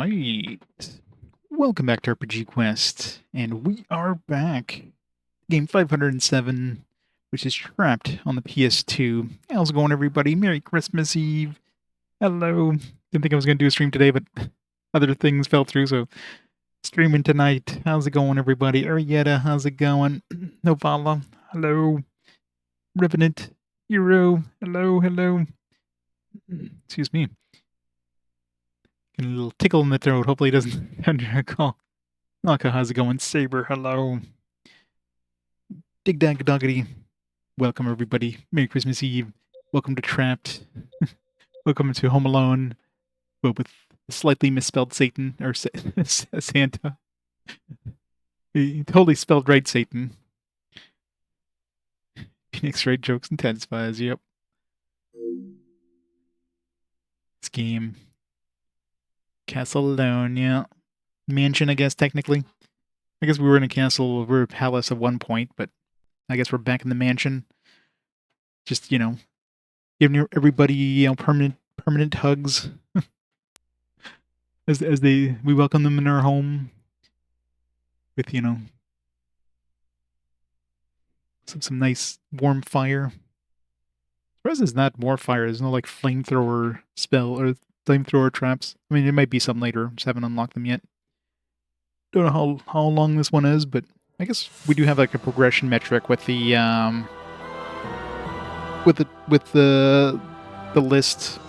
Alright. Welcome back to RPG Quest, and we are back. Game 507, which is Trapped on the PS2. How's it going, everybody? Merry Christmas Eve. Hello. Didn't think I was going to do a stream today, but other things fell through, so streaming tonight. How's it going, everybody? Arietta, how's it going? Novala, hello. Revenant, Hero, hello. Excuse me. Getting a little tickle in the throat. Hopefully it doesn't under a call. Naka, how's it going? Saber, hello. Dig Dag Doggity. Welcome, everybody. Merry Christmas Eve. Welcome to Trapped. Welcome to Home Alone, but with slightly misspelled Satan, or Santa. He totally spelled right Satan. Phoenix Wright jokes intensifies, yep. This game. Castle alone, yeah. Mansion, I guess, technically. I guess we were in a castle, we were a palace at one point, but I guess we're back in the mansion. Just, giving everybody, permanent hugs. as we welcome them in our home. With, some nice warm fire. Surprised there's not more fire. There's no, flamethrower spell or flamethrower traps. I mean, it might be some later. Just haven't unlocked them yet. Don't know how long this one is, but I guess we do have a progression metric with the the list.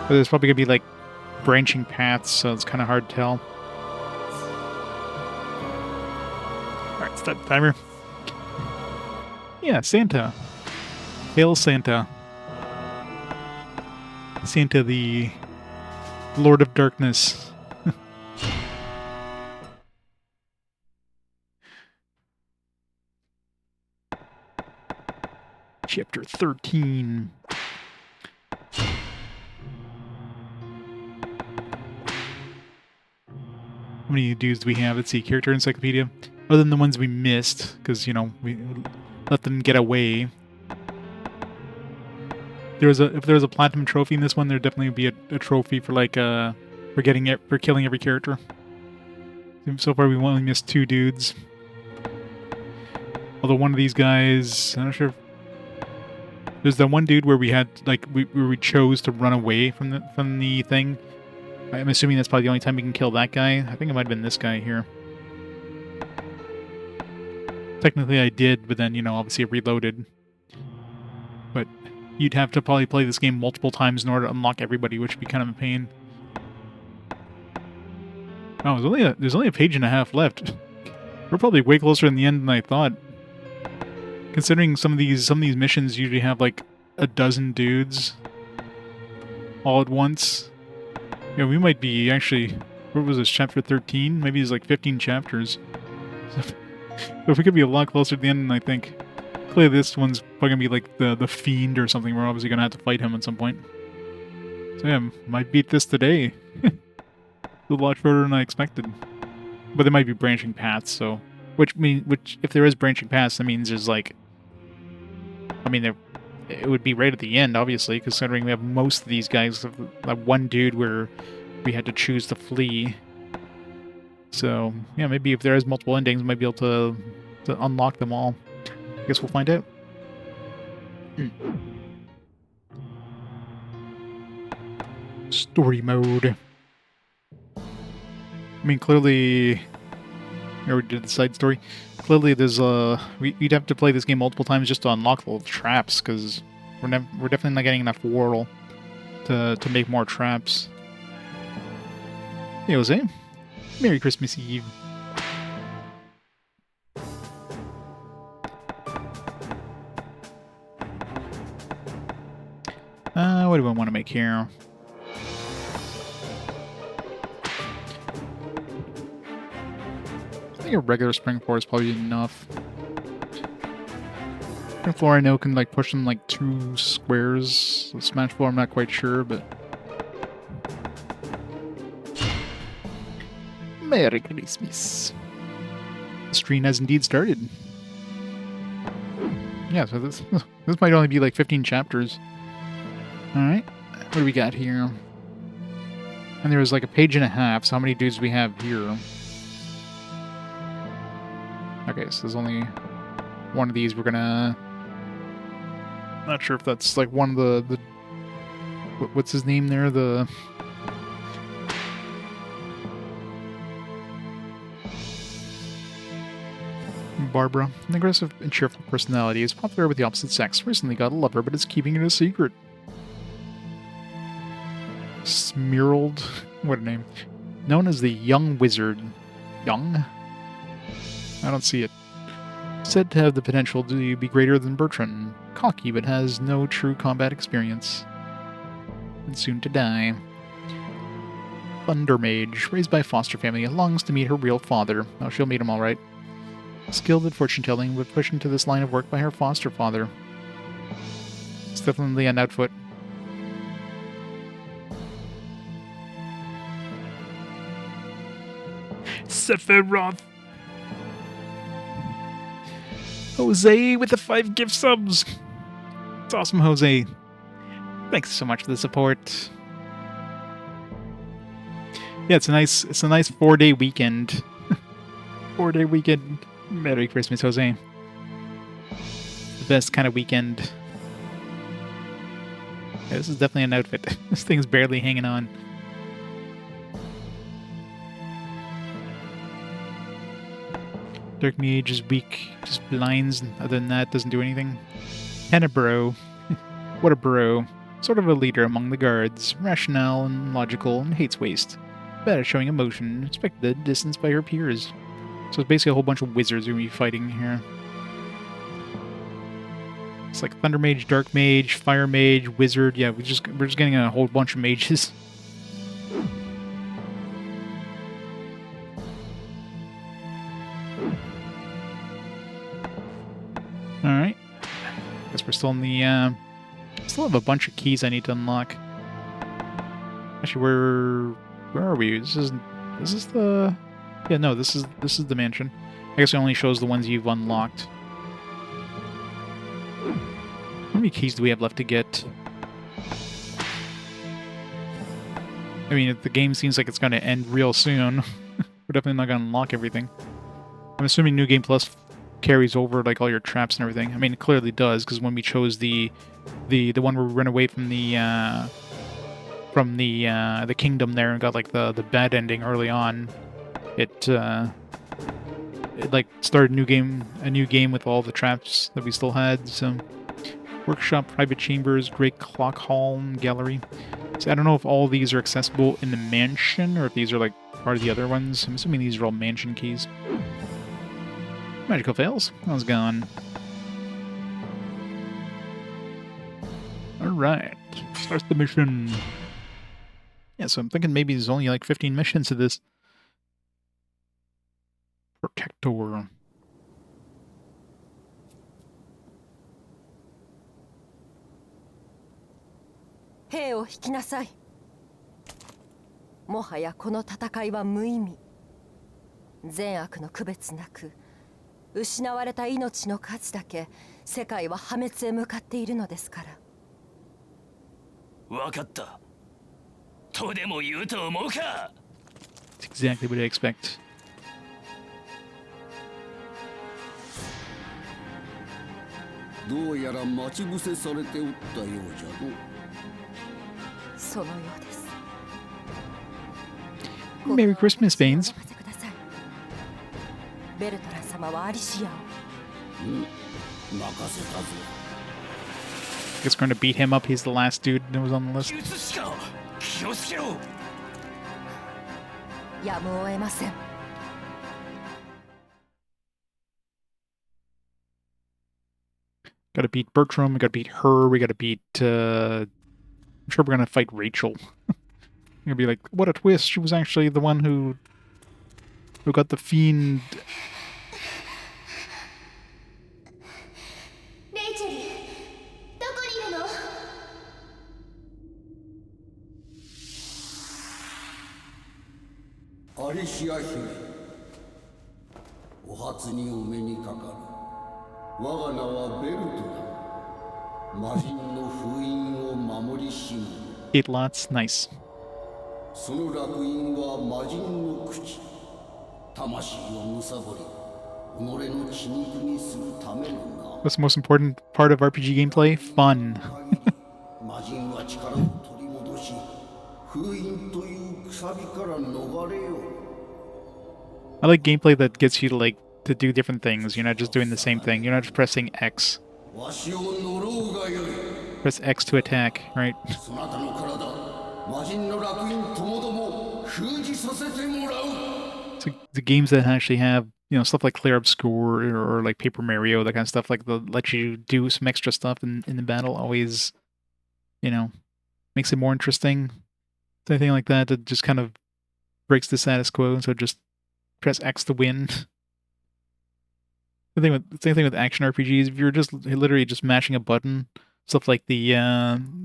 But there's probably gonna be branching paths, so it's kind of hard to tell. All right, start the timer. Yeah, Santa. Hail Santa. Santa, the Lord of Darkness. Chapter 13. How many dudes do we have? Let's see, character encyclopedia. Other than the ones we missed, because, we let them get away. If there was a platinum trophy in this one, there'd definitely be a trophy for for killing every character. So far, we've only missed 2 dudes. Although one of these guys, I'm not sure. There's that one dude where we had we chose to run away from the thing. I'm assuming that's probably the only time we can kill that guy. I think it might have been this guy here. Technically, I did, but then obviously it reloaded. But you'd have to probably play this game multiple times in order to unlock everybody, which would be kind of a pain. Oh, there's only a page and a half left. We're probably way closer in the end than I thought. Considering some of these missions usually have a dozen dudes all at once. Yeah, we might be actually. What was this, chapter 13? Maybe it's 15 chapters. So we could be a lot closer to the end than I think. Clearly this one's probably gonna be the Fiend or something. We're obviously gonna have to fight him at some point. So yeah, might beat this today. It's a lot shorter than I expected. But there might be branching paths, so... Which if there is branching paths, that means there's it would be right at the end, obviously, considering we have most of these guys. That one dude where we had to choose to flee. So, yeah, maybe if there is multiple endings, we might be able to unlock them all. I guess we'll find out. Story mode. I mean, clearly... Or we did the side story. Clearly, there's we'd have to play this game multiple times just to unlock the traps, because we're definitely not getting enough Whorl to make more traps. Hey, Jose. Merry Christmas Eve. What do I want to make here? I think a regular spring floor is probably enough. Spring floor I know can push them 2 squares. The smash floor I'm not quite sure, but... Merry Christmas. The stream has indeed started. Yeah, so this might only be 15 chapters. Alright, what do we got here? And there was like a page and a half, so how many dudes do we have here? Okay, so there's only one of these we're gonna... Not sure if that's like one of the what's his name there? The... Barbara. An aggressive and cheerful personality is popular with the opposite sex. Recently got a lover, but is keeping it a secret. Smearled. What a name. Known as the Young Wizard. Young? I don't see it. Said to have the potential to be greater than Bertrand. Cocky, but has no true combat experience. And soon to die. Thunder Mage. Raised by a foster family. Longs to meet her real father. Oh, she'll meet him alright. Skilled at fortune-telling, but pushed into this line of work by her foster father. It's definitely an outfit. Sephiroth! Jose with the 5 gift subs! It's awesome, Jose. Thanks so much for the support. Yeah, it's a nice 4-day weekend. 4-day weekend. Merry Christmas, Jose. The best kind of weekend. Yeah, this is definitely an outfit. This thing's barely hanging on. Dark Mage is weak, just blinds. Other than that, doesn't do anything. Kinda bro. What a bro. Sort of a leader among the guards. Rational and logical and hates waste. Bad at showing emotion. Expected distance by her peers. So it's basically a whole bunch of wizards we're going to be fighting here. It's like Thunder Mage, Dark Mage, Fire Mage, Wizard. Yeah, we're just getting a whole bunch of mages. Alright. Guess we're still in the, still have a bunch of keys I need to unlock. Actually, where are we? This is the... Yeah, no, this is the mansion. I guess it only shows the ones you've unlocked. How many keys do we have left to get? I mean, if the game seems like it's going to end real soon, we're definitely not going to unlock everything. I'm assuming New Game Plus carries over like all your traps and everything. I mean, it clearly does, because when we chose the one where we ran away from the kingdom there and got like the bad ending early on, it like started a new game with all the traps that we still had. So workshop, private chambers, great clock hall, and gallery. So I don't know if all these are accessible in the mansion or if these are like part of the other ones. I'm assuming these are all mansion keys. Magical fails. How's it going? Alright. Starts the mission. Yeah, so I'm thinking maybe there's only like 15 missions to this. Protector. Hey, を引きなさい。もはやこの戦いは無意味。善悪の区別なく、失われた命の数だけ世界は破滅へ向かっているのですから。わかった。とでも言うと思うか。That's exactly what I expect. どうやら待ち伏せされておったようじゃの。そのようです。Merry Christmas, Baines. ベルトラン様はアリシアを。任せたぞ。I guess we're gonna beat him up. He's the last dude that was on the list. 気をつけろ。やむを得ません。Gotta beat Bertram, we gotta beat her, we gotta beat, I'm sure we're gonna fight Rachel. You're gonna be like, what a twist, she was actually the one who got the fiend. Rachel, どこにいるの? Alicia 姫、お初にお目にかかる。我が名はベルトだ。魔人の封印を守りしむ。 Eight lots, nice. その烙印は魔人の口。魂を貪り、己の血肉にするためのな。 What's the most important part of RPG gameplay? Fun. 魔人は力を取り戻し、封印というくさびから逃れよう。 I like gameplay that gets you to do different things. You're not just doing the same thing. You're not just pressing X. わしを呪うがよい。 Press X to attack, right? そなたの体、魔人の烙印ともども封じさせてもらう。 So the games that actually have, stuff like Clair Obscur or like Paper Mario, that kind of stuff, like let you do some extra stuff in the battle, always, makes it more interesting. So anything like that just kind of breaks the status quo. So just press X to win. Same thing with action RPGs. If you're just literally just mashing a button, stuff like the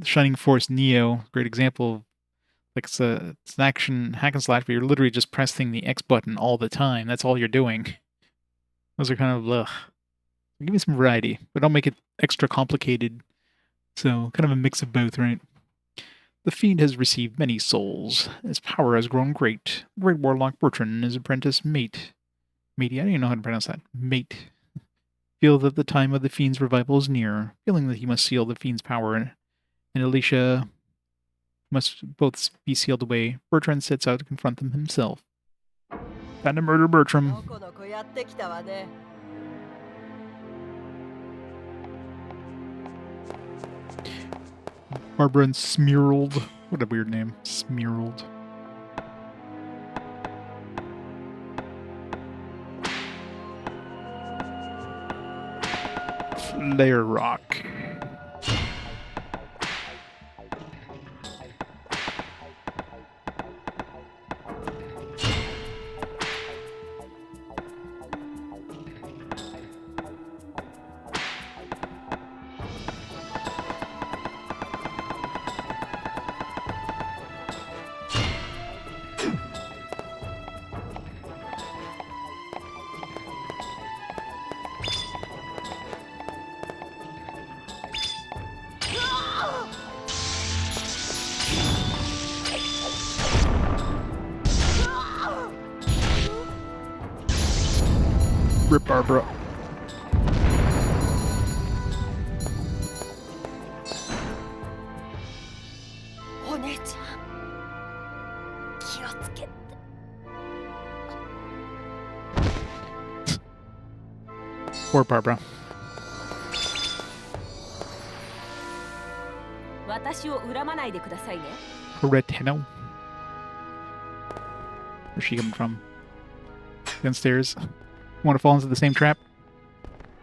Shining Force Neo, great example of, it's an action hack and slash, but you're literally just pressing the X button all the time. That's all you're doing. Those are kind of, give me some variety, but don't make it extra complicated. So, kind of a mix of both, right? The Fiend has received many souls. His power has grown great. Great Warlock Bertrand and his apprentice Mate. Matey, I don't even know how to pronounce that. Mate. Feel that the time of the Fiend's revival is near, feeling that he must seal the Fiend's power, and Alicia must both be sealed away. Bertrand sets out to confront them himself. Time to murder Bertram. Barbara and Smearled. What a weird name. Smearled. Flare Rock. Rip Barbara. Poor Barbara. Reteno. Where's she coming from? Downstairs. Want to fall into the same trap?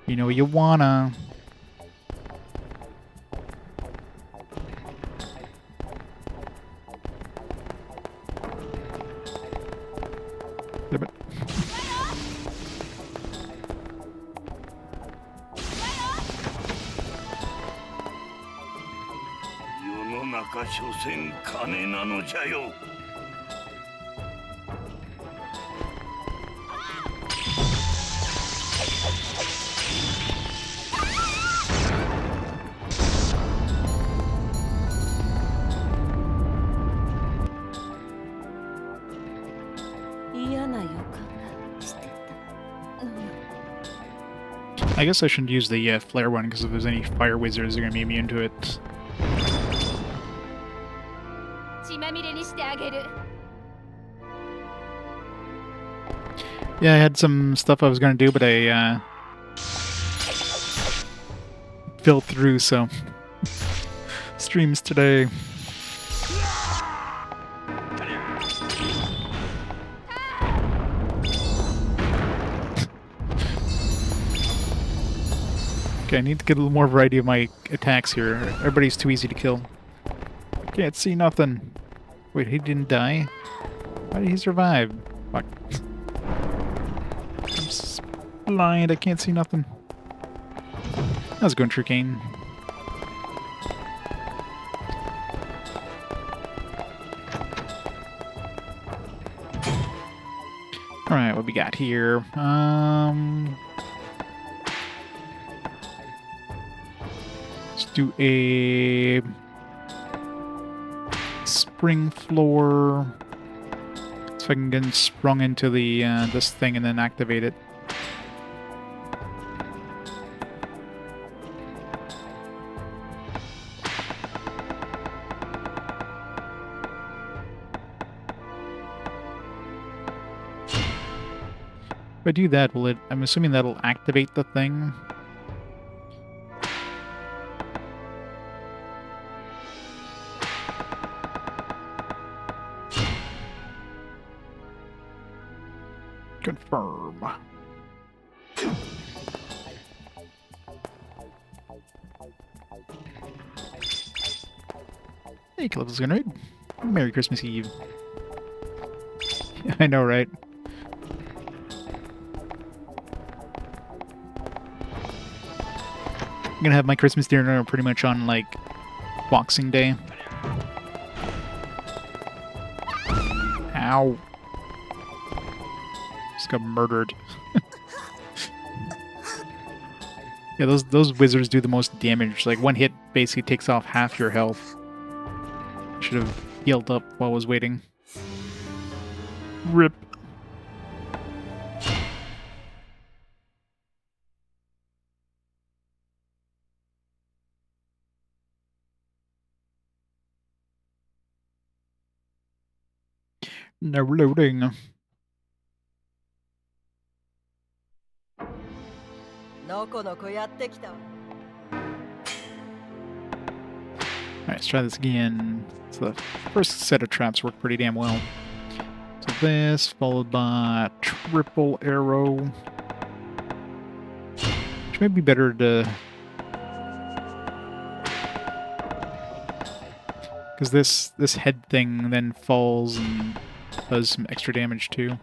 You know you wanna. Damn it. I guess I shouldn't use the flare one, because if there's any fire wizards, they're going to be immune to it. Yeah, I had some stuff I was going to do, but I fell through, so streams today. Okay, I need to get a little more variety of my attacks here. Everybody's too easy to kill. Can't see nothing. Wait, he didn't die? How did he survive? Fuck. I'm blind, I can't see nothing. How's it going, Tricane? Alright, what we got here? Let's do a spring floor. So I can get sprung into the this thing and then activate it. If I do that, will it... I'm assuming that'll activate the thing. Confirm. Hey, Cliff's gonna raid. Merry Christmas Eve. I know, right? I'm gonna have my Christmas dinner pretty much on, like, Boxing Day. Ow. Just got murdered. Yeah, those wizards do the most damage. Like, one hit basically takes off half your health. Should have healed up while I was waiting. RIP. No loading. Alright, let's try this again. So the first set of traps worked pretty damn well. So this, followed by triple arrow. Which may be better to... Because this head thing then falls and does some extra damage too.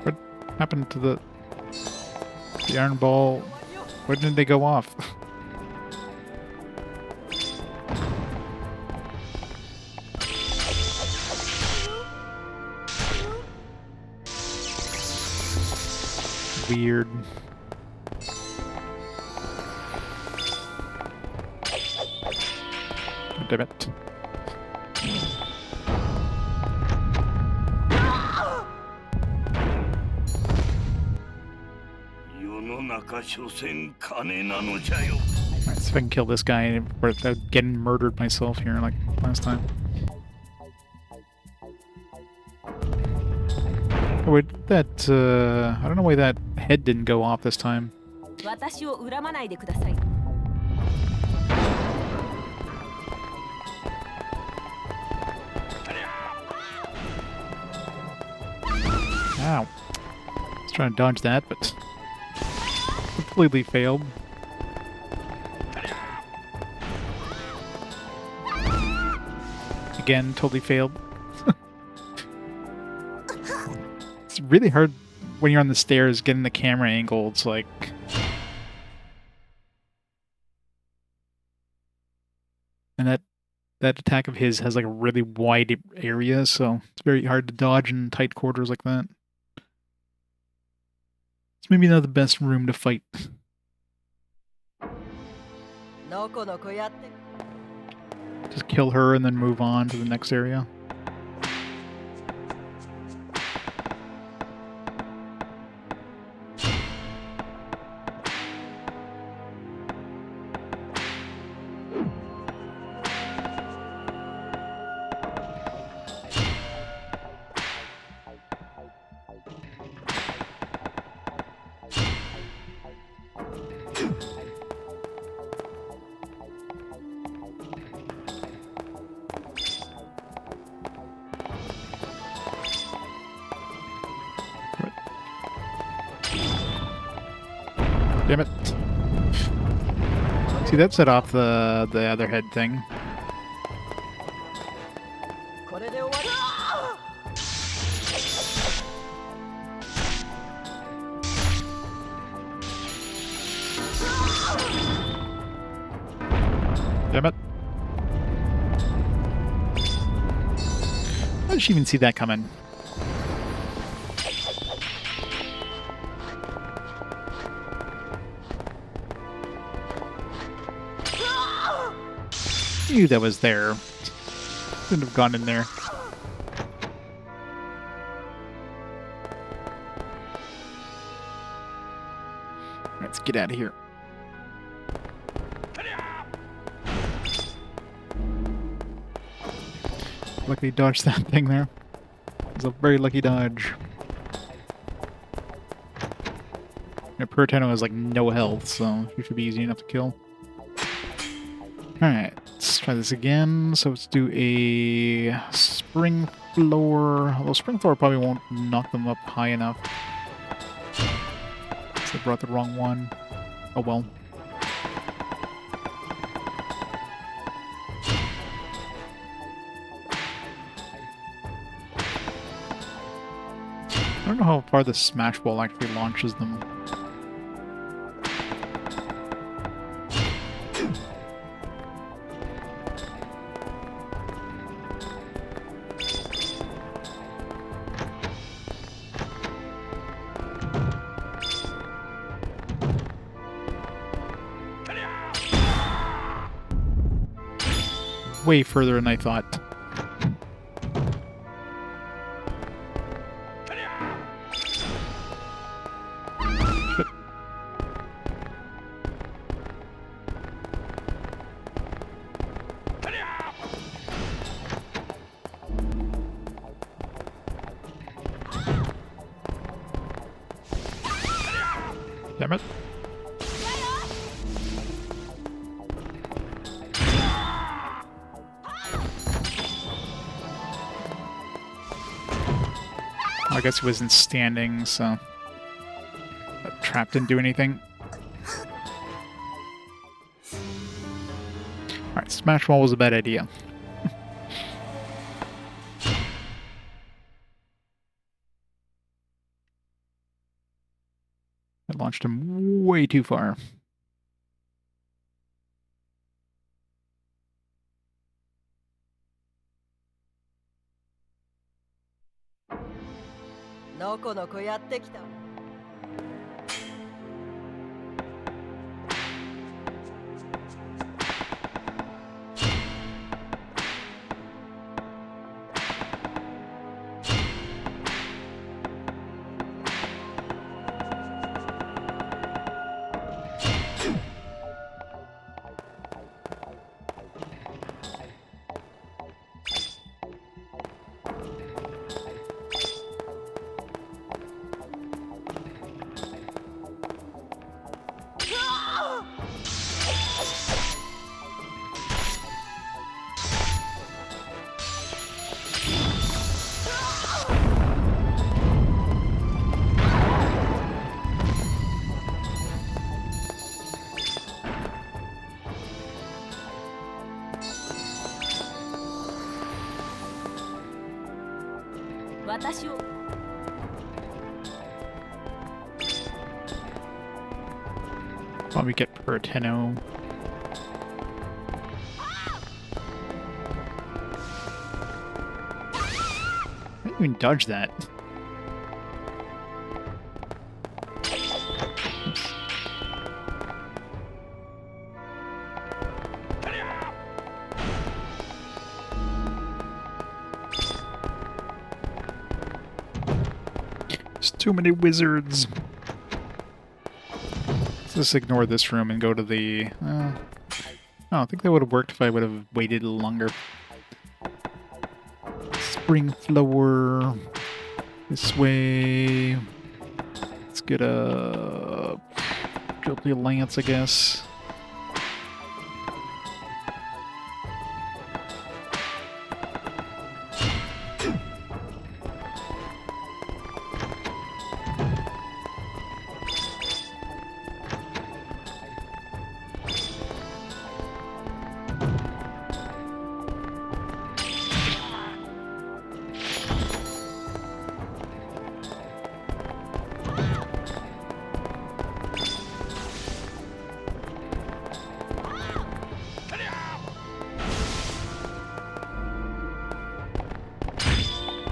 What happened to the iron ball? Where did they go off? Weird. God damn it. Alright, see if I can kill this guy without getting murdered myself here like last time. Oh wait, that, I don't know why that head didn't go off this time. Ow. I was trying to dodge that, but completely failed. Again, totally failed. It's really hard when you're on the stairs getting the camera angle. It's like... And that attack of his has like a really wide area, so it's very hard to dodge in tight quarters like that. It's maybe not the best room to fight. Just kill her and then move on to the next area. See, that set off the other head thing. これで終わり。 Damn it. How did she even see that coming? Knew that was there. Couldn't have gone in there. Let's get out of here. Luckily dodged that thing there. It was a very lucky dodge. And Puritano has like no health, so he should be easy enough to kill. Alright, let's try this again. So let's do a spring floor. Although spring floor probably won't knock them up high enough. So I brought the wrong one. Oh well. I don't know how far the smash ball actually launches them. Way further than I thought. Shit. Damn it. I guess he wasn't standing, so that Trapt didn't do anything. Alright, smash wall was a bad idea. I launched him way too far. Noこのこやってきた。 私を Probably get Puritano. I didn't even dodge that. Oops. There's too many wizards. Let's just ignore this room and go to the... I think that would have worked if I would have waited a little longer. Spring floor. This way. Let's get a... Guilty Lance, I guess.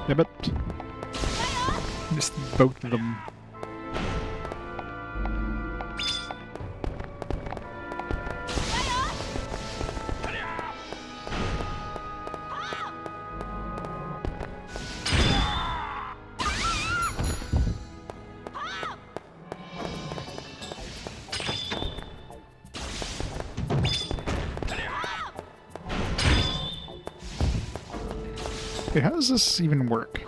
Damn it. Just both of them. Okay, how does this even work?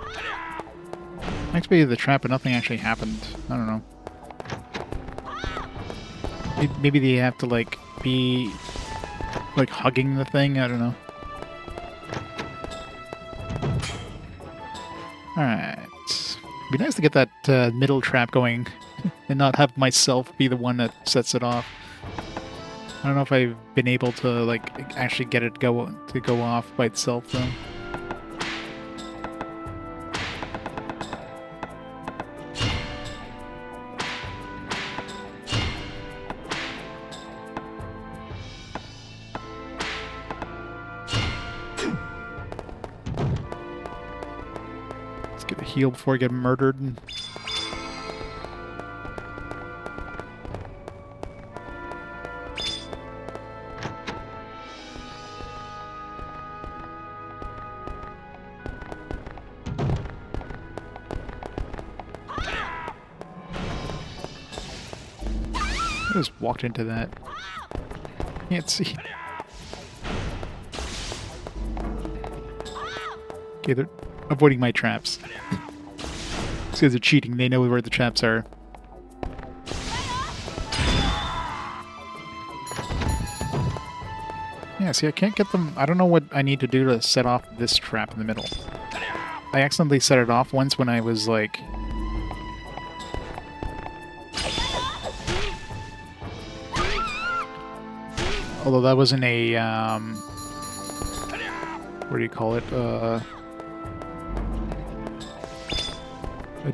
I activated the trap, but nothing actually happened. I don't know. Maybe they have to, like, be, like, hugging the thing? I don't know. Alright. It'd be nice to get that middle trap going and not have myself be the one that sets it off. I don't know if I've been able to, like, actually get it go off by itself, though. Get a heal before I get murdered. I just walked into that. Can't see. Okay, they're avoiding my traps. These guys are cheating. They know where the traps are. Yeah, see, I can't get them. I don't know what I need to do to set off this trap in the middle. I accidentally set it off once when I was like... Although that wasn't a, what do you call it? A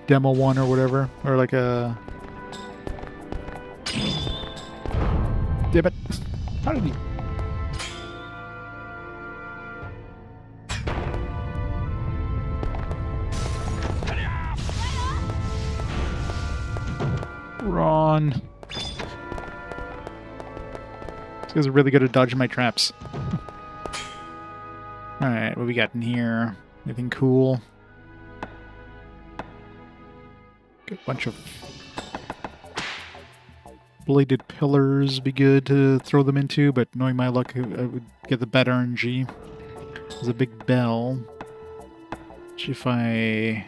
demo one or whatever. Or like a... Damn it. How did he... Ron. These guys are really good at dodging my traps. Alright, what we got in here? Anything cool? Got a bunch of bladed pillars be good to throw them into, but knowing my luck, I would get the bad RNG. There's a big bell. Which if I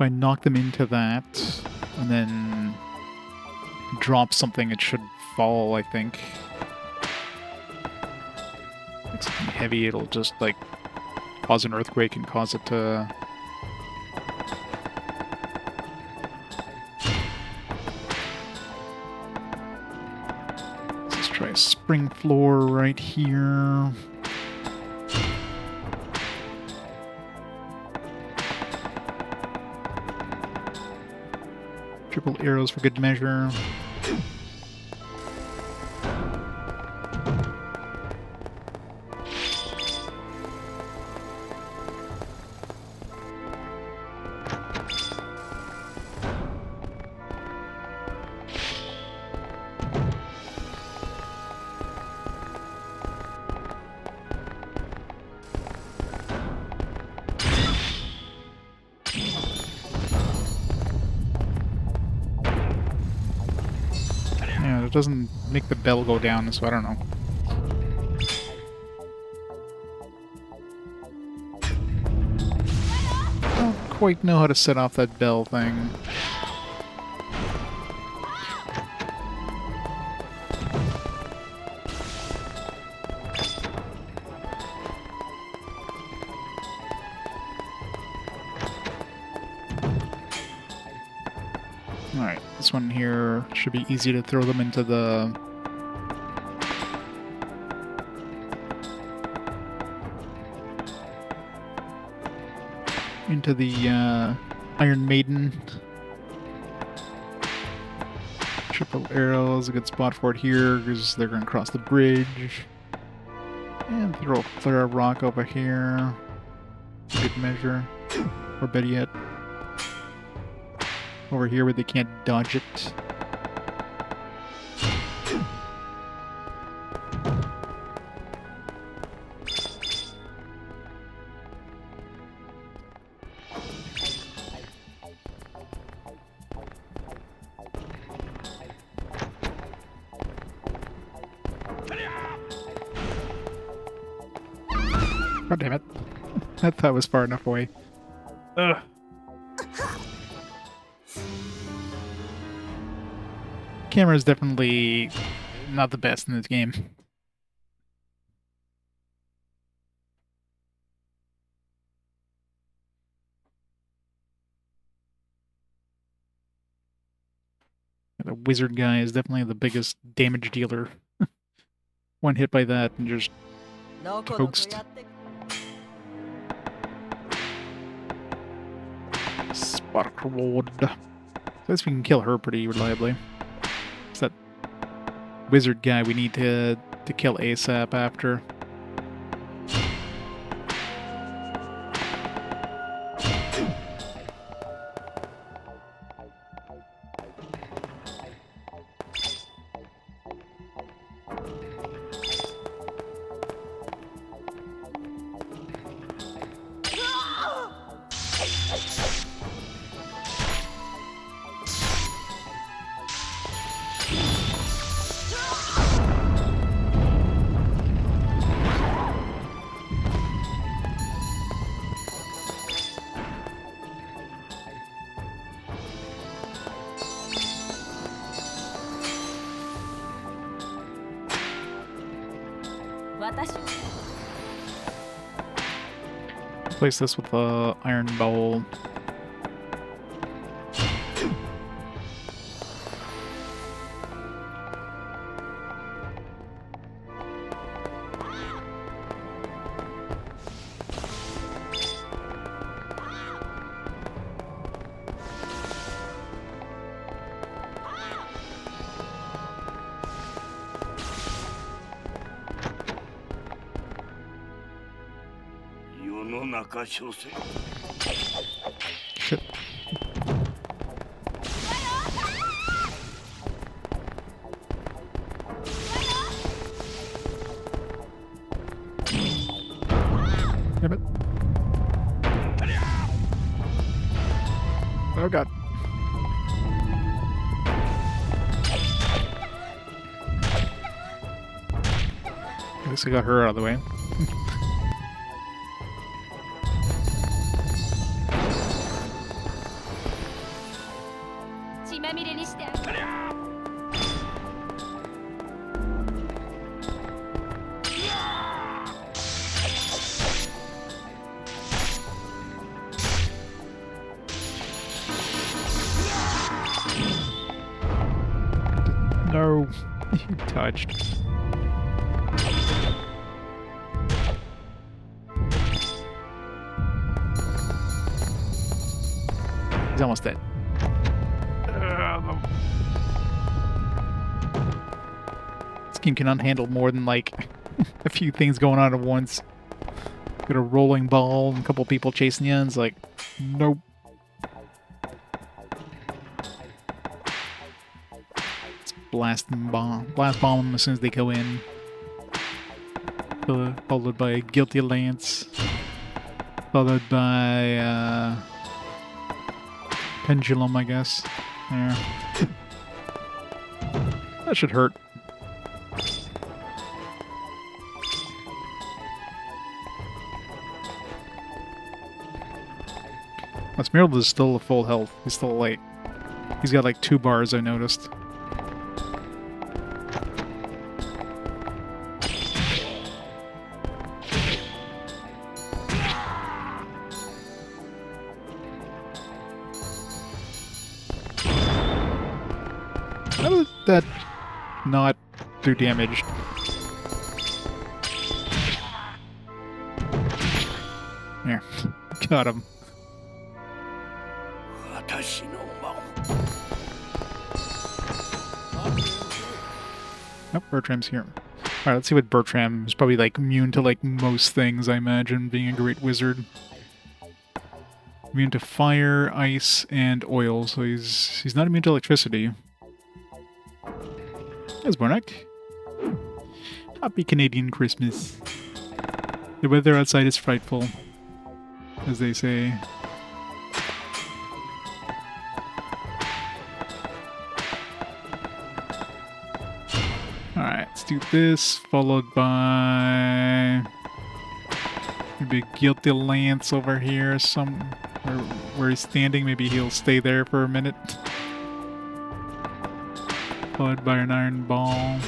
knock them into that, and then drop something, it should fall, I think. Like something heavy, it'll just, like, cause an earthquake and cause it to... Let's try a spring floor right here. Triple arrows for good measure. It doesn't make the bell go down, so I don't know. I don't quite know how to set off that bell thing. Alright, this one here should be easy to throw them into the... Iron Maiden. Triple arrow is a good spot for it here, because they're going to cross the bridge. And throw a flare of rock over here. Good measure. Or better yet, over here where they can't dodge it. God damn it. I thought it was far enough away. Ugh. Camera is definitely not the best in this game. The wizard guy is definitely the biggest damage dealer. One hit by that and just toast. Spark reward. So I guess we can kill her pretty reliably. It's that wizard guy we need to kill ASAP after. Replace this with a iron bowl. Shit. Damn it. Oh god. At least I got her out of the way. No, you touched. He's almost dead. This game cannot handle more than like a few things going on at once. Got a rolling ball and a couple people chasing you, and it's like, nope. Blast bomb them as soon as they go in. Followed by a guilty lance. Followed by pendulum, I guess. There. That should hurt. Smearled is still at full health. He's still like, he's got like 2 bars, I noticed. How did that not do damage? There. Got him. Oh, Bertram's here. Alright, let's see what Bertram is probably like immune to like most things, I imagine, being a great wizard. Immune to fire, ice, and oil, so he's not immune to electricity. There's Bornak. Happy Canadian Christmas. The weather outside is frightful, as they say. Alright, let's do this, followed by maybe a Guilty Lance over here, where he's standing. Maybe he'll stay there for a minute. Followed by an Iron Ball.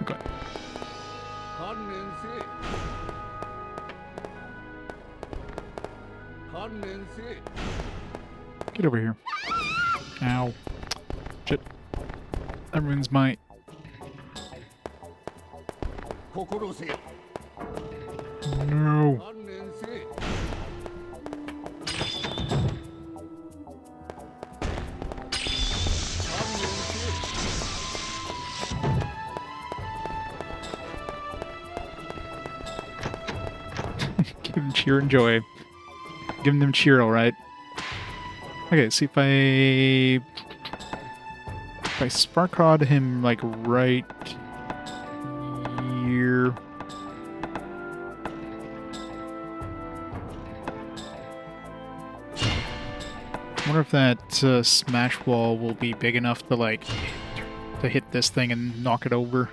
Okay. Get over here. Ow. Shit. That ruins my... No. Give them cheer and joy. Giving them cheer, alright. Okay, see if I spark rod him like right here. I wonder if that smash wall will be big enough to like to hit this thing and knock it over.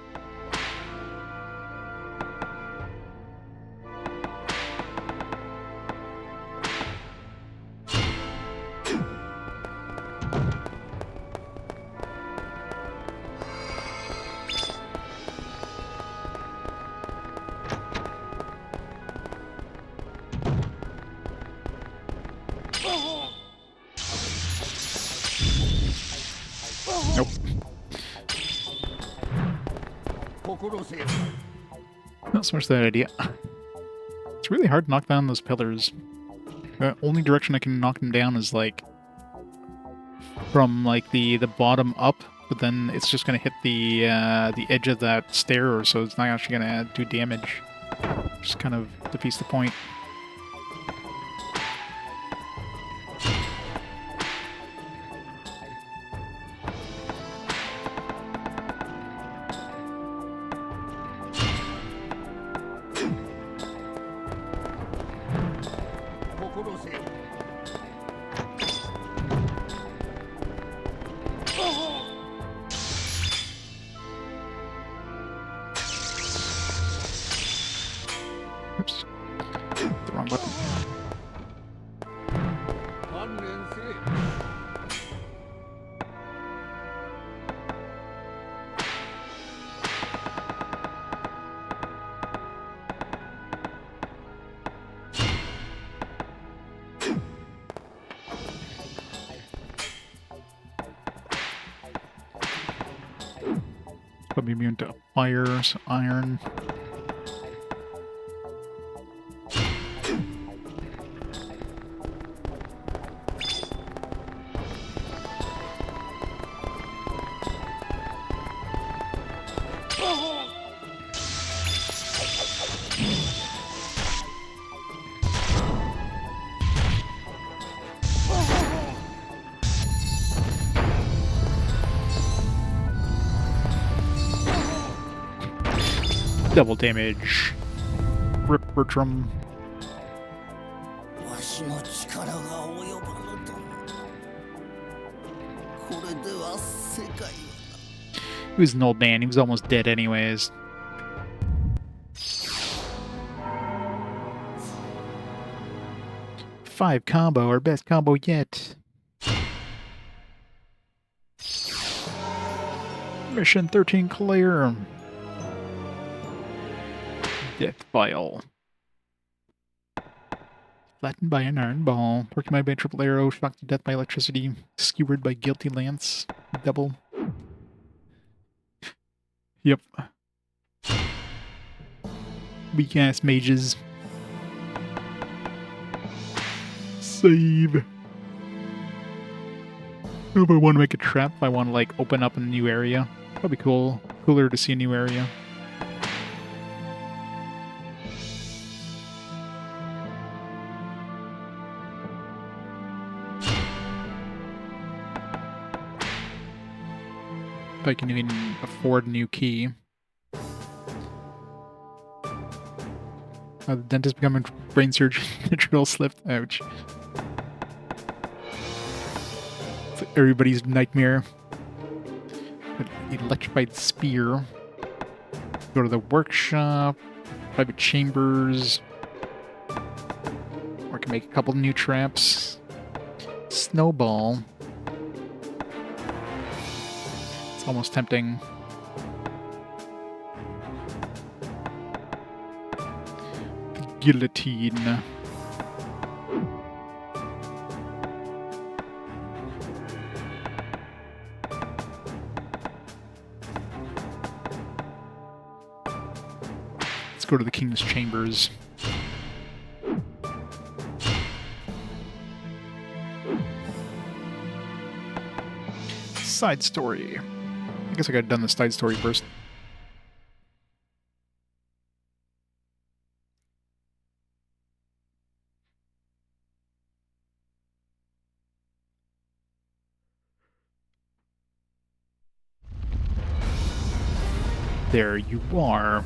Nope. Not so much that idea. It's really hard to knock down those pillars. The only direction I can knock them down is like from like the bottom up, but then it's just gonna hit the edge of that stair, so it's not actually gonna do damage. Just kind of defeats the point. Oops. The wrong button. Put me immune to fire, so iron. Double damage. Rip Bertram. He was an old man. He was almost dead anyways. Five combo, our best combo yet. Mission 13 clear. Death Vial. Flattened by an iron ball. Torqued by a triple arrow. Shocked to death by electricity. Skewered by Guilty Lance. Double. Yep. Weak ass mages. Save. I don't know if I want to make a trap, if I want to like open up a new area. That'd be cool. Cooler to see a new area. If I can even afford a new key. The dentist becoming brain surgery. The drill slipped. Ouch. It's like everybody's nightmare. Electrified spear. Go to the workshop. Private chambers. Or I can make a couple new traps. Snowball. It's almost tempting. Guillotine. Let's go to the King's Chambers. Side story. I guess I gotta done the side story first. There you are.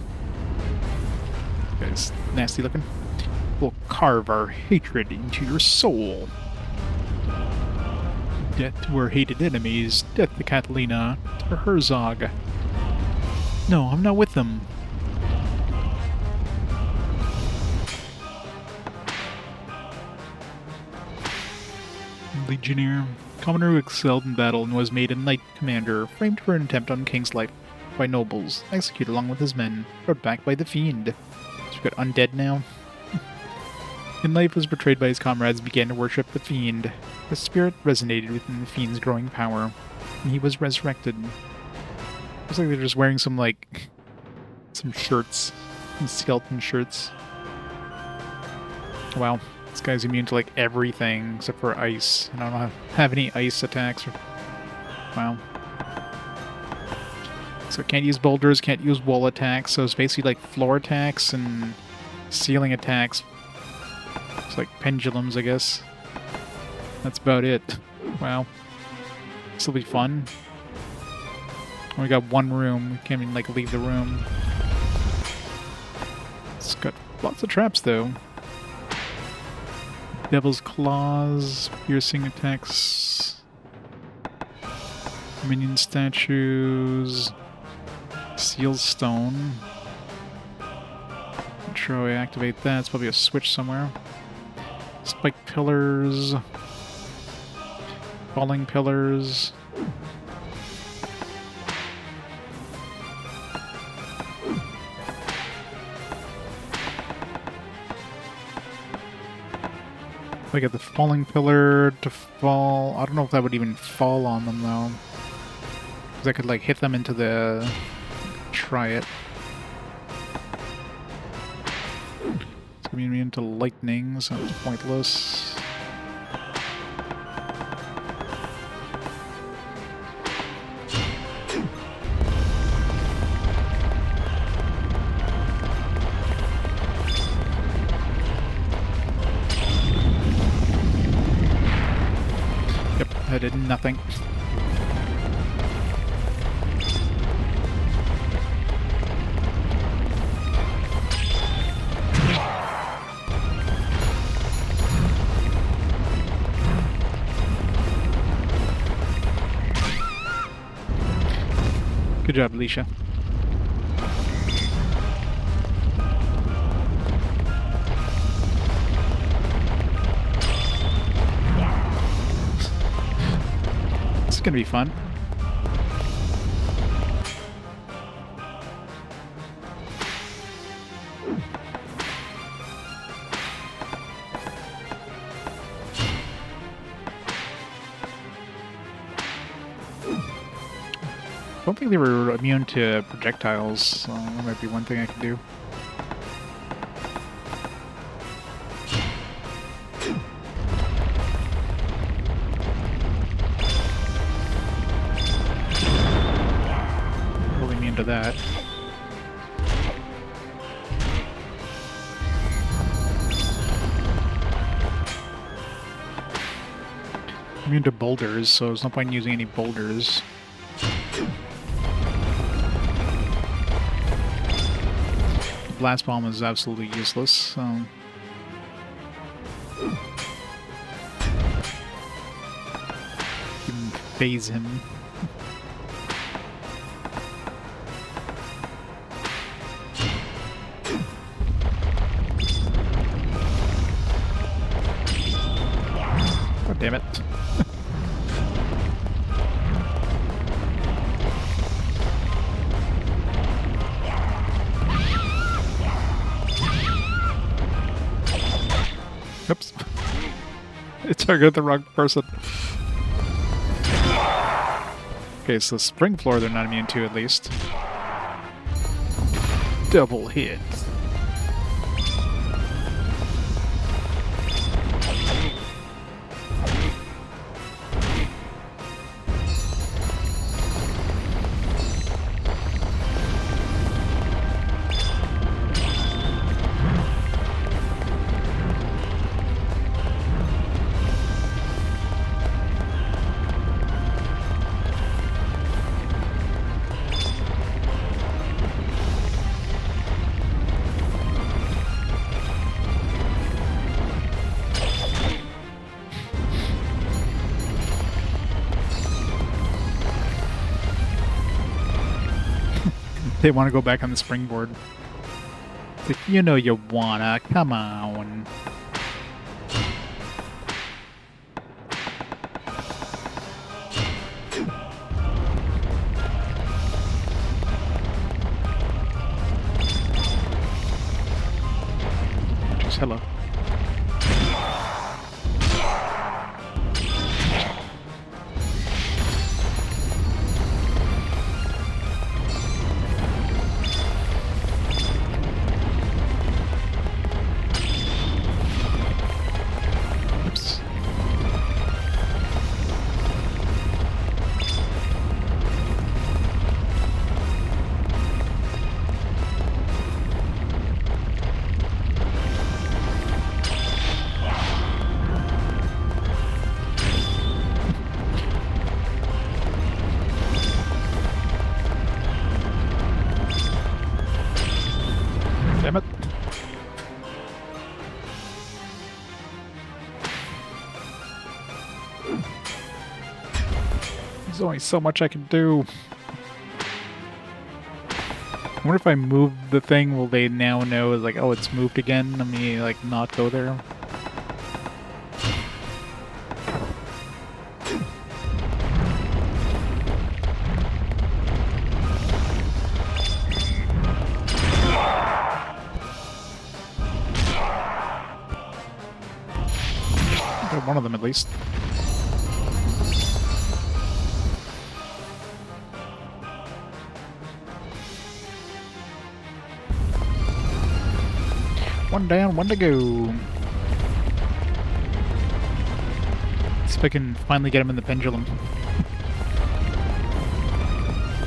You guys nasty looking. We'll carve our hatred into your soul. Death to our hated enemies. Death to Catalina. To Herzog. No, I'm not with them. Legionnaire. Commoner who excelled in battle and was made a knight commander, framed for an attempt on King's life by nobles, executed along with his men, brought back by the fiend. So we got undead now. In life was betrayed by his comrades and began to worship the fiend. His spirit resonated within the fiend's growing power, and he was resurrected. Looks like they're just wearing some, like, some shirts. Some skeleton shirts. Wow. This guy's immune to, like, everything except for ice. And I don't have any ice attacks. Wow. So can't use boulders, can't use wall attacks, so it's basically like floor attacks and ceiling attacks. It's like pendulums, I guess. That's about it. Wow. This'll be fun. We got one room. We can't even like leave the room. It's got lots of traps though. Devil's Claws, piercing attacks, minion statues, Seal Stone. Not sure how I activate that. It's probably a switch somewhere. Spike pillars, falling pillars. I get the falling pillar to fall. I don't know if that would even fall on them though. Because I could like hit them into the... Try it. It's gonna be into lightning, so it's pointless. I did nothing. Good job, Alicia. It's gonna be fun. don't think they were immune to projectiles, so that might be one thing I could do. Totally immune to that. Immune to boulders, so there's no point in using any boulders. Blast bomb is absolutely useless, so... You can phase him. God damn it. Oops. It targeted the wrong person. Okay, so spring floor they're not immune to, at least. Double hit. They want to go back on the springboard. It's like, you know you wanna. Come on. Just hello. Damn it. There's only so much I can do. I wonder if I move the thing, will they now know, like, oh, it's moved again? Let me, like, not go there. One of them, at least. One down, one to go. See if I can finally get him in the pendulum.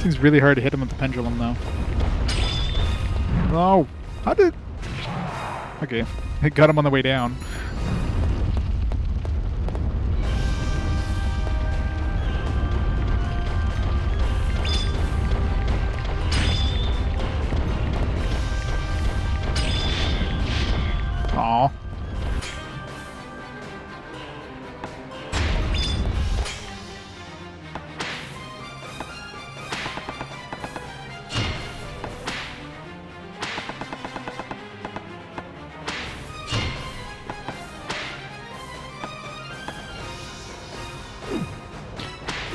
Seems really hard to hit him with the pendulum, though. Oh, how did... Okay, it got him on the way down. Aw.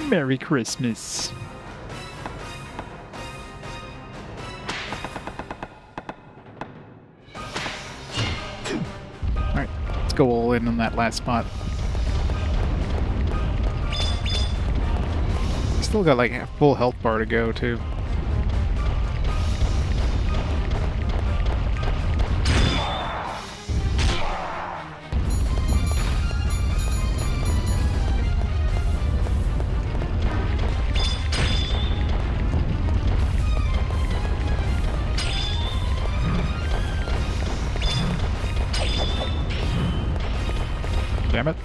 Merry Christmas. Alright, let's go all in on that last spot. still got like a full health bar to go too. Damn it.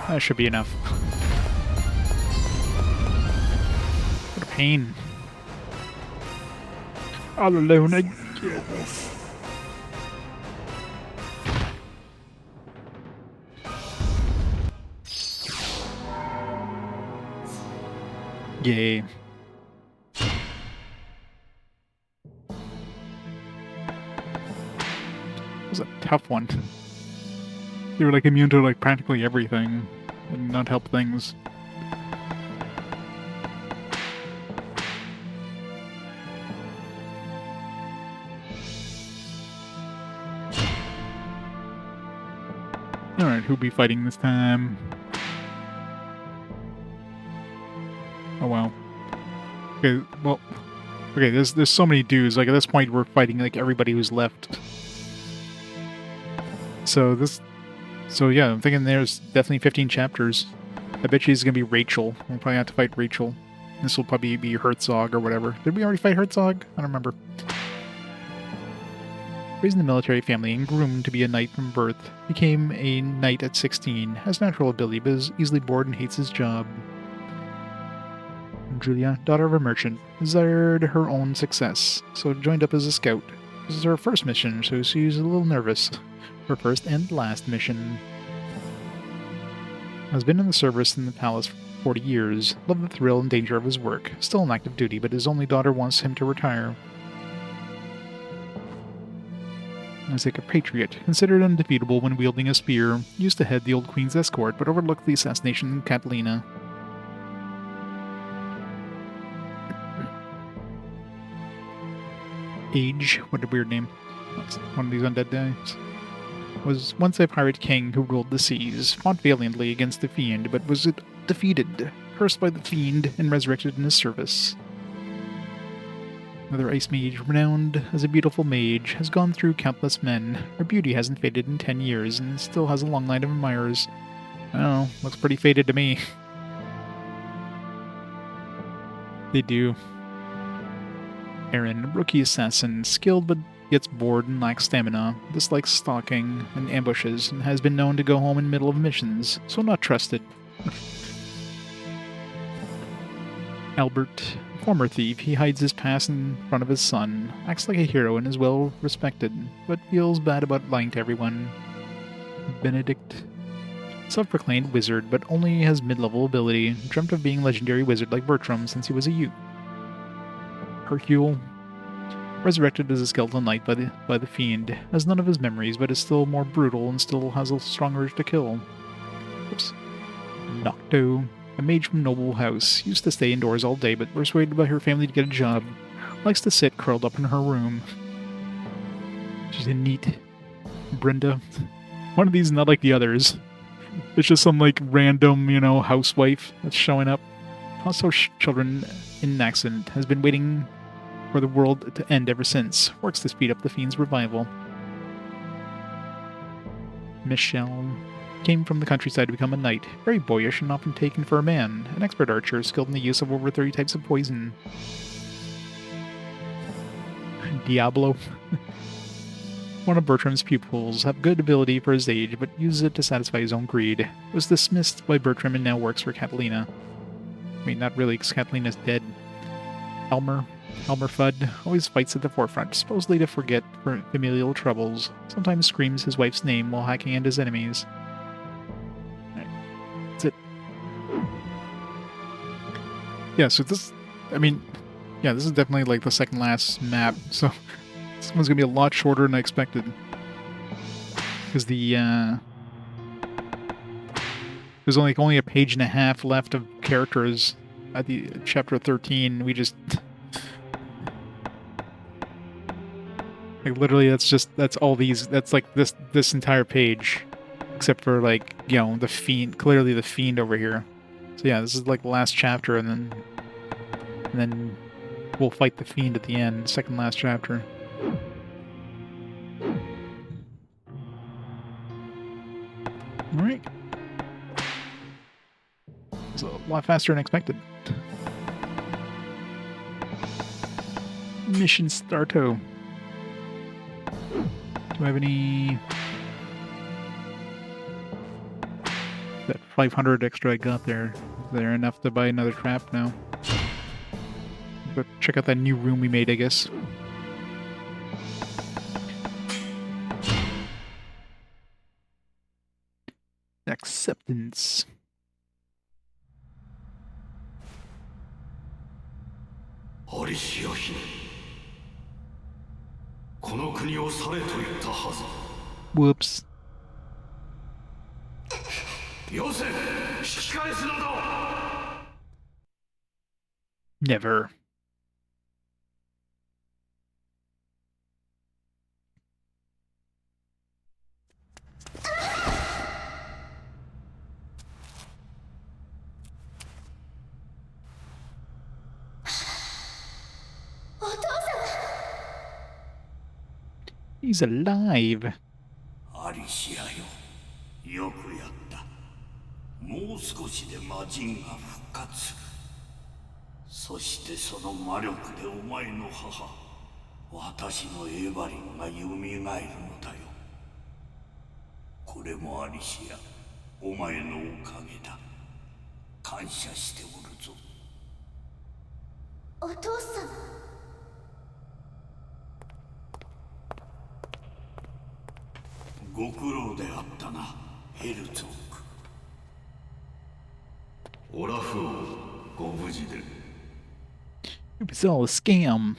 That should be enough. What a pain. All alone again. Yay. It was a tough one. They were like immune to like practically everything and not help things. Alright, who'll be fighting this time? Oh wow. Okay, well, okay, there's so many dudes. Like at this point we're fighting like everybody who's left. So yeah, I'm thinking there's definitely 15 chapters. I bet she's gonna be Rachel. We'll probably have to fight Rachel. This will probably be Herzog or whatever. Did we already fight Herzog? I don't remember. Raised in a military family and groomed to be a knight from birth, became a knight at 16, has natural ability but is easily bored and hates his job. Julia, daughter of a merchant, desired her own success, so joined up as a scout. This is her first mission, so she's a little nervous. Her first and last mission. Has been in the service in the palace for 40 years, loved the thrill and danger of his work, still on active duty, but his only daughter wants him to retire. As like a patriot, considered undefeatable when wielding a spear, used to head the old queen's escort, but overlooked the assassination of Catalina. Age, what a weird name. That's one of these undead guys. Was once a pirate king who ruled the seas, fought valiantly against the fiend, but was defeated, cursed by the fiend, and resurrected in his service. Another ice mage, renowned as a beautiful mage, has gone through countless men. Her beauty hasn't faded in 10 years, and still has a long line of admirers. I don't know, looks pretty faded to me. They do. Aaron, rookie assassin, skilled but gets bored and lacks stamina, dislikes stalking and ambushes, and has been known to go home in the middle of missions, so not trusted. Albert, former thief, he hides his past in front of his son, acts like a hero and is well respected, but feels bad about lying to everyone. Benedict, self-proclaimed wizard, but only has mid-level ability, dreamt of being a legendary wizard like Bertram since he was a youth. Hercule, resurrected as a skeletal knight by the fiend, has none of his memories, but is still more brutal and still has a strong urge to kill. Oops. Nocto, a mage from noble house, used to stay indoors all day, but persuaded by her family to get a job, likes to sit curled up in her room. She's a neat. Brenda, one of these not like the others. It's just some like random, housewife that's showing up. Also, children in an accident, has been waiting for the world to end ever since, works to speed up the fiend's revival. Michelle came from the countryside to become a knight, very boyish and often taken for a man, an expert archer skilled in the use of over 30 types of poison. Diablo. One of Bertram's pupils, have good ability for his age, but uses it to satisfy his own greed. Was dismissed by Bertram and now works for Catalina. I mean, not really, because Catalina's dead. Elmer Fudd, always fights at the forefront, supposedly to forget familial troubles. Sometimes screams his wife's name while hacking at his enemies. Alright, that's it. Yeah, so this, I mean, yeah, this is definitely like the second last map, so this one's gonna be a lot shorter than I expected. Because there's only a page and a half left of characters at the chapter 13. We just like literally that's all these, that's like this entire page, except for like, you know, the fiend, clearly the fiend over here. So yeah, this is like the last chapter, and then we'll fight the fiend at the end, second last chapter. All right. It's a lot faster than expected. Mission starto. Do I have any... That 500 extra I got there, is there enough to buy another trap now? But check out that new room we made, I guess. Acceptance. Alicia 姫、この国を去れと言ったはず。 Whoops. よせ、引き返すのだ。 Never. He's alive. アリシアよ、よくやった。もう少しで魔人が復活。そしてその魔力でお前の母、私のエヴァリンが蘇るのだよ。これもアリシア、お前のおかげだ。感謝しておるぞ。お父様。ご苦労であったな、ヘルツォーク。オラフ王、ご無事で。It was all a scam.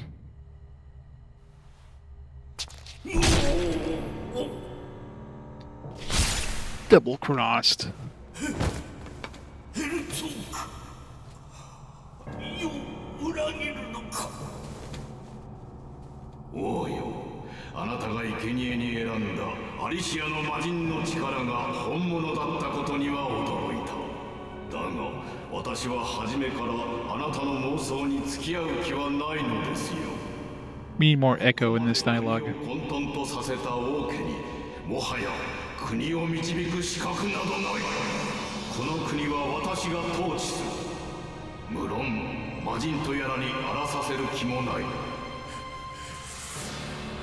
Double crossed. ヘルツォーク、よ、裏切るのか。王よ、あなたが生贄に選んだアリシアの魔人の力が本物だったことには驚いた。だが私は初めからあなたの妄想に付き合う気はないのですよ。 We need more echo in this dialogue. 混沌とさせた王家にもはや国を導く資格などない。この国は私が統治する。無論魔人とやらに荒らさせる気もない。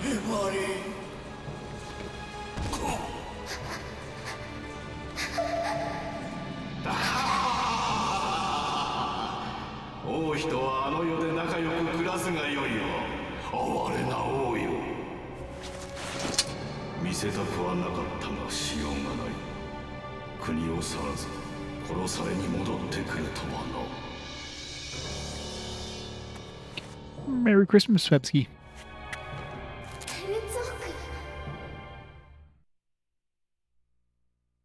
エヴァリン。王妃とはあの世で仲良く暮らすがよいわ。哀れな王よ。見せたくはなかったがしようがない。国を去らず殺されに戻ってくるとはな。 Merry Christmas, Svebsky. ヘルツォー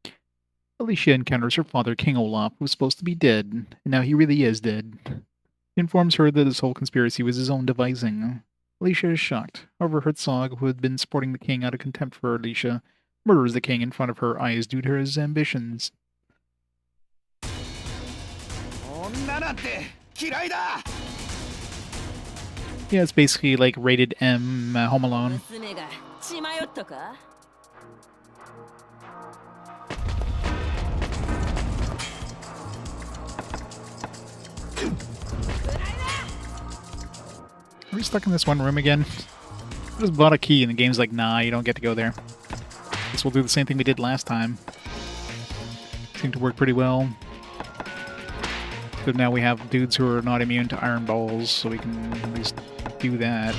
ク。 Alicia encounters her father, King Olaf, who was supposed to be dead, and now he really is dead. He informs her that this whole conspiracy was his own devising. Alicia is shocked. However, Herzog, who had been supporting the king out of contempt for Alicia, murders the king in front of her eyes due to his ambitions. Yeah, it's basically like rated M Home Alone. Are we stuck in this one room again? I just bought a key and the game's like, nah, you don't get to go there. Guess we'll do the same thing we did last time. Seemed to work pretty well. So now we have dudes who are not immune to iron balls, so we can at least do that.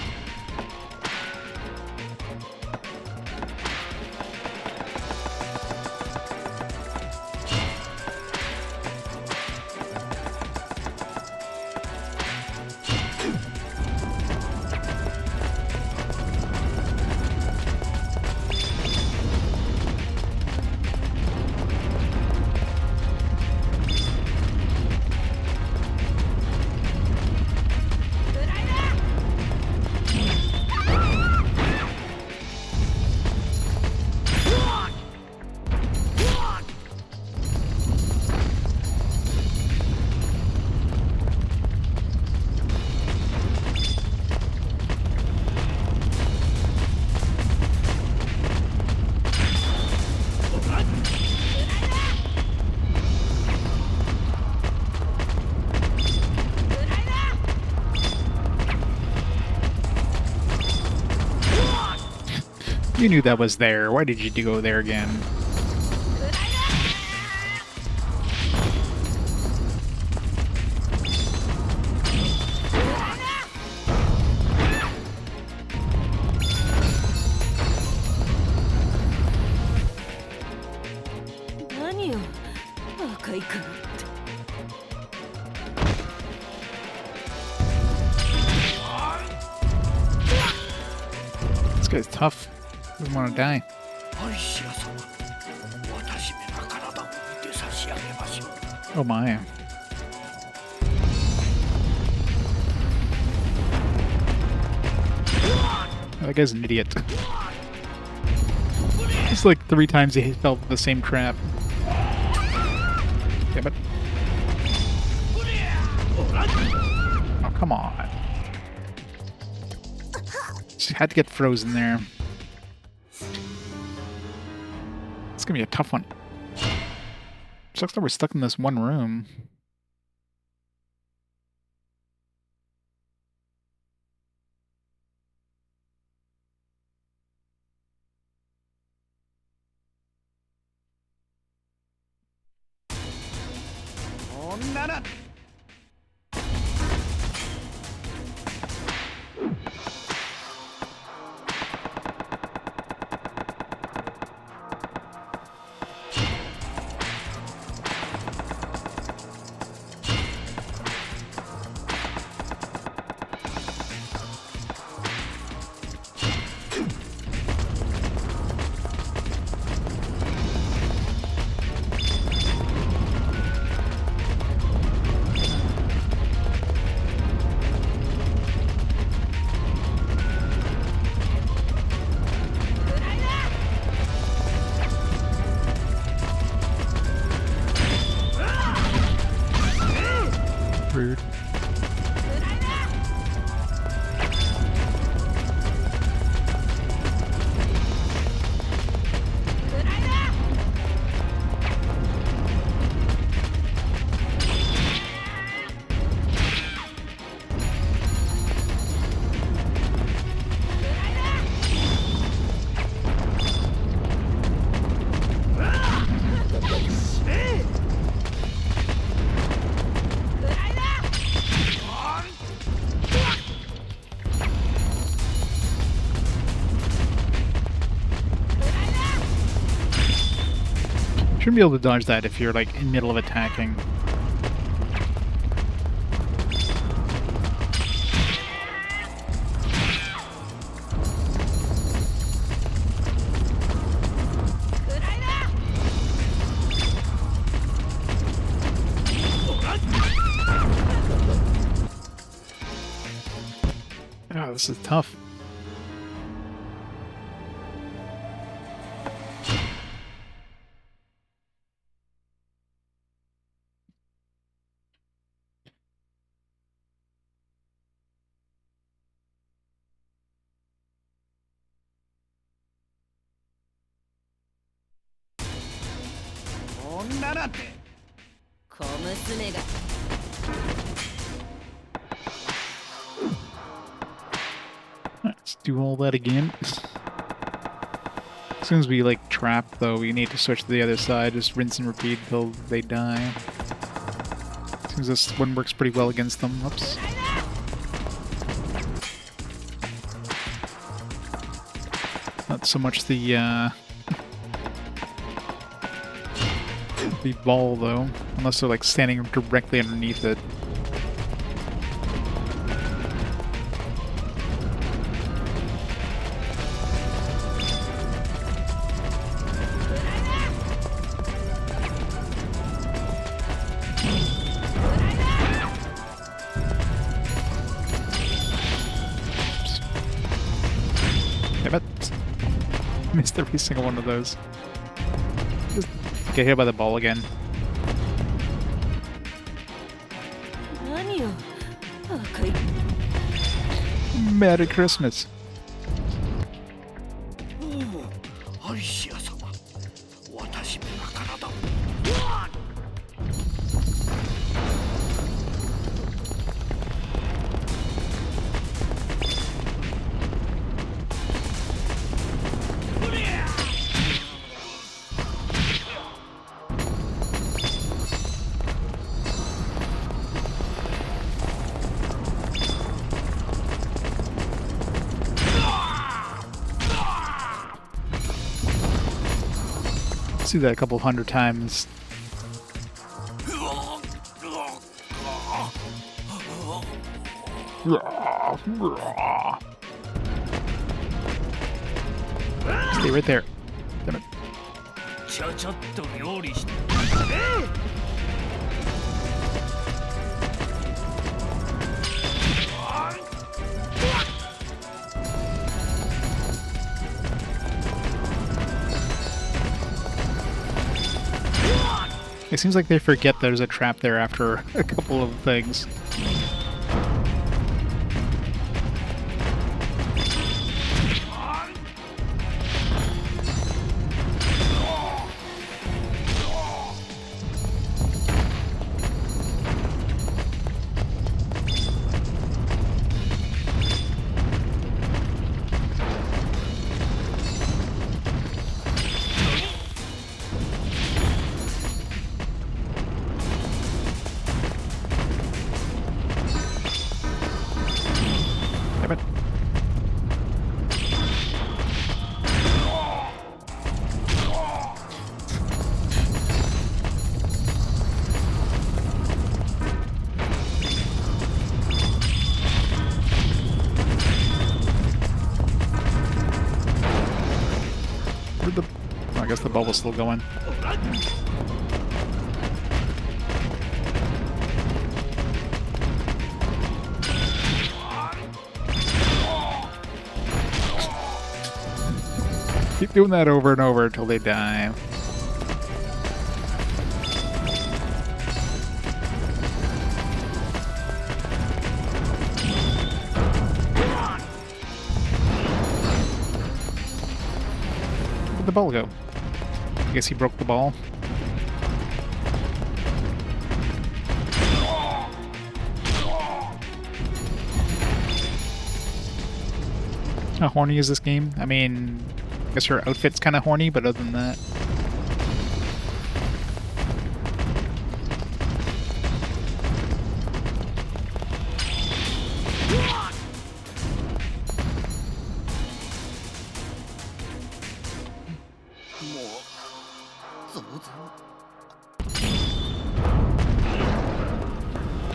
You knew that was there. Why did you go there again? This guy's tough. Doesn't want to die. アリシア様、私めが体を見て差し上げましょう。 Oh my. That guy's an idiot. It's like 3 times he fell in the same trap. Damn it. Oh, come on. Just had to get frozen there. It's gonna be a tough one. Sucks that we're stuck in this one room. Rude. Shouldn't be able to dodge that if you're like in the middle of attacking. Oh, this is tough. Let's do all that again. As soon as we like trap though, we need to switch to the other side, just rinse and repeat until they die. Seems this one works pretty well against them. Whoops. Not so much the ball though, unless they're like standing directly underneath it. Damn it. Missed every single one of those. Just get hit by the ball again. Merry Christmas. アリシア様、私めが体を。 こ Let's do that a couple hundred times. Stay right there. Damn it. It seems like they forget there's a trap there after a couple of things. Damn it. Where'd the... Oh, I guess the bubble's still going. Keep doing that over and over until they die. Where'd the ball go? I guess he broke the ball. How horny is this game? I mean, I guess her outfit's kind of horny, but other than that...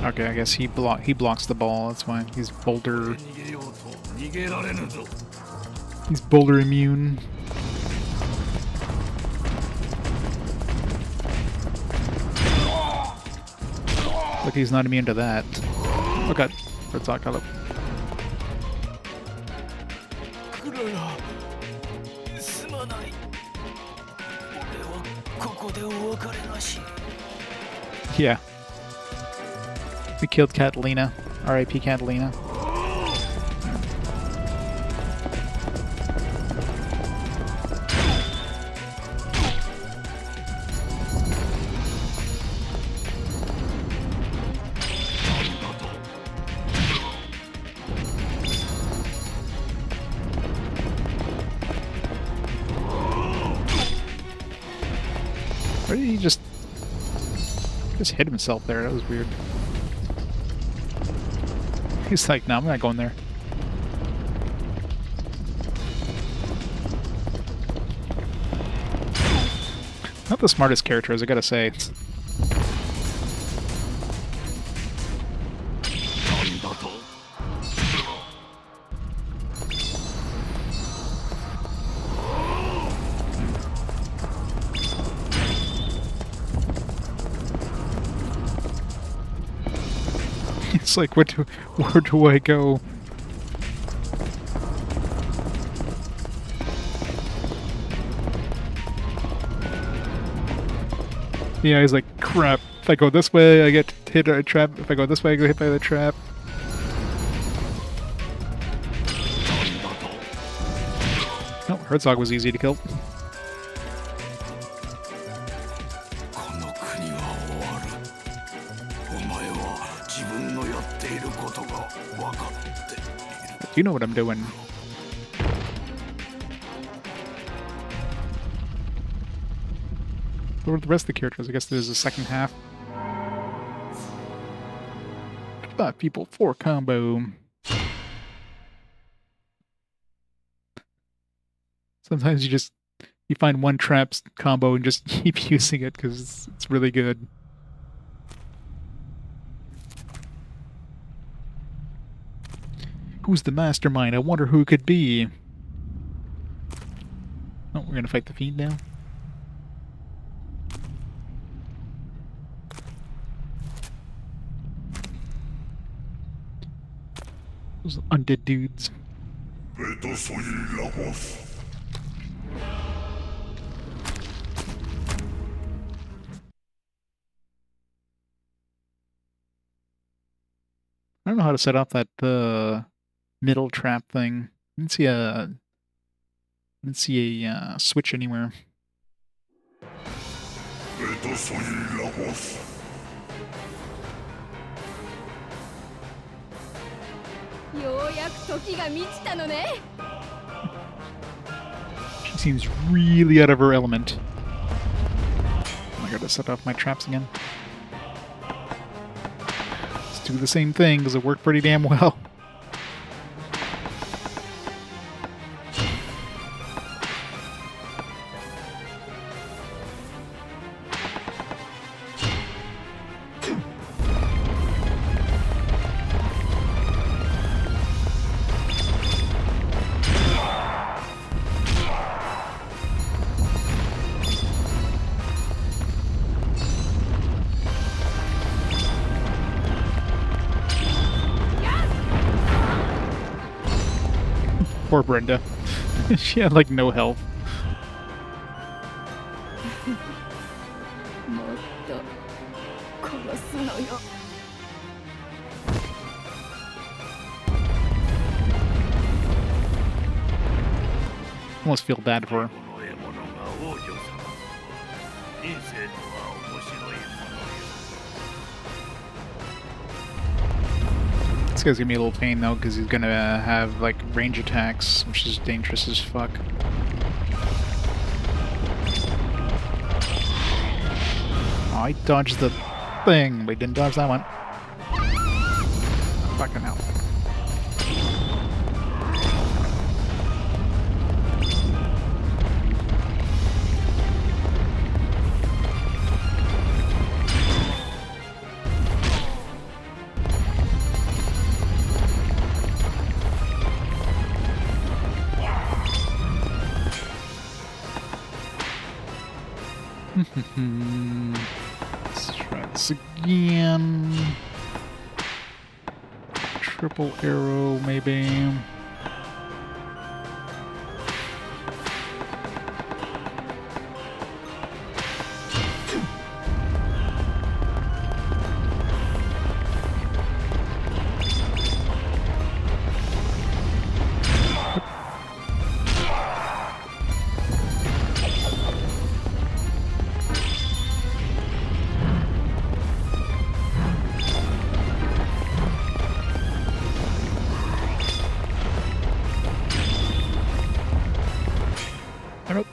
Okay, I guess he blocks the ball, that's why. He's boulder... He's boulder immune. Look, he's not immune to that. Oh god, let's talk up. Yeah. We killed Catalina. R.I.P. Catalina. Where did he just hit himself there? That was weird. He's like, no, I'm not going there. Not the smartest characters, I gotta say. It's like, where do I go? Yeah, he's like, crap. If I go this way, I get hit by a trap. If I go this way, I get hit by the trap. No, Herzog was easy to kill. You know what I'm doing. What were the rest of the characters? I guess there's a second half. 5 people, 4 combo. Sometimes you just You find one trap combo and just keep using it because it's really good. Who's the mastermind? I wonder who it could be. Oh, we're gonna fight the fiend now. Those undead dudes. Vete soy la voz. I don't know how to set up that middle trap thing. I didn't see a switch anywhere. Vete soy la voz. She seems really out of her element. I gotta set off my traps again. Let's do the same thing because it worked pretty damn well. Poor Brenda. She had like no health. Almost feel bad for her. この獲物が王女様。人生とは面白いものよ。 This guy's gonna be a little pain though, because he's gonna have like range attacks, which is dangerous as fuck. Oh, I dodged the thing, but he didn't dodge that one. Fucking hell. Let's try this again. Triple arrow, maybe. Nope.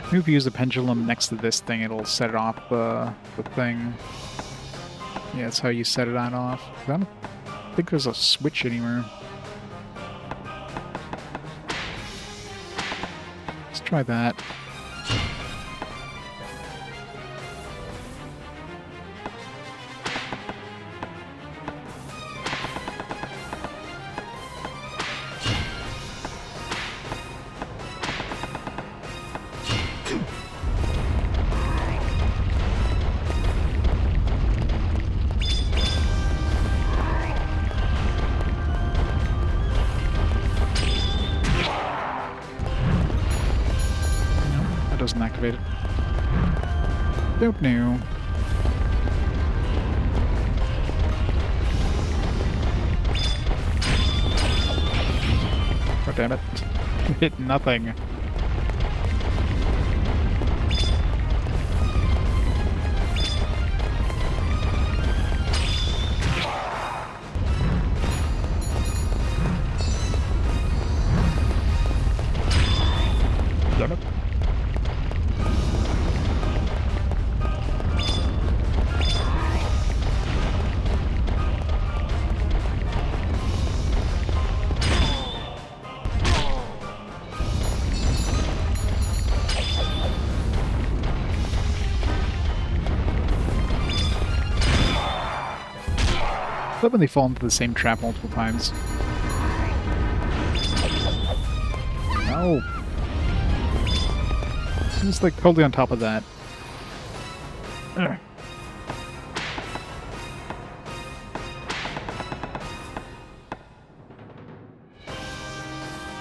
Maybe if you use the pendulum next to this thing, it'll set it off the thing. Yeah, that's how you set it on off. I don't think there's a switch anywhere. Let's try that. Doesn't activate it. Don't know. God damn it. Hit nothing. Damn it. But when they fall into the same trap multiple times. No. Just like totally on top of that. Ugh.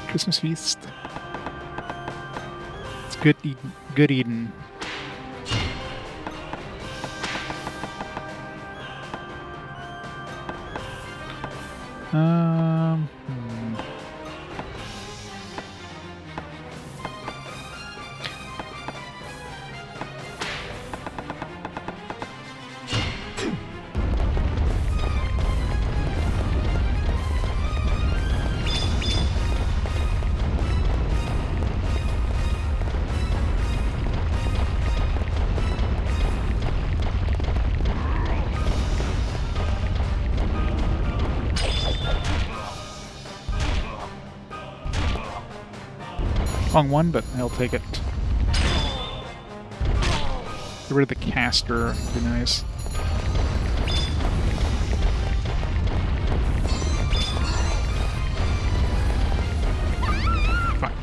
Christmas feast. It's good eating. Good eating. Hmm. Wrong one, but I'll take it. Get rid of the caster. Would be nice. Fine.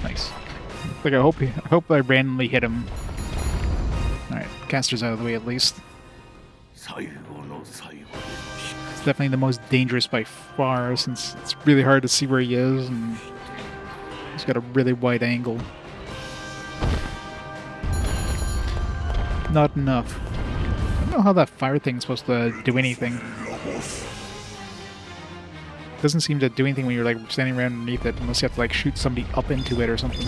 Nice. Like I hope I randomly hit him. All right, caster's out of the way at least. It's definitely the most dangerous by far, since it's really hard to see where he is, and he's got a really wide angle. Not enough. I don't know how that fire thing's supposed to do anything. Doesn't seem to do anything when you're like standing around underneath it, unless you have to like shoot somebody up into it or something.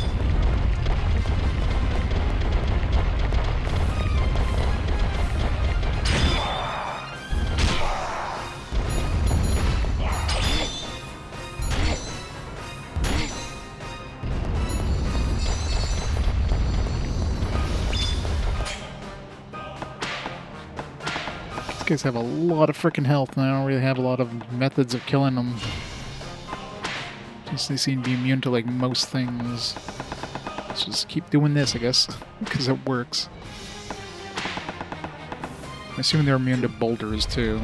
These guys have a lot of freaking health, and I don't really have a lot of methods of killing them. Just they seem to be immune to like most things. Let's just keep doing this, I guess, because it works. I'm assuming they're immune to boulders too.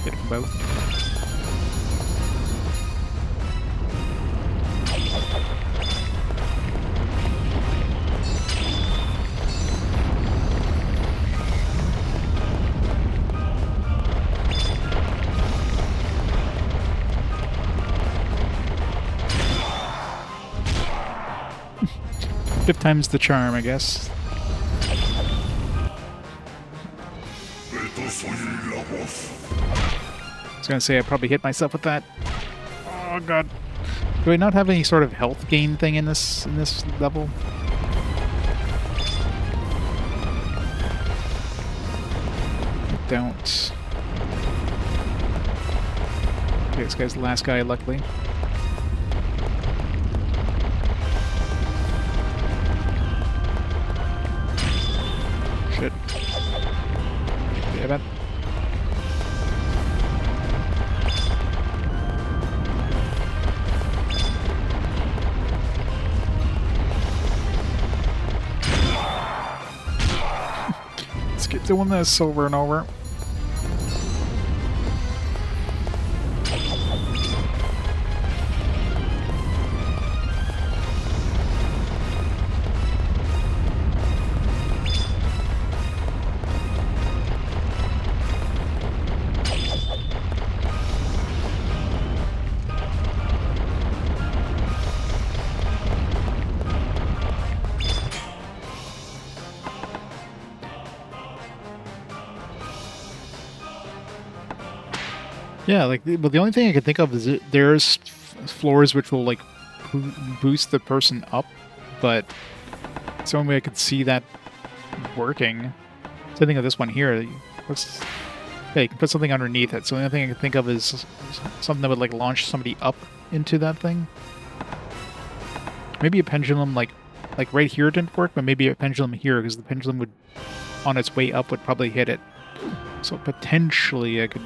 Hit them both. Fifth time's the charm, I guess. I was gonna say I probably hit myself with that. Oh god. Do I not have any sort of health gain thing in this level? I don't. Okay, this guy's the last guy, luckily. Shit. Damn it. Let's get doing this over and over. Yeah, like, well, the only thing I can think of is there's floors which will, like, boost the person up, but it's the only way I could see that working. So I think of this one here. Yeah, you can put something underneath it. So the only thing I can think of is something that would, like, launch somebody up into that thing. Maybe a pendulum, like right here didn't work, but maybe a pendulum here, because the pendulum would, on its way up, would probably hit it. So potentially I could...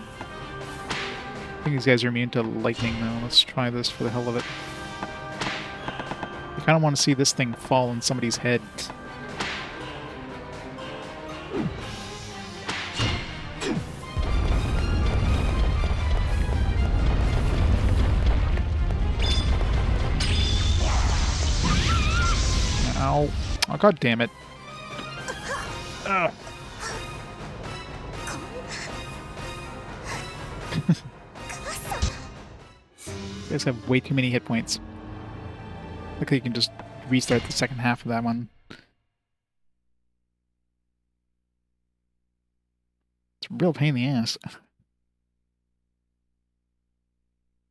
I think these guys are immune to lightning, though. Let's try this for the hell of it. I kind of want to see this thing fall on somebody's head. Ow. Oh, god damn it. Ugh. You guys have way too many hit points. Look like you can just restart the second half of that one. It's a real pain in the ass.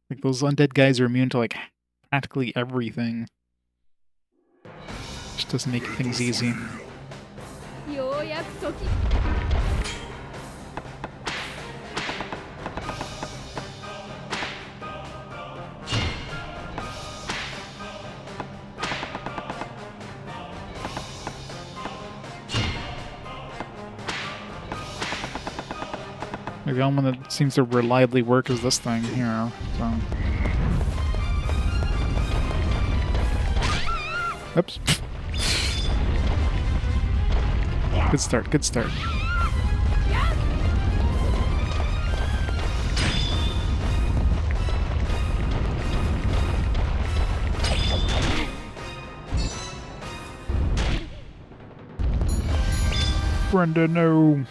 Like, those undead guys are immune to, like, practically everything. Just doesn't make things easy. Like, the only one that seems to reliably work is this thing here, so... Oops. Good start, good start. Brenda, no!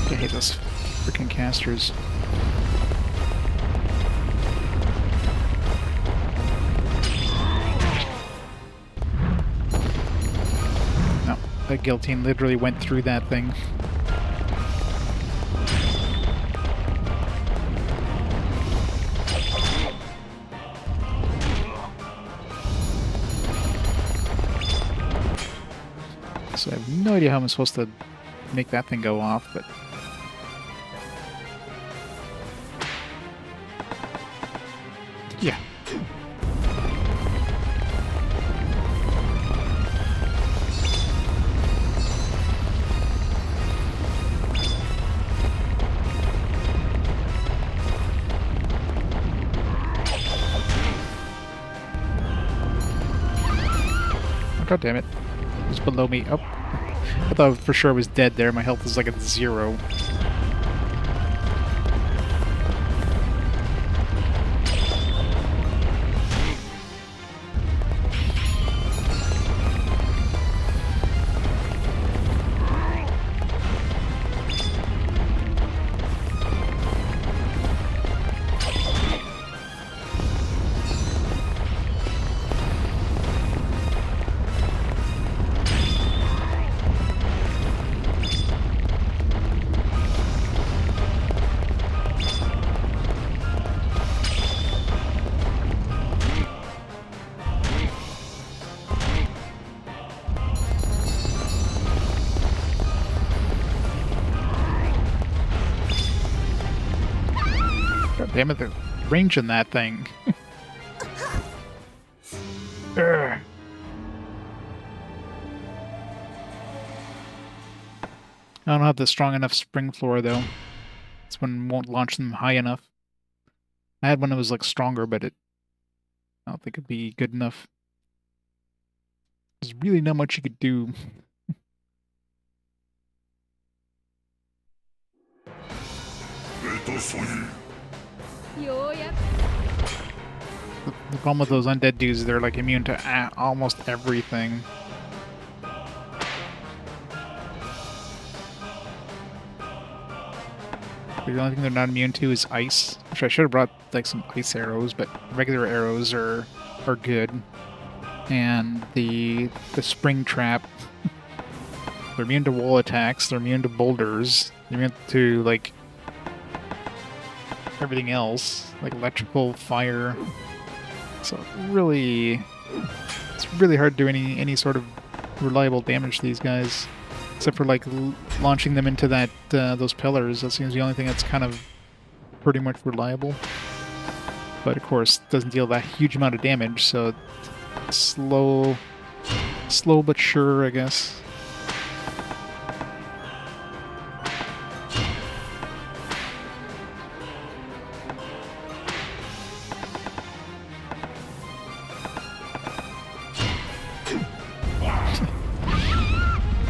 I hate those freaking casters. No, that guillotine literally went through that thing. So I have no idea how I'm supposed to make that thing go off, but... yeah. Oh, god damn it. It's below me. Oh. I thought for sure I was dead there. My health is like at 0. God damn it, the range in that thing. Urgh. I don't have the strong enough spring floor, though. This one won't launch them high enough. I had one that was, like, stronger, but I don't think it'd be good enough. There's really not much you could do. The problem with those undead dudes, they're like immune to almost everything. The only thing they're not immune to is ice. Which I should have brought like some ice arrows, but regular arrows are good. And the spring trap. They're immune to wall attacks, they're immune to boulders, they're immune to like everything else, like electrical, fire. So really it's really hard to do any sort of reliable damage to these guys. Except for like launching them into that those pillars. That seems the only thing that's kind of pretty much reliable. But of course, it doesn't deal that huge amount of damage, so slow but sure, I guess.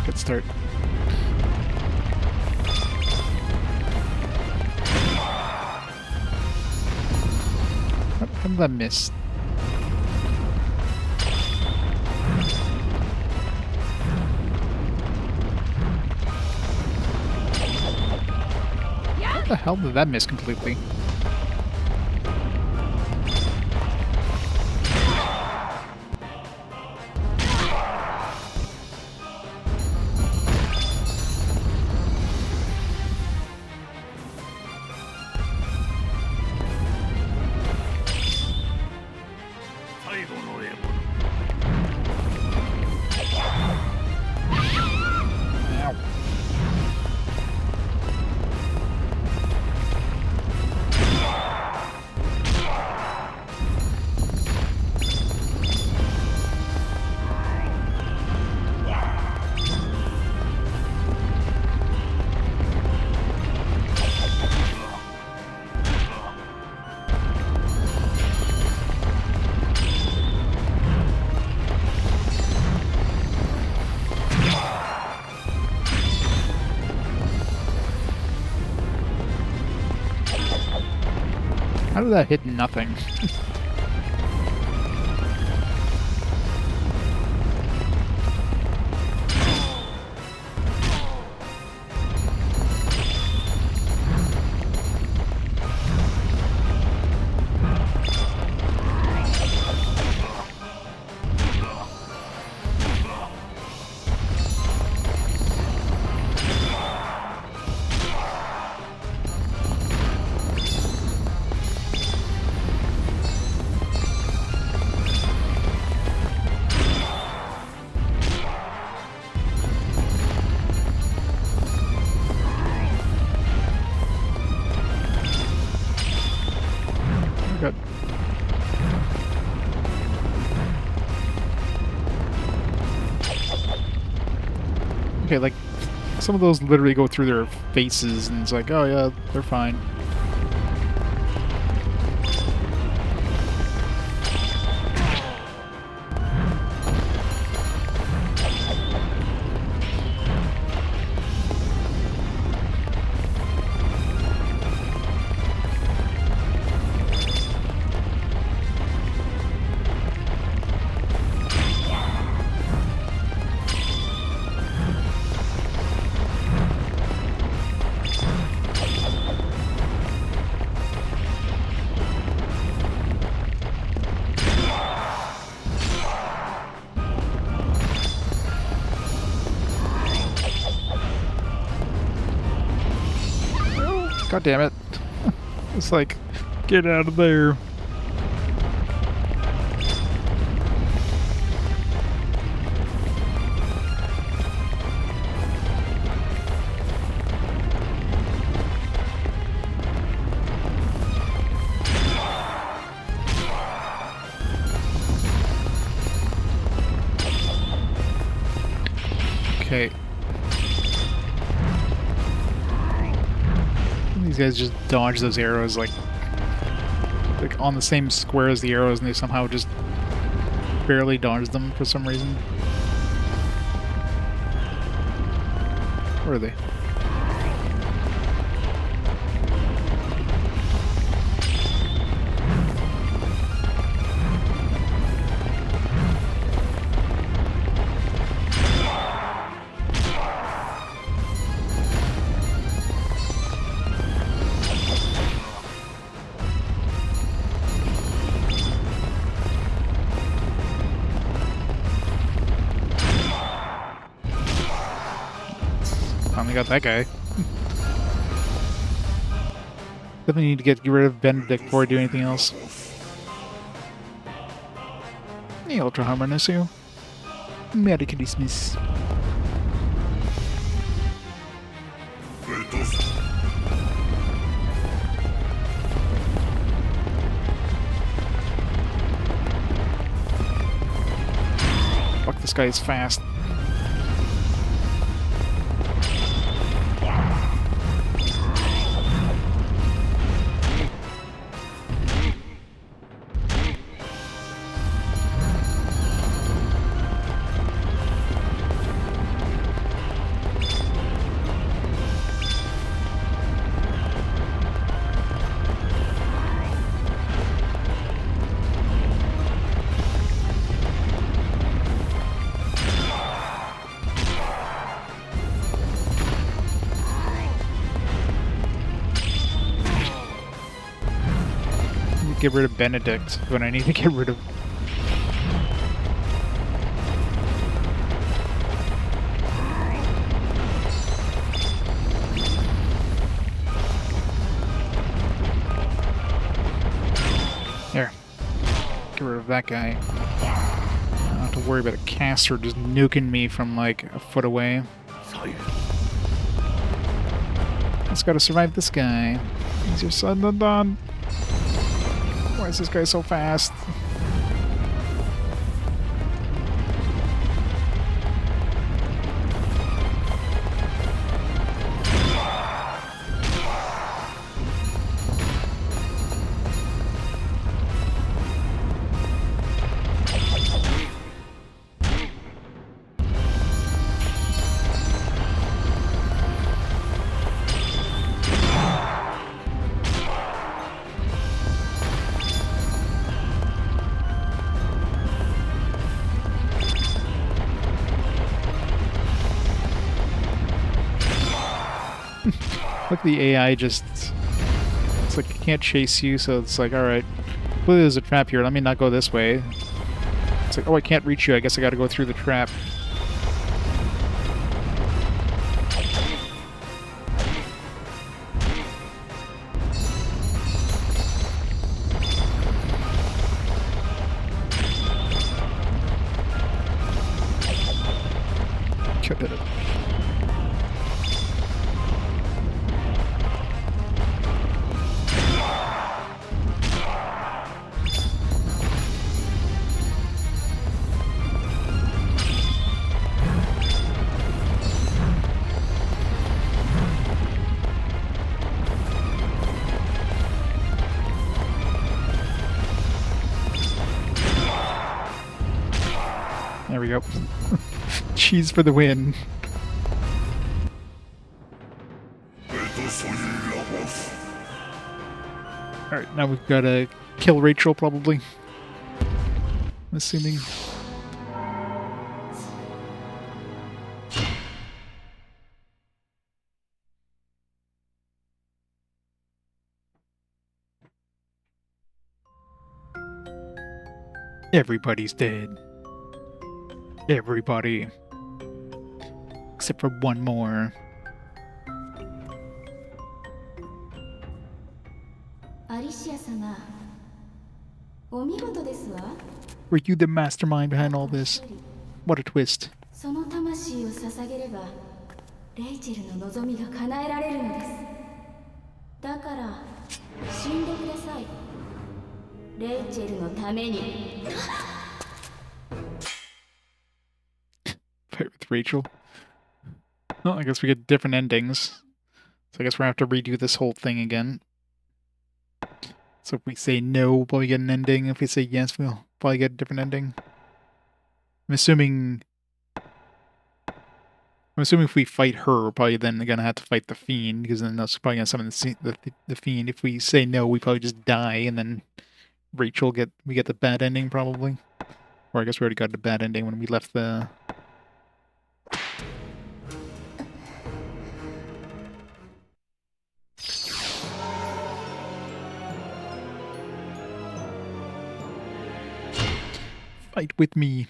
Good start. How did that miss? How the hell did that miss completely? How did that hit nothing? Good. Okay, like, some of those literally go through their faces, and it's like, oh yeah, they're fine. God damn it. It's like, get out of there. Okay. These guys just dodge those arrows like on the same square as the arrows, and they somehow just barely dodge them for some reason. Where are they? got that guy. Definitely need to get rid of Benedict before I do anything else. Hey, Ultra Harmonicio. Merry Christmas. Fuck, this guy is fast. Get rid of Benedict when I need to get rid of. There. Get rid of that guy. I don't have to worry about a caster just nuking me from like a foot away. Just gotta survive this guy. He's your son than done. Why is this guy so fast? Look, the AI just... It's like, it can't chase you, so it's like, alright. Clearly there's a trap here, let me not go this way. It's like, oh, I can't reach you, I guess I gotta go through the trap. Could hit it. There we go. Cheese for the win. Alright, now we've got to kill Rachel, probably. I'm assuming. Everybody's dead. Everybody. Except for one more. Alicia 様、お見事ですわ。Were you the mastermind behind all this? What a twist. その魂を捧げれば、レイチェルの望みが叶えられるのです。だから、死んでください。レイチェルのために。Fight with Rachel. Well, I guess we get different endings. So I guess we're gonna have to redo this whole thing again. So if we say no, we'll probably get an ending. If we say yes, we'll probably get a different ending. I'm assuming if we fight her, we're probably then gonna have to fight the Fiend, because then that's probably gonna summon the Fiend. If we say no, we probably just die, and then Rachel we get the bad ending, probably. Or I guess we already got the bad ending when we left the... Fight with me.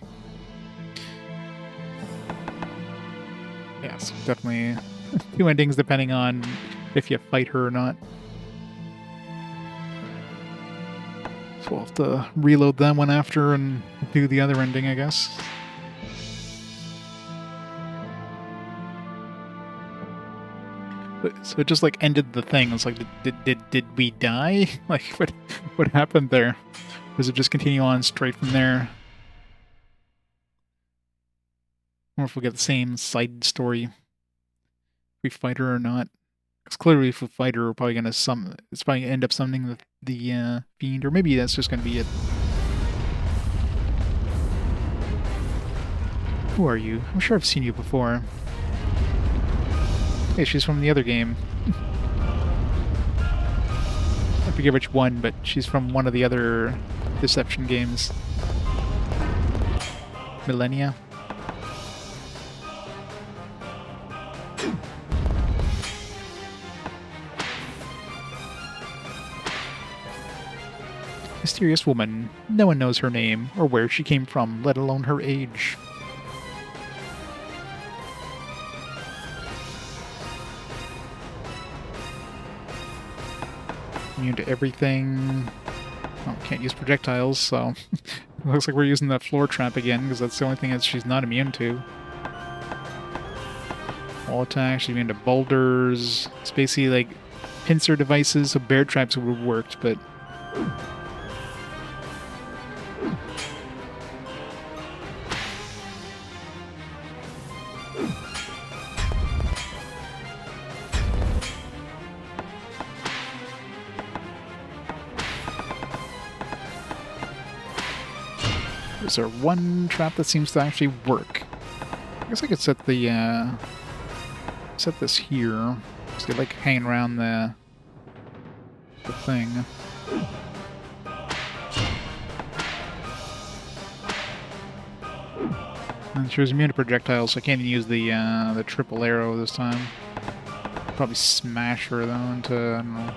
Yes, definitely 2 endings depending on if you fight her or not. So we'll have to reload that one after and do the other ending, I guess. So it just like ended the thing. It's like, did we die? Like, what happened there? Does it just continue on straight from there? Or if we get the same side story, if we fight her or not. Because clearly, if we fight her, we're probably gonna it's probably gonna end up summoning the fiend, or maybe that's just gonna be it. Who are you? I'm sure I've seen you before. Hey, she's from the other game. I forget which one, but she's from one of the other Deception games. Millennia. Mysterious woman. No one knows her name, or where she came from, let alone her age. Immune to everything. Oh, can't use projectiles, so it looks like we're using that floor trap again, because that's the only thing that she's not immune to. All attacks, she's immune to boulders. It's basically like pincer devices, so bear traps would have worked, but... Is there one trap that seems to actually work? I guess I could set the set this here. Just get like hanging around the thing. And she was immune to projectiles, so I can't even use the triple arrow this time. Probably smash her though into, I don't know.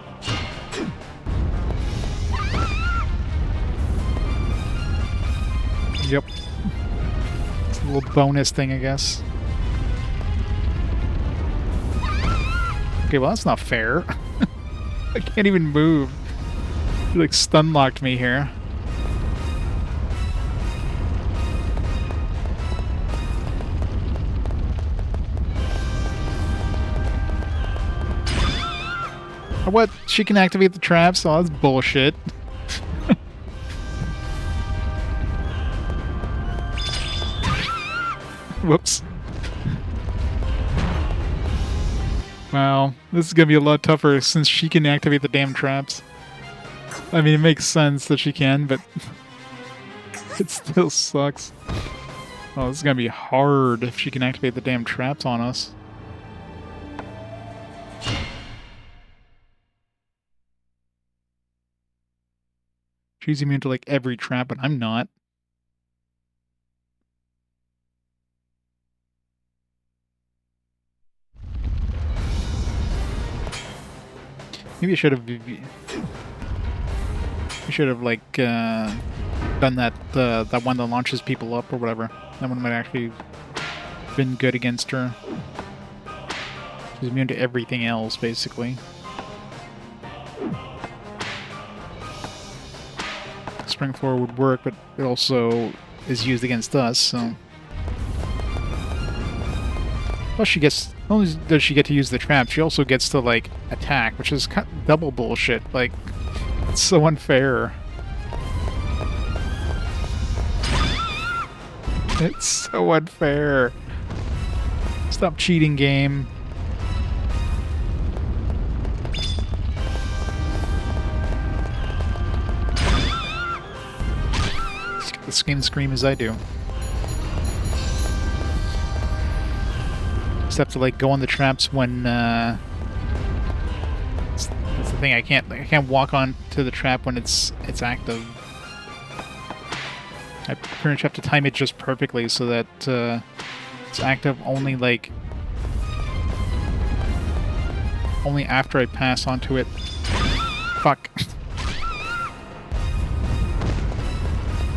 Yep. It's a little bonus thing, I guess. Okay, well that's not fair. I can't even move. You like stun locked me here. What? She can activate the traps? Oh, that's bullshit. Whoops. Wow, this is gonna be a lot tougher since she can activate the damn traps. I mean, it makes sense that she can, but it still sucks. Oh, this is gonna be hard if she can activate the damn traps on us. She's immune to like every trap, but I'm not. Maybe I should have. I should have like done that that one that launches people up or whatever. That one might actually been good against her. She's immune to everything else, basically. Spring forward would work, but it also is used against us, so. Plus she gets, not only does she get to use the trap, she also gets to, like, attack, which is kind of double bullshit. Like, it's so unfair. It's so unfair. Stop cheating, game. The same scream as I do. Just have to like go on the traps when that's the thing. I can't walk on to the trap when it's active. I pretty much have to time it just perfectly so that it's active only like only after I pass onto it. Fuck.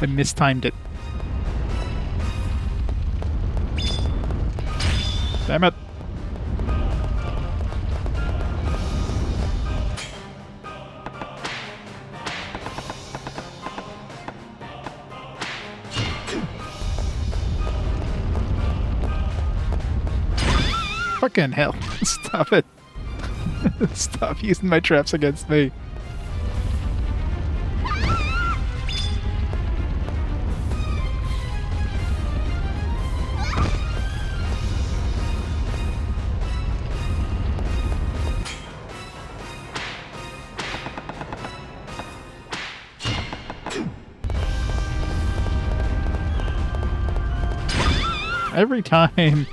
I mistimed it. Damn it. Fucking hell. Stop it. Stop using my traps against me. Every time.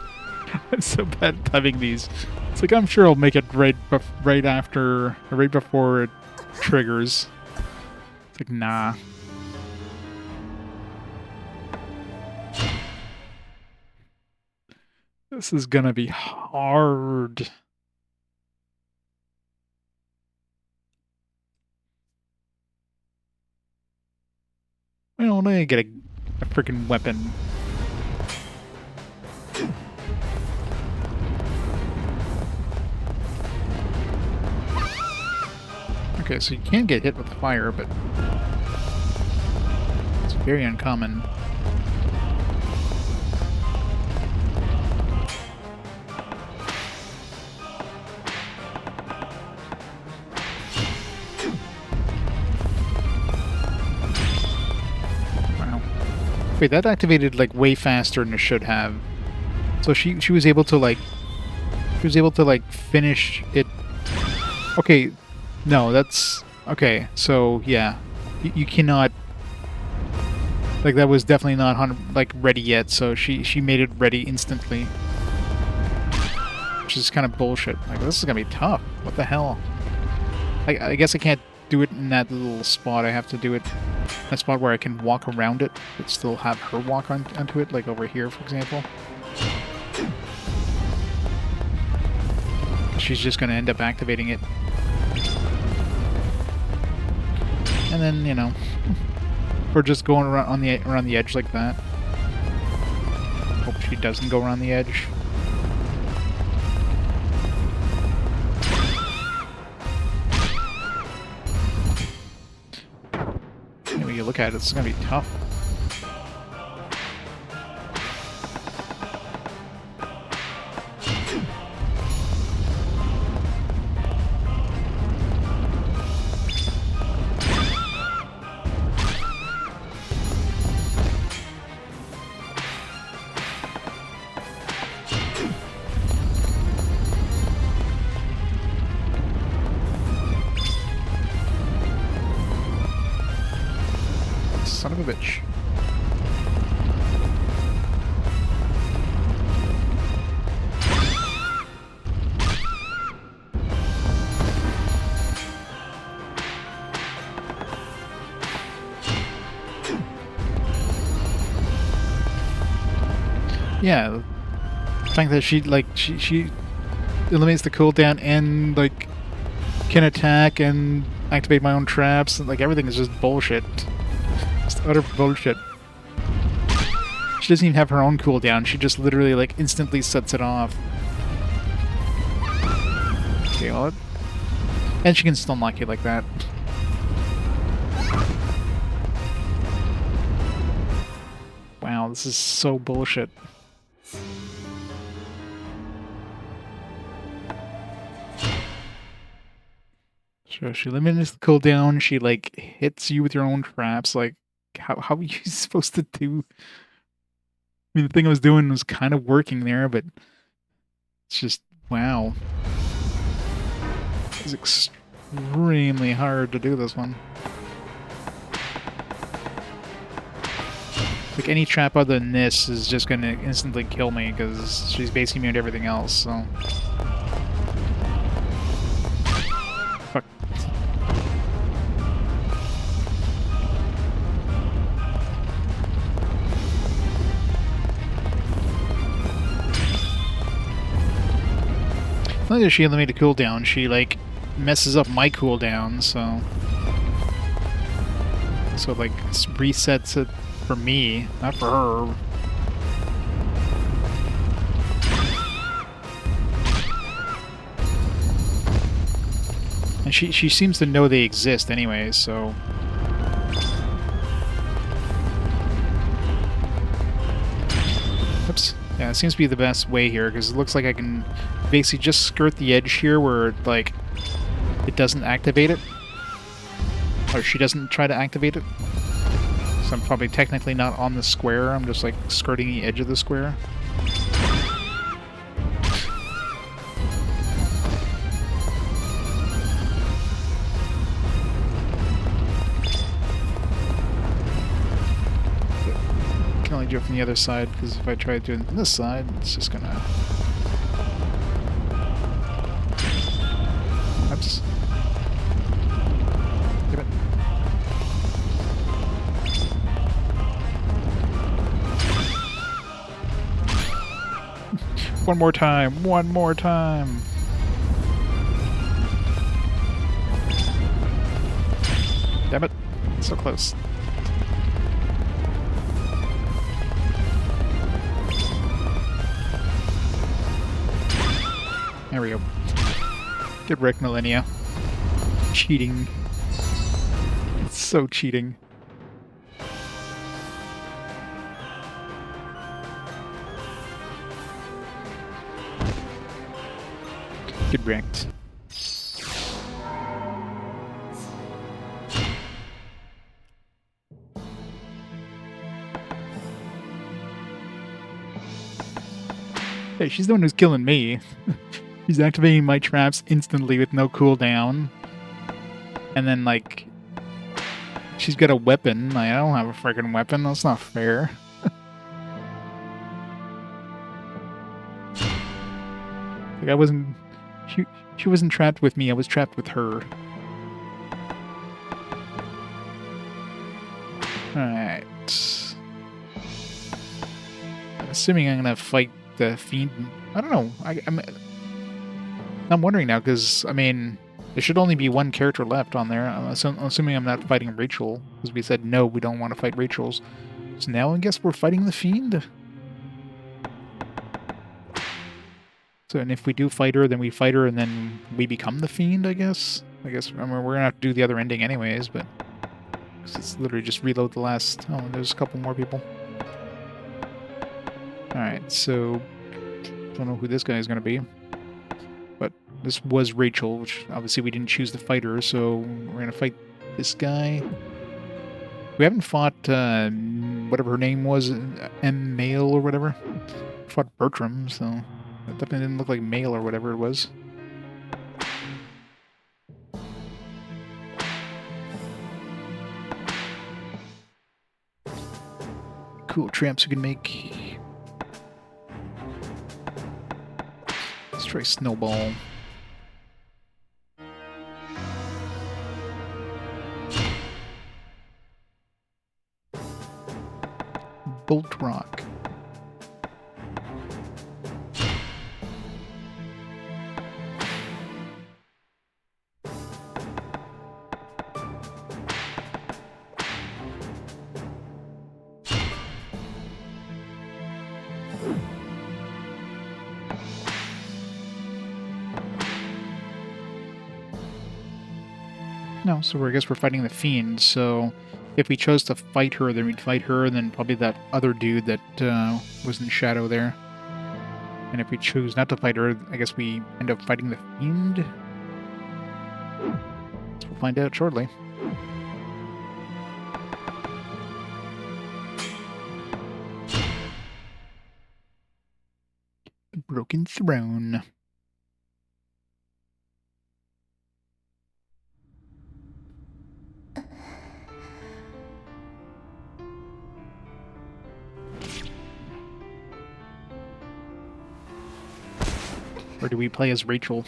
I'm so bad at timing these. It's like I'm sure I'll make it right after, or right before it triggers. It's like, nah. This is gonna be hard. Well, I need to get a freaking weapon. Okay, so you can get hit with fire, but it's very uncommon. Wow. Wait, that activated like way faster than it should have. So she was able to like finish it. Okay. No, that's... Okay, so, yeah. You cannot... Like, that was definitely not ready yet, so she made it ready instantly. Which is kind of bullshit. Like, this is gonna be tough. What the hell? I guess I can't do it in that little spot. I have to do it in a spot where I can walk around it, but still have her walk onto it, like over here, for example. She's just gonna end up activating it. And then, you know, we're just going around the edge like that. Hope she doesn't go around the edge. When you look at it, it's gonna be tough. Son of a bitch. Yeah, the fact that she eliminates the cooldown and like can attack and activate my own traps, and like everything is just bullshit. Just utter bullshit. She doesn't even have her own cooldown. She just literally like instantly sets it off. Okay, well, and she can still knock you like that. Wow, this is so bullshit. So she eliminates the cooldown, she like hits you with your own traps, like how are you supposed to do? I mean, the thing I was doing was kind of working there, but it's just, wow. It's extremely hard to do this one. Like, any trap other than this is just gonna instantly kill me, because she's basically immune to everything else, so... Fuck. Not only does she eliminate a cooldown, she, like, messes up my cooldown, so... So, like, resets it for me, not for her. And she seems to know they exist anyway, so... Oops. Yeah, it seems to be the best way here, because it looks like I can basically just skirt the edge here where, like, it doesn't activate it. Or she doesn't try to activate it. So I'm probably technically not on the square, I'm just, like, skirting the edge of the square. Can only do it from the other side, because if I try doing it from this side, it's just gonna... Oops. Give it. One more time! One more time! Damn it. So close. There we go. Get wrecked, Millennia. Cheating. It's so cheating. Get wrecked. Hey, she's the one who's killing me. She's activating my traps instantly with no cooldown. And then, like, she's got a weapon. I don't have a freaking weapon. That's not fair. Like, I wasn't... She wasn't trapped with me. I was trapped with her. Alright. I'm assuming I'm gonna fight the fiend. I don't know. I'm wondering now, because, I mean, there should only be one character left on there. I'm assuming I'm not fighting Rachel, because we said no, we don't want to fight Rachel's. So now I guess we're fighting the fiend? So, and if we do fight her, then we fight her, and then we become the fiend, I guess? I mean, we're gonna have to do the other ending anyways, but... Cause it's literally just reload the last... Oh, there's a couple more people. Alright, so... Don't know who this guy is gonna be. But this was Rachel, which obviously we didn't choose to fight her, so we're gonna fight this guy. We haven't fought, whatever her name was, M. Mail or whatever. We fought Bertram, so... That definitely didn't look like Mail or whatever it was. Cool traps we can make. Let's try Snowball. Bolt Rock. No, so I guess we're fighting the Fiend, so if we chose to fight her, then we'd fight her, and then probably that other dude that was in Shadow there. And if we choose not to fight her, I guess we end up fighting the Fiend? So we'll find out shortly. The Broken Throne. Or do we play as Rachel?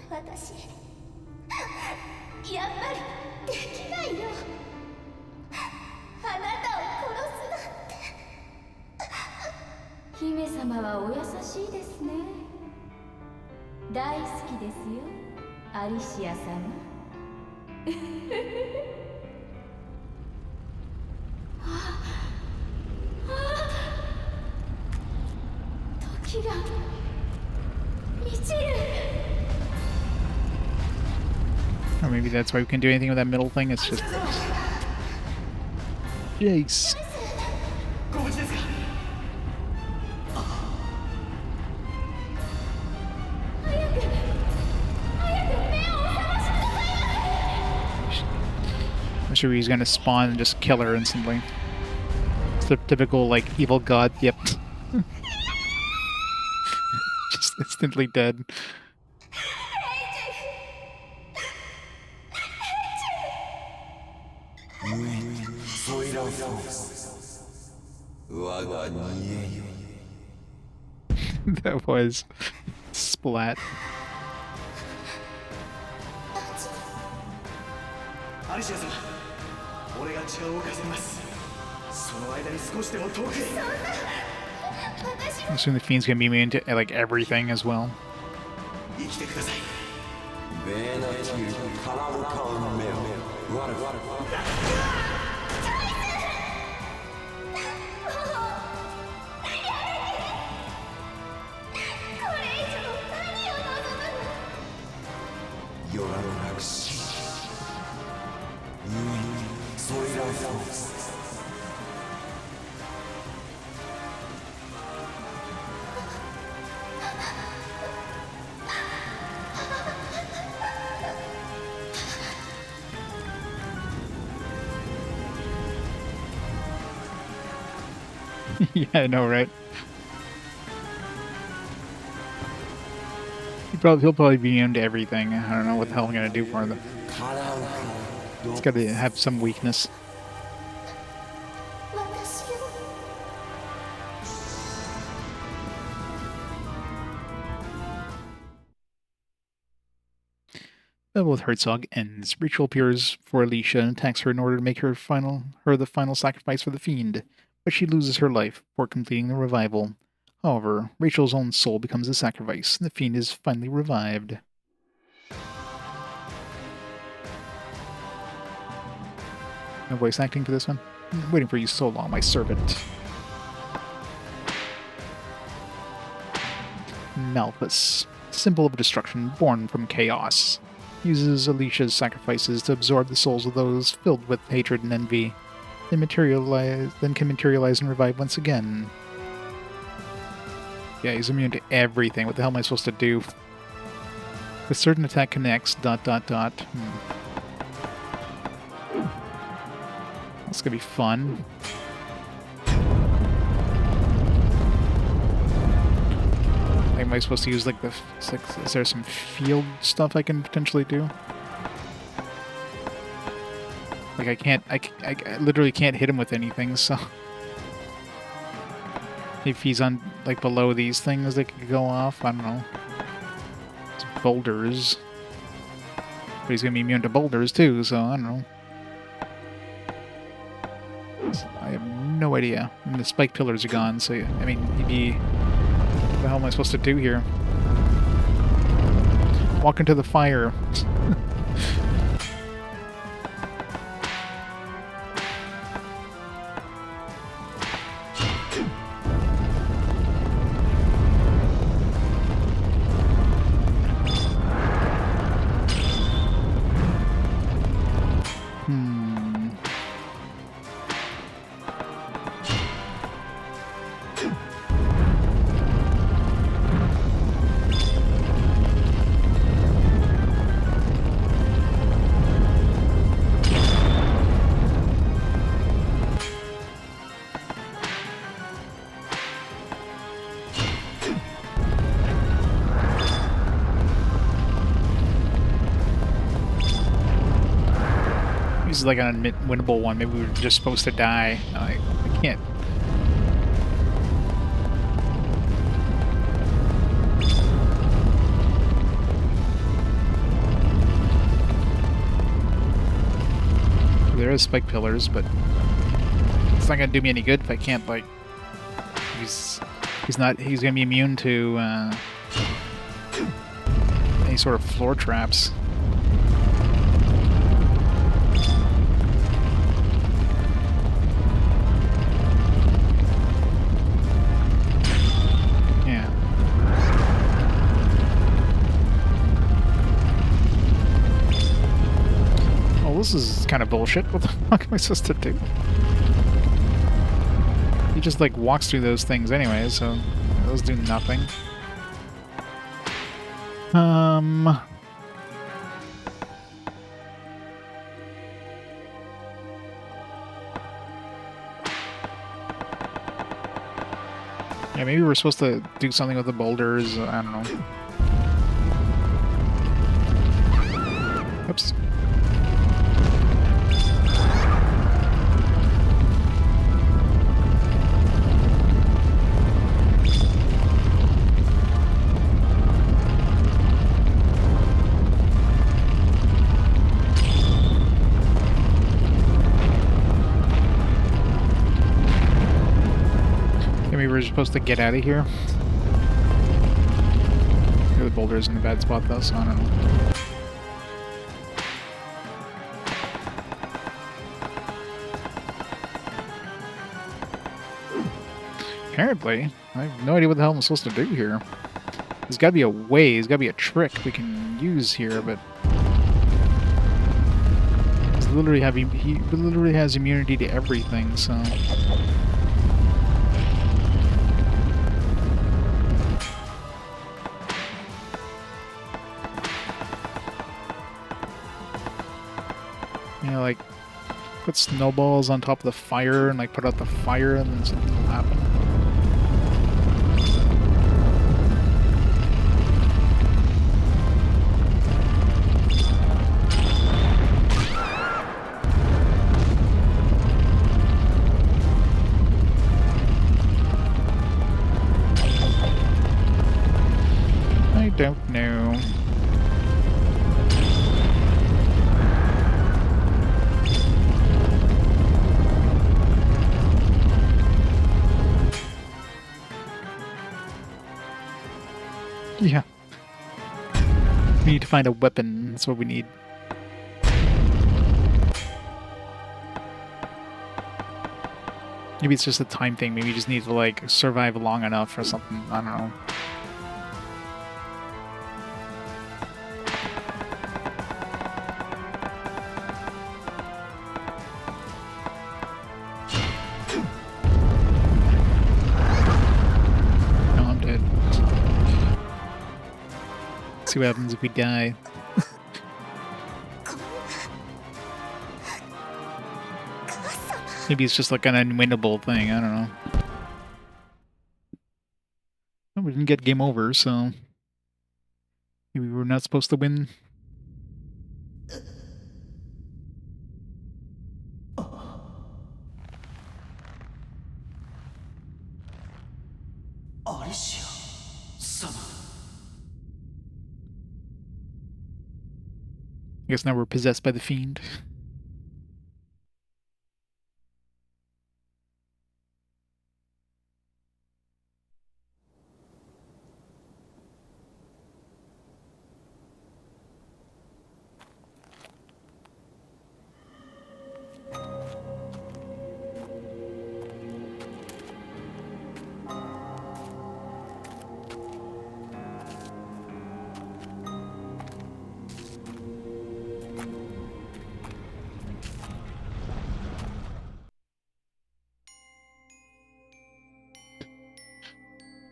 私やっぱりできないよ。あなたを殺すなんて。姫様はお優しいですね。大好きですよ、アリシア様。時が満ちる。 Or maybe that's why we can't do anything with that middle thing, it's just... Jace! I'm sure he's gonna spawn and just kill her instantly. It's the typical, like, evil god. Yep. Just instantly dead. That was splat. Alicia 様、俺が力を貸せます。その間に少しでも遠くへ。I assume the fiend's gonna be immune to like everything as well. 生きてください。Yeah, I know, right? He'll probably be into everything. I don't know what the hell I'm gonna do for them. It's gotta have some weakness. Battle with Herzog ends. Rachel appears for Alicia and attacks her in order to make her the final sacrifice for the fiend, but she loses her life before completing the revival. However, Rachel's own soul becomes the sacrifice, and the fiend is finally revived. No voice acting for this one? I'm waiting for you so long, my servant. Malthus, symbol of destruction born from chaos, uses Alicia's sacrifices to absorb the souls of those filled with hatred and envy, then can materialize and revive once again. Yeah, he's immune to everything. What the hell am I supposed to do? A certain attack connects, ... That's gonna be fun. Am I supposed to use like is there some field stuff I can potentially do? Like I literally can't hit him with anything, so if he's on like below these things that could go off, I don't know. It's boulders. But he's gonna be immune to boulders too, so I don't know. I have no idea. And the spike pillars are gone, so I mean, he'd be... What the hell am I supposed to do here? Walk into the fire. This is like an unwinnable one. Maybe we were just supposed to die. I can't. There is spike pillars, but it's not gonna do me any good if I can't, like... He's gonna be immune to any sort of floor traps. This is kind of bullshit. What the fuck am I supposed to do? He just like walks through those things anyway, so those do nothing. Yeah, maybe we're supposed to do something with the boulders. I don't know. Oops. Maybe we're supposed to get out of here. The boulder's in a bad spot though, so I don't know. Apparently, I have no idea what the hell I'm supposed to do here. There's got to be a way, there's got to be a trick we can use here, but he literally has immunity to everything, so. You know, like, put snowballs on top of the fire and, like, put out the fire and then something will happen. I don't know. Yeah. We need to find a weapon. That's what we need. Maybe it's just a time thing. Maybe you just need to, like, survive long enough or something. I don't know. No, I'm dead. See what happens if we die. Maybe it's just like an unwinnable thing, I don't know. Well, we didn't get game over, so maybe we're not supposed to win. Alicia, sama. I guess now we're possessed by the fiend.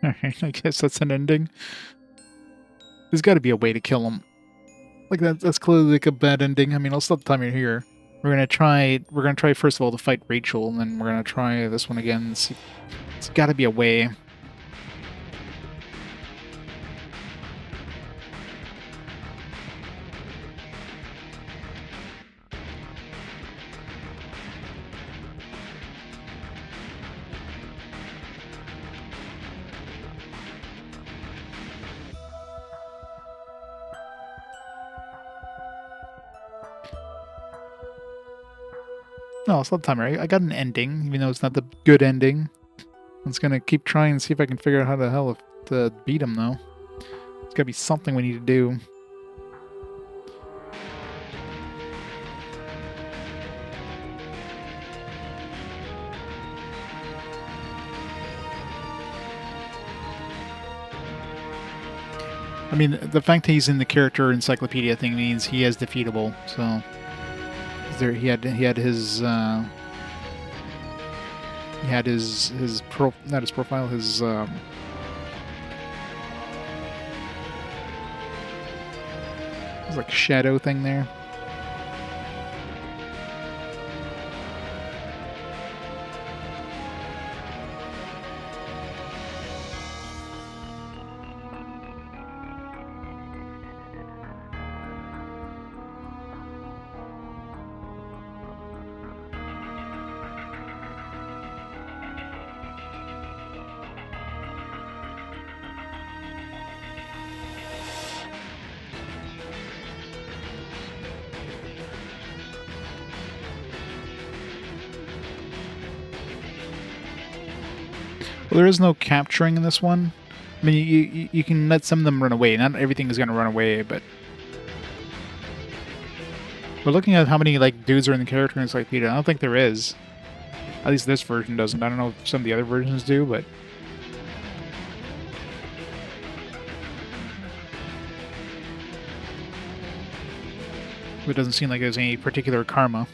Alright, I guess that's an ending. There's got to be a way to kill him. Like that's clearly like a bad ending. I mean, I'll stop the timer here. We're gonna try first of all to fight Rachel, and then we're gonna try this one again and see. It's got to be a way. No, it's not the timer. I got an ending, even though it's not the good ending. I'm just gonna keep trying and see if I can figure out how the hell to beat him, though. There's gotta be something we need to do. I mean, the fact that he's in the character encyclopedia thing means he is defeatable, so... He had his not his profile, his like shadow thing there. Well, there is no capturing in this one. I mean, you can let some of them run away. Not everything is going to run away, but we're looking at how many like dudes are in the character encyclopedia. I don't think there is. At least this version doesn't. I don't know if some of the other versions do, but it doesn't seem like there's any particular karma.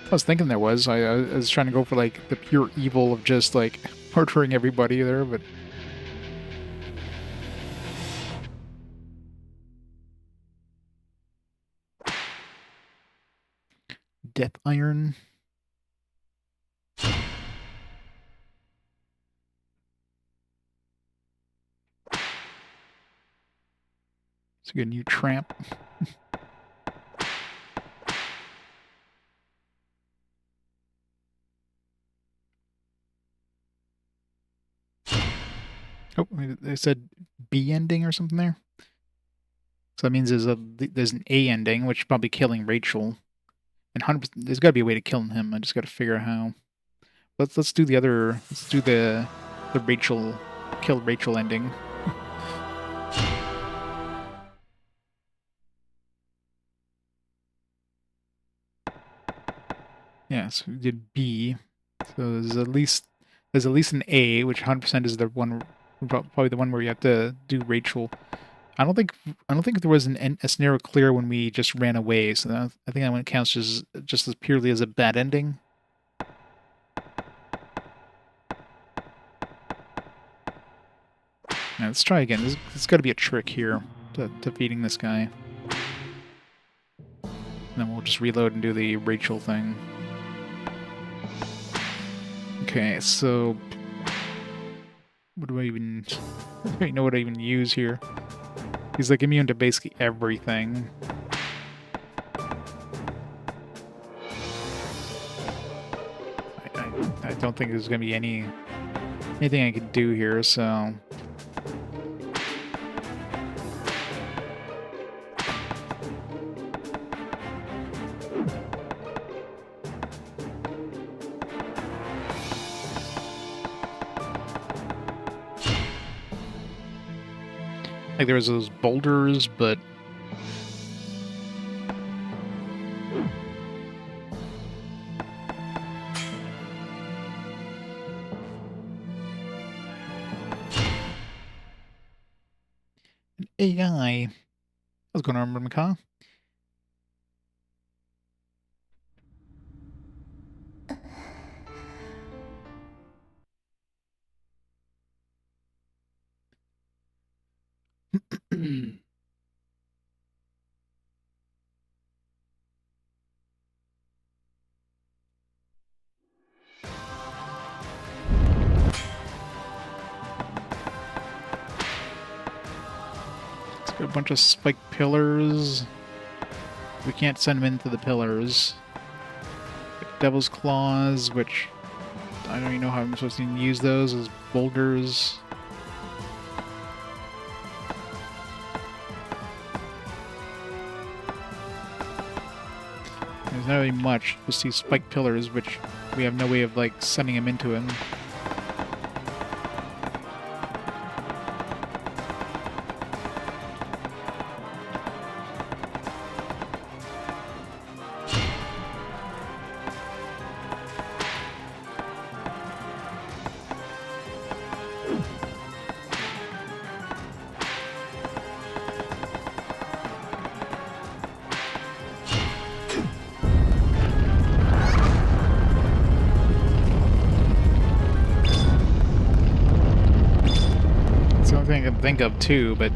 I was thinking there was. I was trying to go for like the pure evil of just like torturing everybody there, but Death Iron. It's a good new Trapt. Oh, they said B ending or something there. So that means there's an A ending, which is probably killing Rachel. And 100%, there's got to be a way to kill him. I just got to figure out how. Let's do the other. Let's do the Rachel kill Rachel ending. Yeah, so we did B. So there's at least an A, which 100% is the one, probably the one where you have to do Rachel. I don't think there was a scenario clear when we just ran away. So I think that one counts just as purely as a bad ending. Now let's try again. There's got to be a trick here to defeating this guy. And then we'll just reload and do the Rachel thing. Okay, so what do I even... I don't even know what I even use here. He's like immune to basically everything. I don't think there's going to be anything I can do here, so... Like there was those boulders, but an AI. What's going on, McCaw? Got a bunch of spike pillars. We can't send them into the pillars. Devil's Claws, which I don't even know how I'm supposed to use those as boulders. There's not really much. Just these spike pillars, which we have no way of like sending them into him. Thing I can think of too, but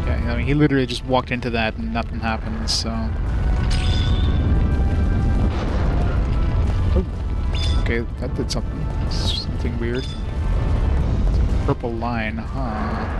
yeah, I mean, he literally just walked into that and nothing happened. So, oh, okay, that did something weird. Purple line, huh?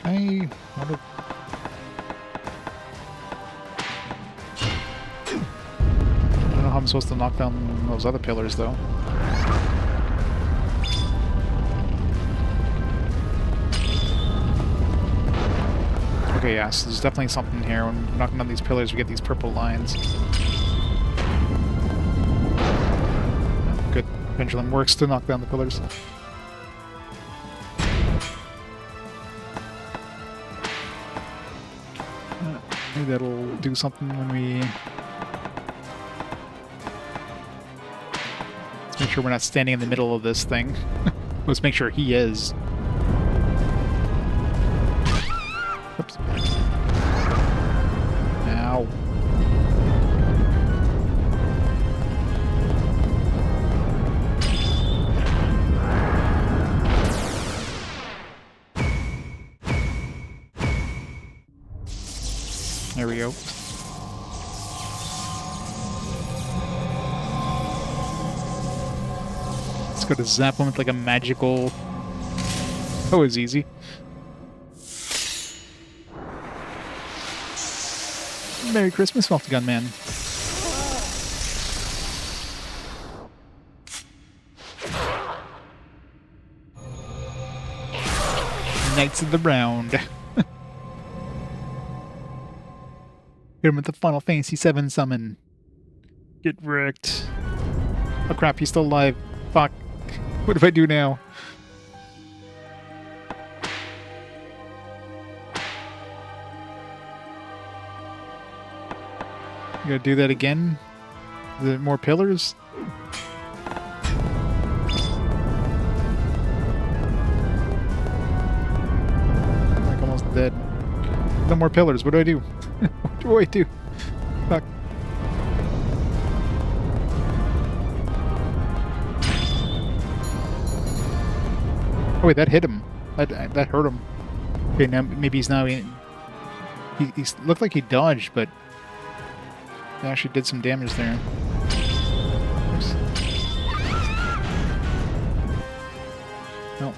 I wonder... I don't know how I'm supposed to knock down those other pillars, though. Okay, yes, there's definitely something here. When we're knocking down these pillars, we get these purple lines. Good. Pendulum works to knock down the pillars. Maybe that'll do something when we... Let's make sure we're not standing in the middle of this thing. Let's make sure he is. Oops. Ow. There we go. Let's go to zap him with like a magical... That was easy. Merry Christmas, Wealthy Gunman. Knights of the Round. Hit him with the Final Fantasy VII summon. Get wrecked. Oh crap, he's still alive. Fuck. What do I do now? You gotta do that again? Is there more pillars? I'm like almost dead. No more pillars. What do I do? What do I do? Fuck. Oh wait, that hit him. That hurt him. Okay, now maybe he's now in... He looked like he dodged, but he actually did some damage there. Oops. No,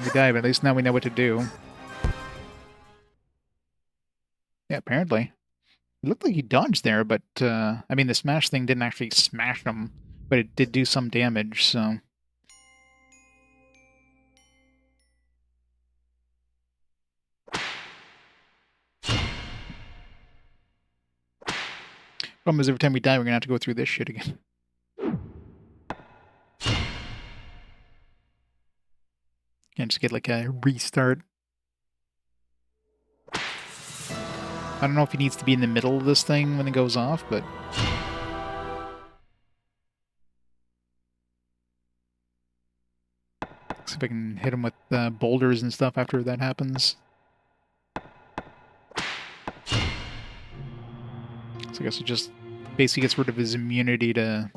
we died, but at least now we know what to do. Yeah, apparently. It looked like he dodged there, but, I mean, the smash thing didn't actually smash him, but it did do some damage, so... Problem is, every time we die, we're gonna have to go through this shit again. Can't just get, like, a restart. I don't know if he needs to be in the middle of this thing when it goes off, but... See if I can hit him with boulders and stuff after that happens. So I guess it just basically gets rid of his immunity to...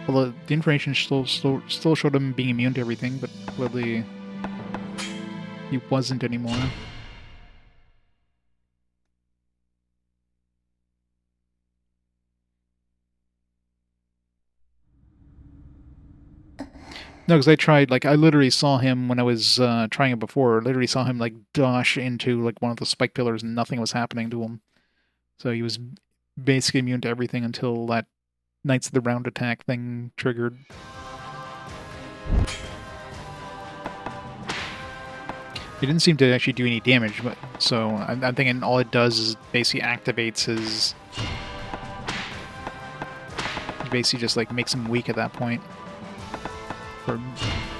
Well, the information still showed him being immune to everything, but clearly he wasn't anymore. No, because I tried, like, I literally saw him when I was trying it before. I literally saw him, like, dash into, like, one of the spike pillars and nothing was happening to him. So he was basically immune to everything until that Knights of the Round attack thing triggered. It didn't seem to actually do any damage, but so I'm thinking all it does is basically activates his... It basically just, like, makes him weak at that point. Or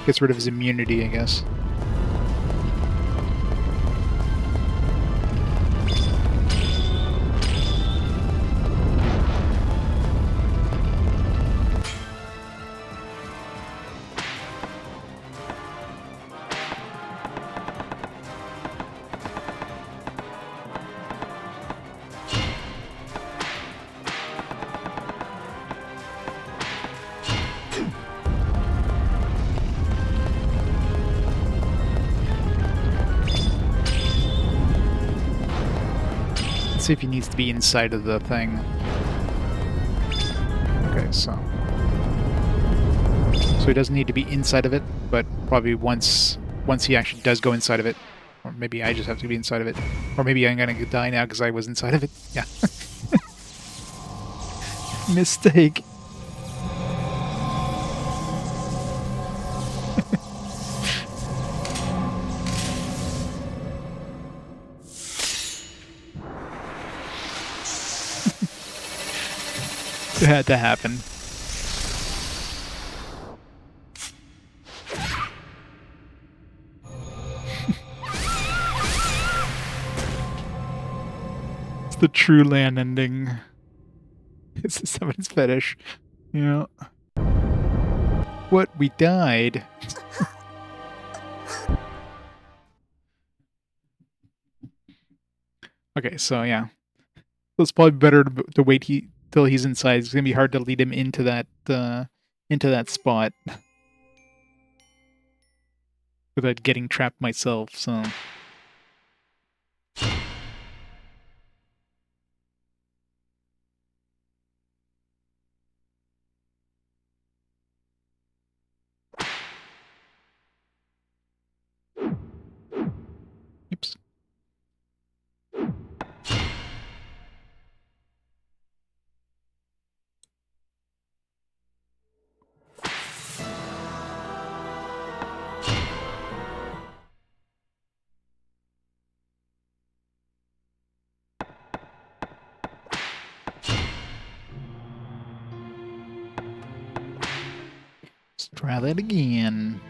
gets rid of his immunity, I guess. See if he needs to be inside of the thing. Okay, so he doesn't need to be inside of it, but probably once he actually does go inside of it, Or maybe I just have to be inside of it. Or maybe I'm gonna die now because I was inside of it. Yeah. Mistake. It had to happen. It's the true land ending. It's the Seven's fetish. Yeah. What? We died? Okay, so yeah. So it's probably better to wait till he's inside. It's gonna be hard to lead him into that spot without getting trapped myself, so... Oops. Let's try that again.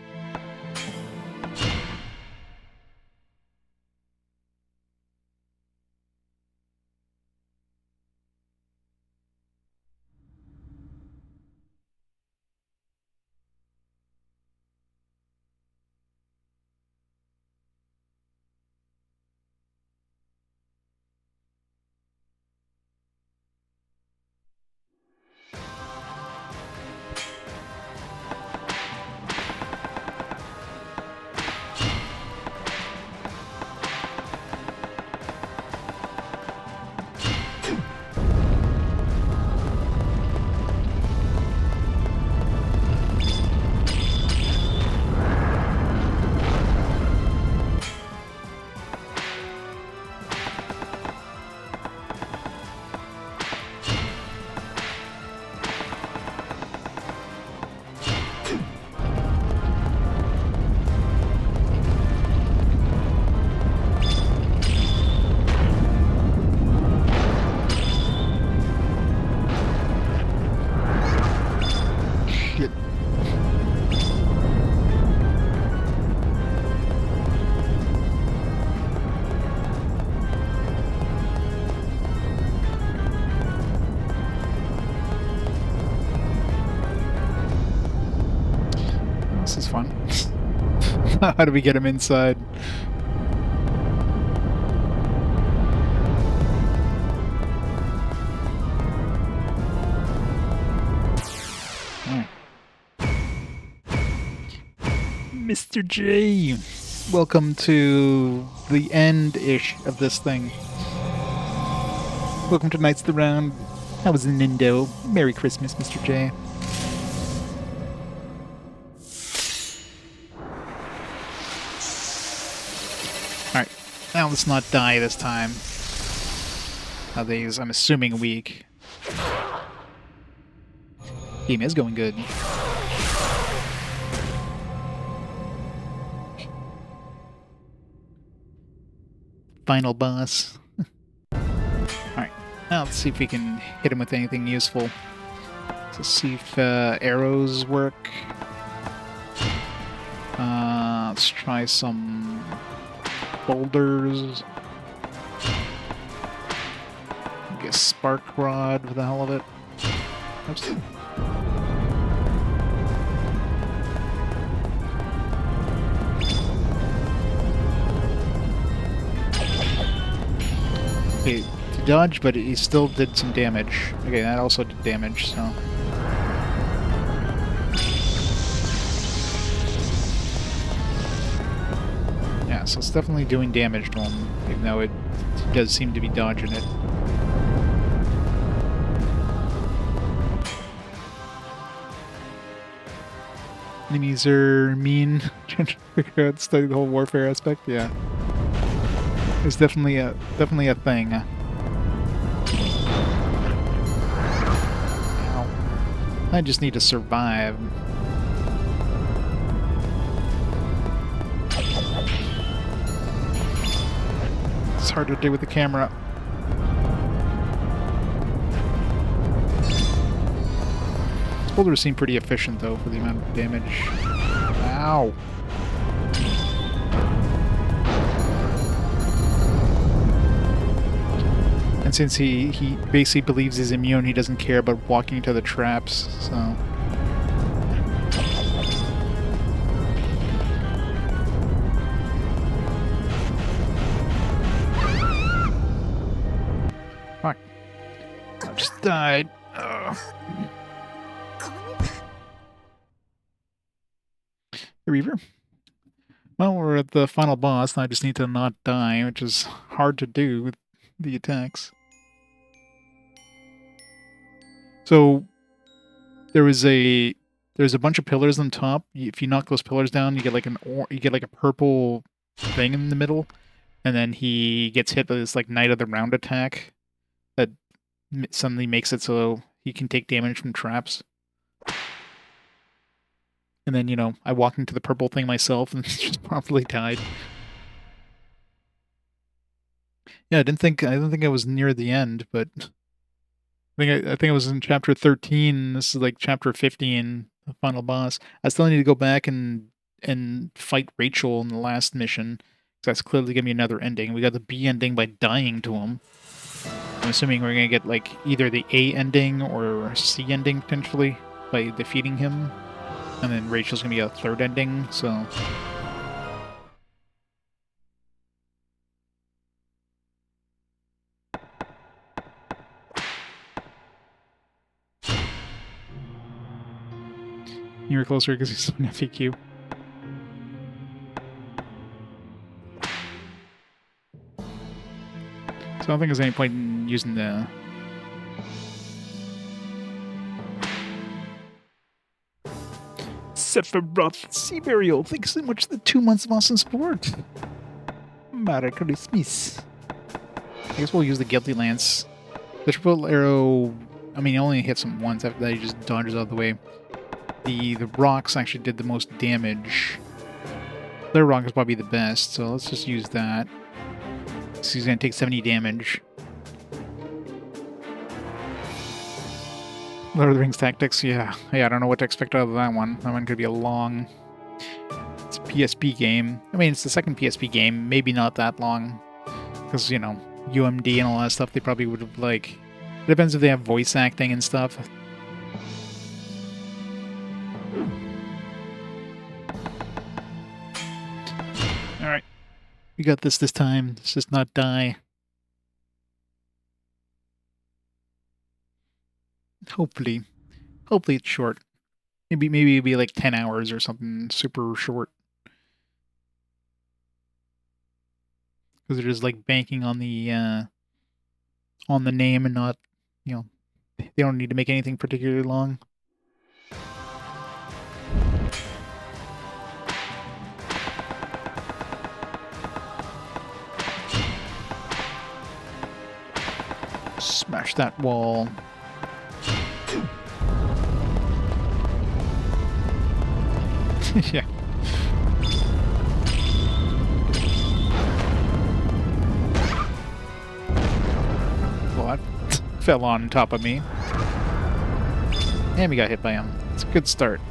Shit. This is fun. How do we get him inside? Mr. J, welcome to the end-ish of this thing. Welcome to Knights of the Round. How was Nindo? Merry Christmas, Mr. J. Alright, now let's not die this time. Now these, I'm assuming, weak. Game is going good. Final boss. Alright, now let's see if we can hit him with anything useful. Let's see if arrows work. Let's try some boulders. I guess spark rod for the hell of it. Oops. Okay, to dodge, but he still did some damage. Okay, that also did damage, so... Yeah, so it's definitely doing damage to him, even though it does seem to be dodging it. Enemies are mean. Trying to figure out, study the whole warfare aspect, yeah. It's definitely a thing. Ow. I just need to survive. It's hard to do with the camera. This boulder seemed pretty efficient though for the amount of damage. Ow. And since he basically believes he's immune, he doesn't care about walking into the traps, so... Fuck. I just died. Ugh. Hey, Reaver. Well, we're at the final boss, and I just need to not die, which is hard to do with the attacks. So there's a bunch of pillars on top. If you knock those pillars down, you get like a purple thing in the middle, and then he gets hit by this like Knight of the Round attack that suddenly makes it so he can take damage from traps. And then, you know, I walked into the purple thing myself and just promptly died. Yeah, I didn't think I was near the end, but I think I was in chapter 13. This is like chapter 15, the final boss. I still need to go back and fight Rachel in the last mission, because that's clearly gonna be another ending. We got the B ending by dying to him. I'm assuming we're gonna get like either the A ending or C ending potentially by defeating him. And then Rachel's gonna be a third ending, so... You were closer because he's on FAQ. So I don't think there's any point in using the... Sephiroth Sea Burial, thanks so much for the 2 months of awesome support. Merry Christmas. I guess we'll use the Guilty Lance. The triple arrow, I mean, he only hits him once, after that he just dodges out of the way. The rocks actually did the most damage. Their rock is probably the best, so let's just use that. So he's gonna take 70 damage. Lord of the Rings Tactics, yeah, I don't know what to expect out of that one. That one could be a long... It's a PSP game. I mean, it's the second PSP game, maybe not that long. Because, you know, UMD and all that stuff, they probably would have, like... It depends if they have voice acting and stuff. Alright. We got this time. Let's just not die. Hopefully it's short. Maybe it'll be like 10 hours or something super short. Because they're just like banking on the name and not, you know, they don't need to make anything particularly long. Smash that wall. Yeah. Well, that fell on top of me. And we got hit by him. It's a good start.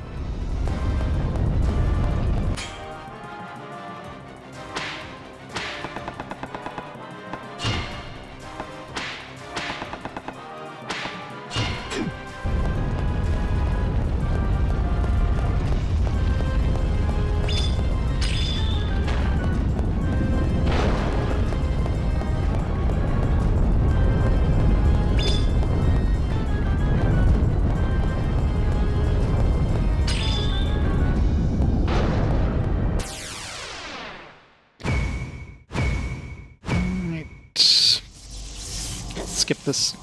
Skip this.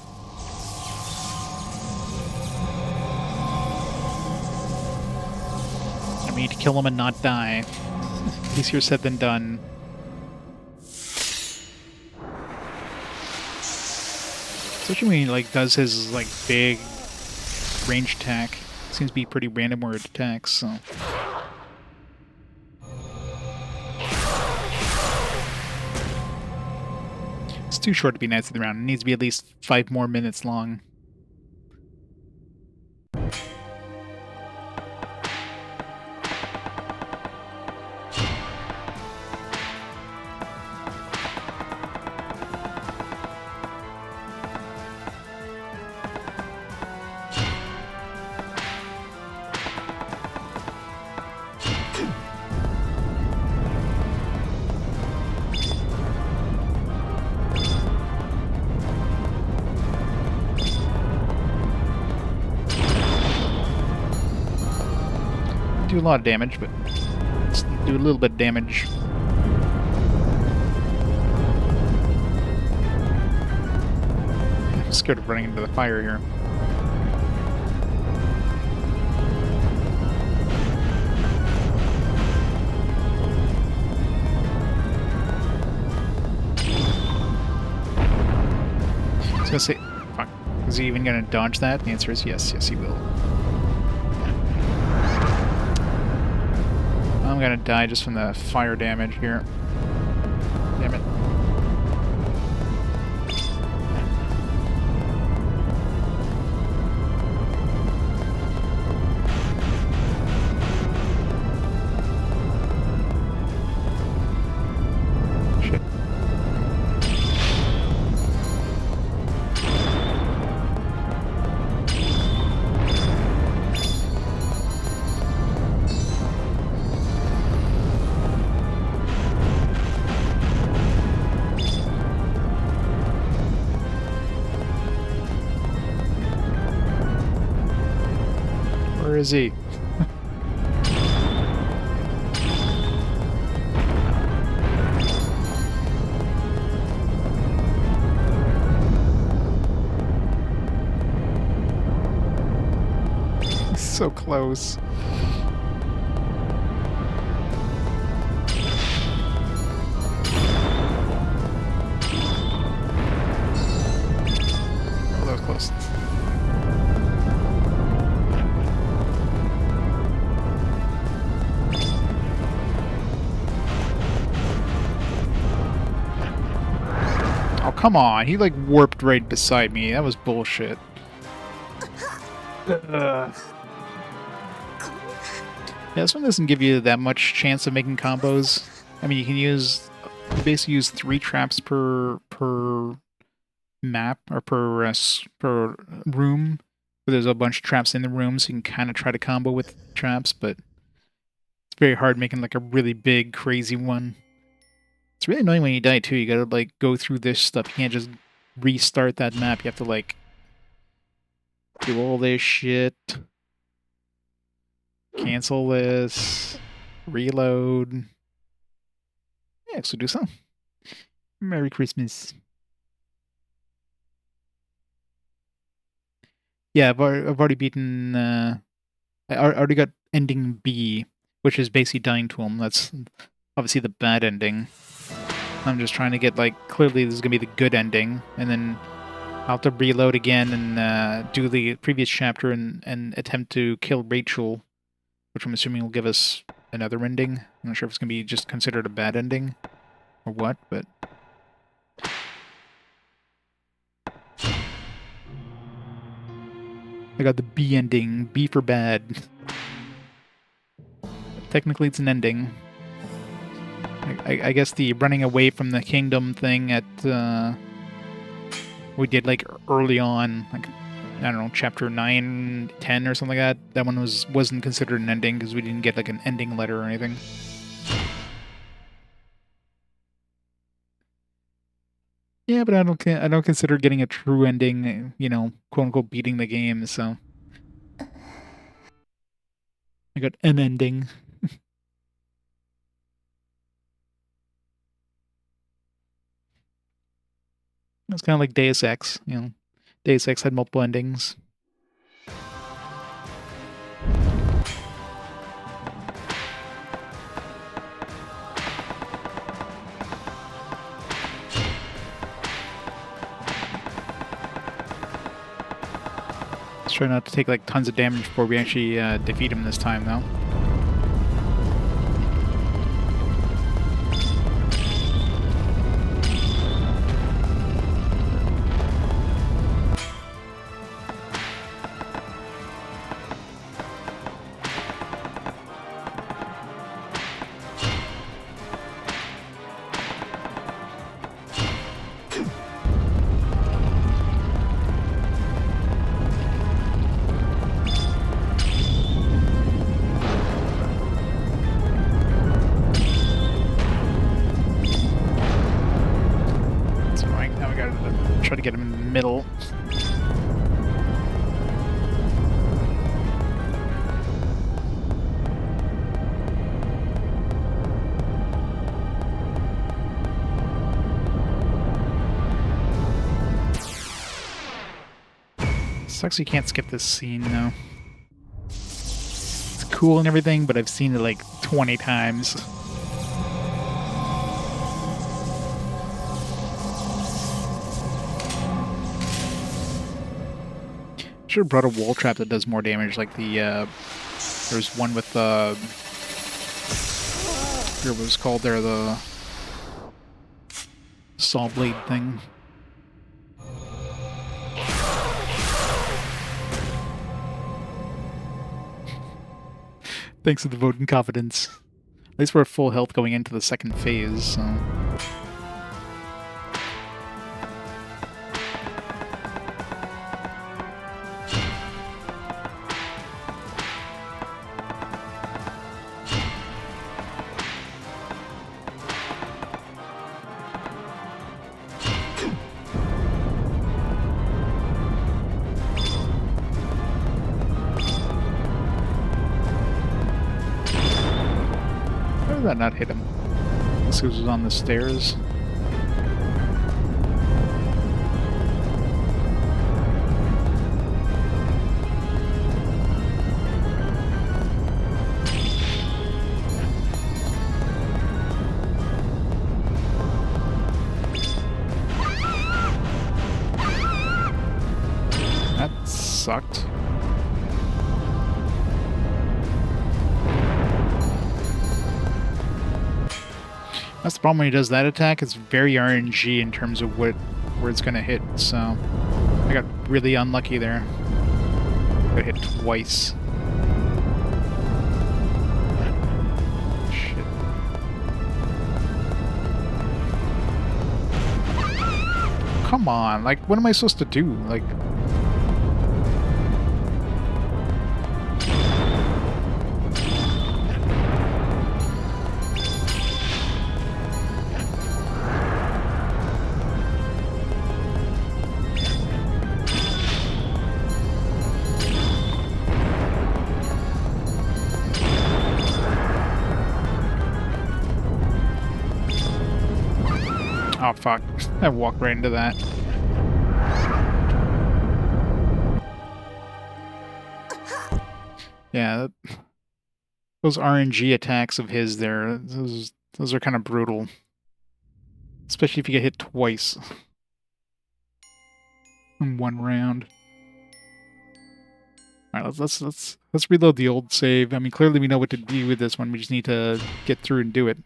I need to kill him and not die. Easier said than done. Especially when he like does his like big range attack. Seems to be pretty random where it attacks, so. It's too short to be Knights of the Round. It needs to be at least 5 more minutes long. Do a lot of damage, but let's do a little bit of damage. I'm scared of running into the fire here. I was gonna say, fuck, is he even gonna dodge that? The answer is yes, yes he will. I'm gonna die just from the fire damage here. Damn it. Shit. Where is he? So close. Oh, that was close. Oh, come on. He, like, warped right beside me. That was bullshit. Yeah, this one doesn't give you that much chance of making combos. I mean, you can basically use 3 traps per map, or per room. But there's a bunch of traps in the room, so you can kind of try to combo with traps, but it's very hard making, like, a really big, crazy one. It's really annoying when you die, too. You gotta, like, go through this stuff. You can't just restart that map. You have to, like, do all this shit. Cancel this. Reload. Yeah, so do so. Merry Christmas. Yeah, I've already beaten... I already got ending B, which is basically dying to him. That's obviously the bad ending. I'm just trying to get, like, clearly this is going to be the good ending, and then I'll have to reload again and do the previous chapter and attempt to kill Rachel, which I'm assuming will give us another ending. I'm not sure if it's going to be just considered a bad ending or what, but... I got the B ending. B for bad. Technically it's an ending. I guess the running away from the kingdom thing at... we did, like, early on, like, I don't know, chapter 9, 10 or something like that. That one wasn't considered an ending because we didn't get, like, an ending letter or anything. Yeah, but I don't consider getting a true ending, you know, quote unquote beating the game, so I got an ending. It's kind of like Deus Ex, you know. Deus Ex had multiple endings. Try not to take like tons of damage before we actually defeat him this time, though. Try to get him in the middle. Sucks you can't skip this scene, though. It's cool and everything, but I've seen it like 20 times. Should have brought a wall trap that does more damage, like the, there's one with, I forget what it was called there, the saw blade thing. Thanks to the vote and confidence. At least we're at full health going into the second phase, so... How did that not hit him? This was on the stairs. That sucked. That's the problem when he does that attack. It's very RNG in terms of where it's going to hit, so I got really unlucky there. Got hit twice. Shit. Come on, like, what am I supposed to do? Like... Oh, fuck. I walked right into that. Yeah, those RNG attacks of his there, those are kind of brutal. Especially if you get hit twice in one round. Alright, let's reload the old save. I mean, clearly we know what to do with this one. We just need to get through and do it.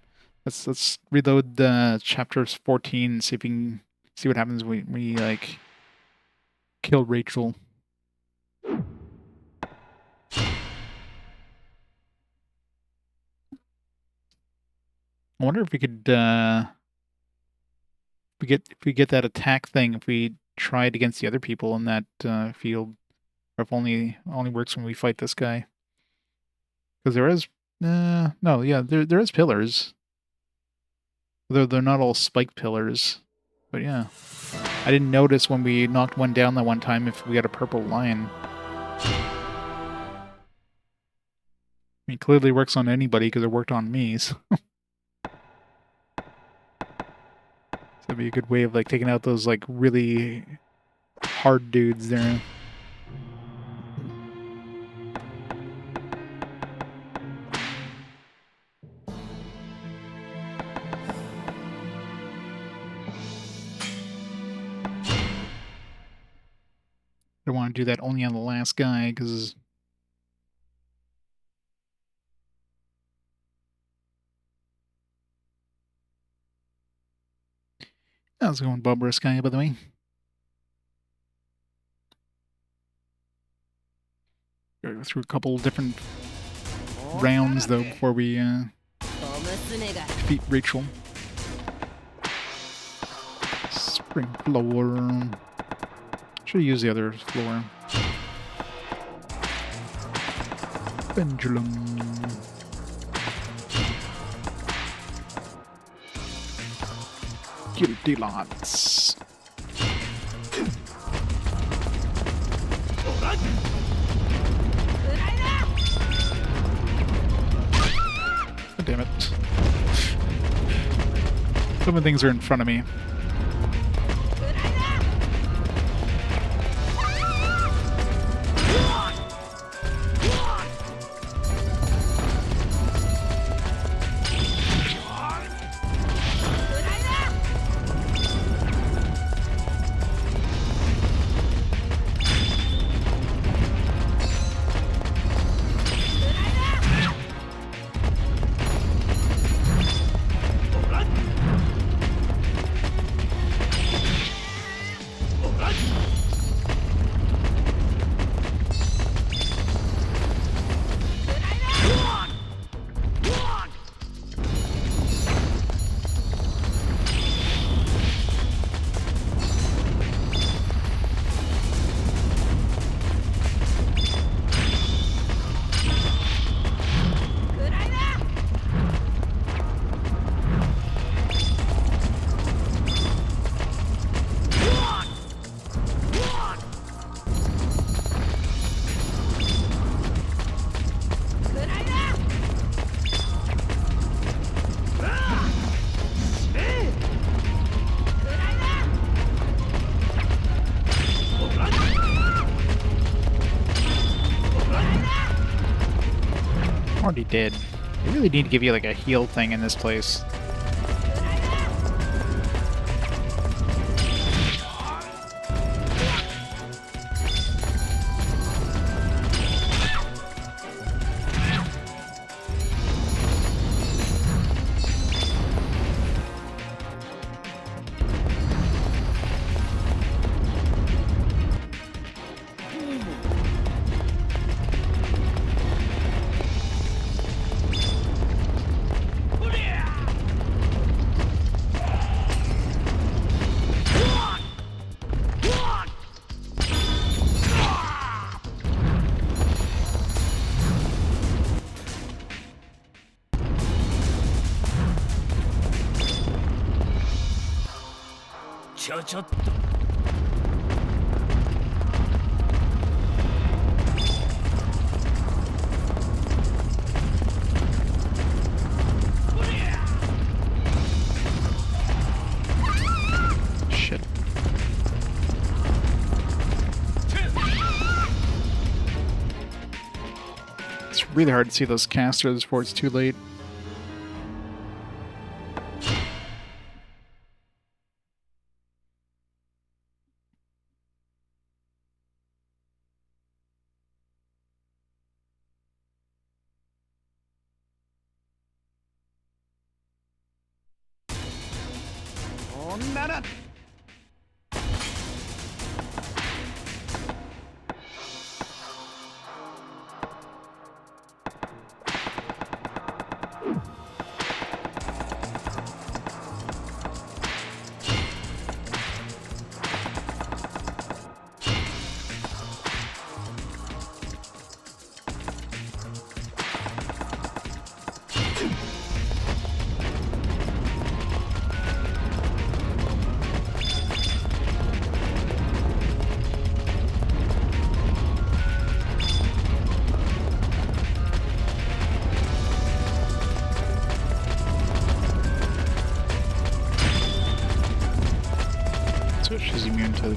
Let's reload chapters 14 and see if we can see what happens when we like kill Rachel. I wonder if we could if we get that attack thing if we try it against the other people in that field, or if only works when we fight this guy. Because there is no, yeah, there is pillars. Though they're not all spike pillars. But yeah. I didn't notice when we knocked one down that one time if we got a purple line. I mean, clearly works on anybody because it worked on me, so... That'd be a good way of, like, taking out those, like, really hard dudes there. I want to do that only on the last guy, because... How's it going, Barbara Sky, by the way? Gotta go through a couple different rounds, though, before we defeat Rachel. Spring floor. Should use the other floor. Pendulum. Guilty lots. God damn it. Some of the things are in front of me. Already did. They really need to give you like a heal thing in this place. Shit. It's really hard to see those casters before it's too late. So she's immune to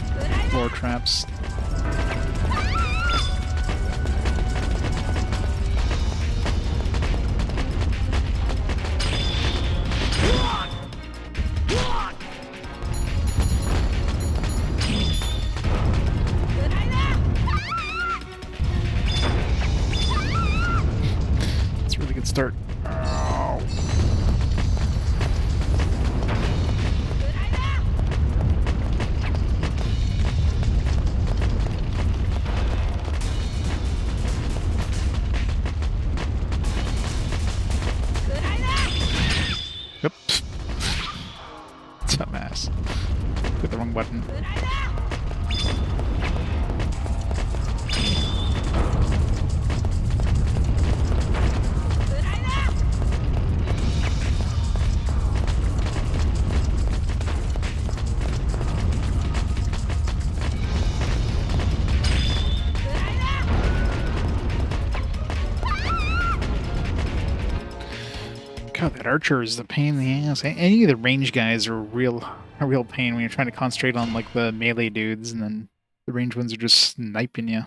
floor traps. Dumbass. Hit the wrong button. God, that archer is the pain in the ass. Any of the range guys are a real pain when you're trying to concentrate on like the melee dudes, and then the range ones are just sniping you.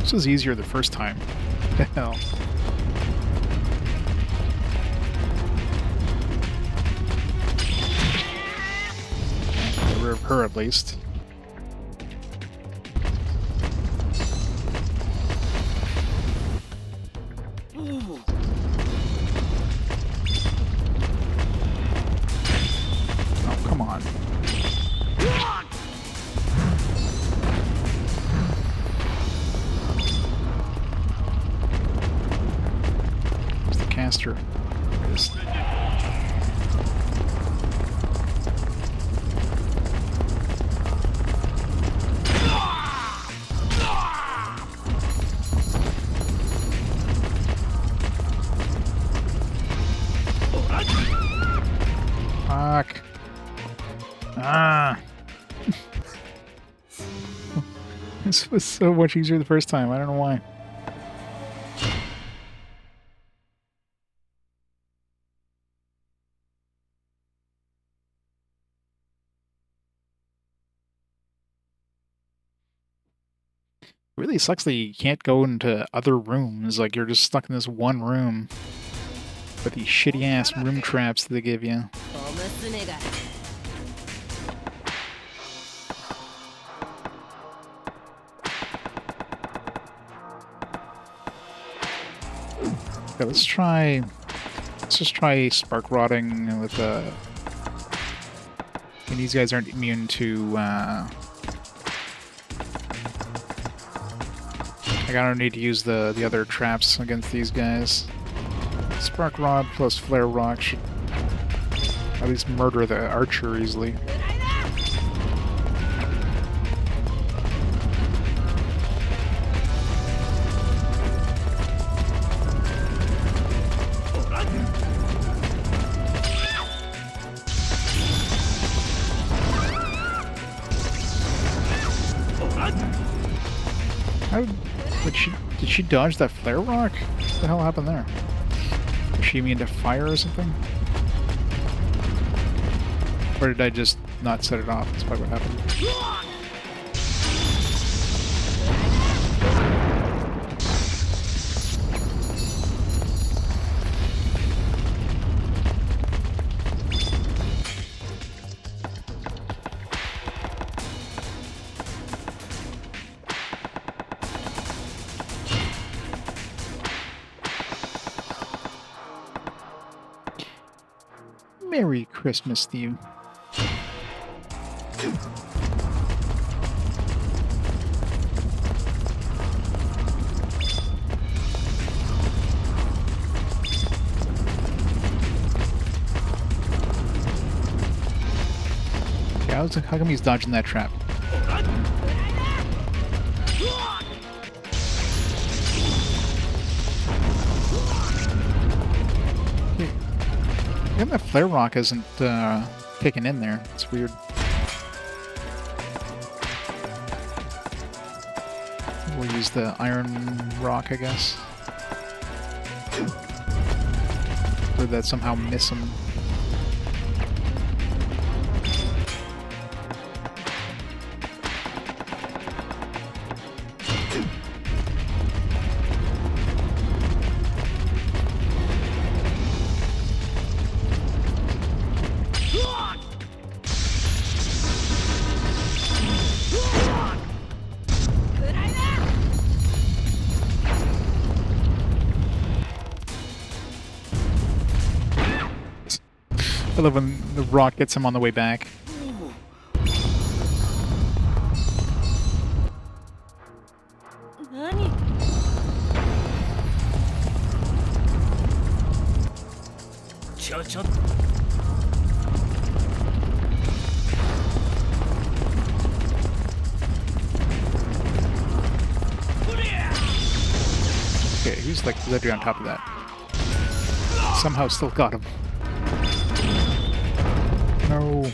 This was easier the first time. What the hell? Get rid of her at least. Oh, come on. Caster. Fuck. Ah. This was so much easier the first time. I don't know why. Really sucks that you can't go into other rooms, like you're just stuck in this one room with these shitty ass room traps that they give you. Okay, let's just try spark rotting with and these guys aren't immune to I don't need to use the other traps against these guys. Spark Rod plus Flare Rock should at least murder the archer easily. How did she dodge that flare rock? What the hell happened there? Was she immune to fire or something? Or did I just not set it off? That's probably what happened. Merry Christmas to you. Yeah, how come he's dodging that trap? Yeah, that flare rock isn't kicking in there. It's weird. We'll use the iron rock, I guess. Or that somehow miss him. I love when the rock gets him on the way back. Okay, who's like literally on top of that? Somehow still got him. No.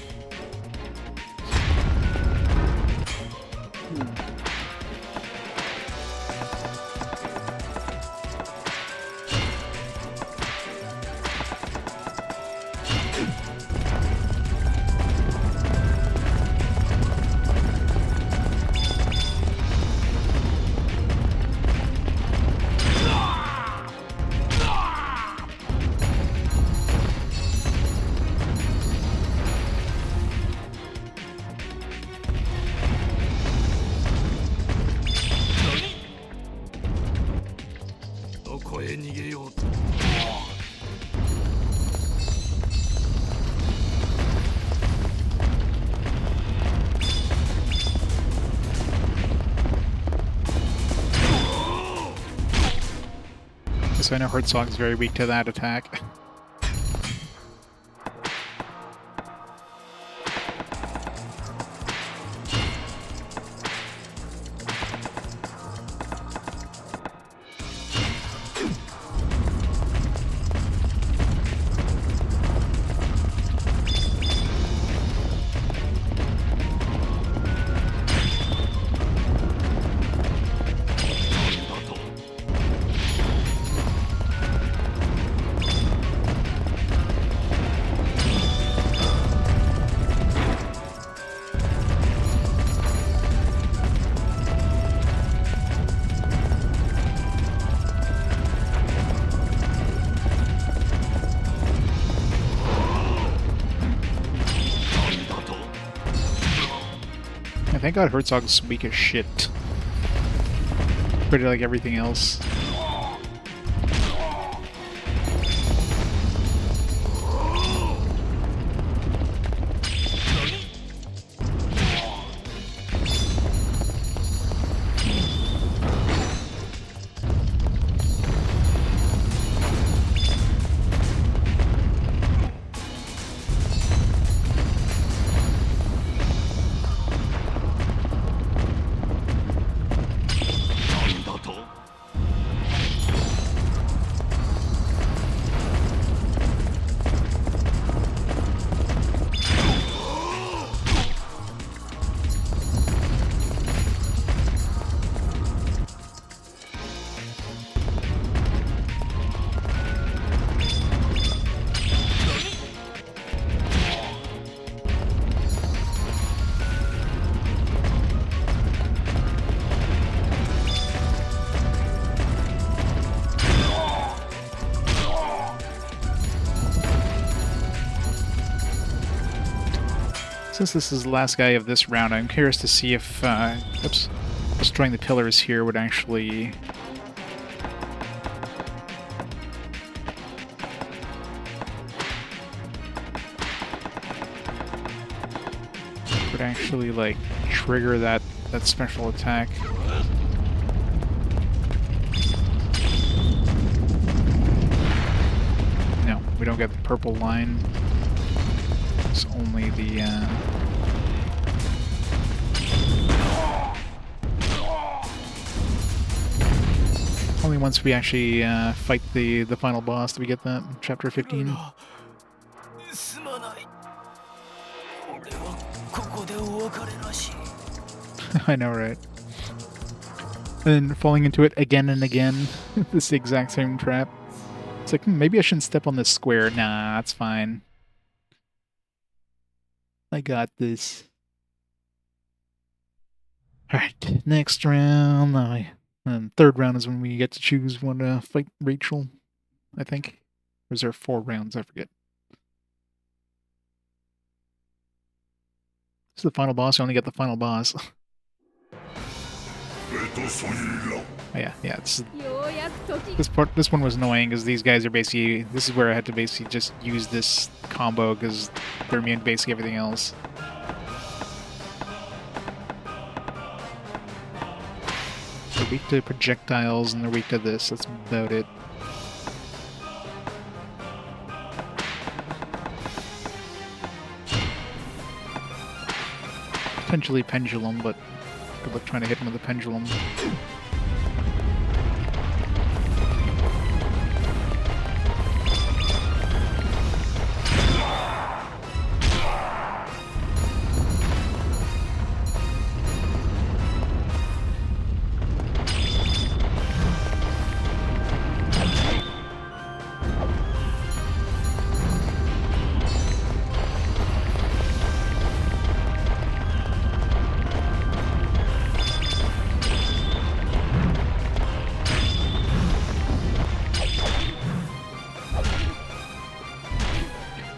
So I know Herzog's very weak to that attack. Thank God Herzog's weak as shit. Pretty like everything else. Since this is the last guy of this round, I'm curious to see if destroying the pillars here would actually like trigger that special attack. No, we don't get the purple line. It's only the only once we actually fight the final boss do we get that in chapter 15. I know, right? And then falling into it again and again. This exact same trap. It's like, maybe I shouldn't step on this square. Nah, that's fine. I got this. Alright, next round. Third round is when we get to choose when to fight Rachel, I think. Or is there 4 rounds? I forget. This is the final boss. You only get the final boss. Oh, yeah. It's, this one was annoying because these guys are basically. This is where I had to basically just use this combo because they're immune to basically everything else. They're weak to projectiles and they're weak to this. That's about it. Potentially pendulum, but good luck trying to hit him with a pendulum.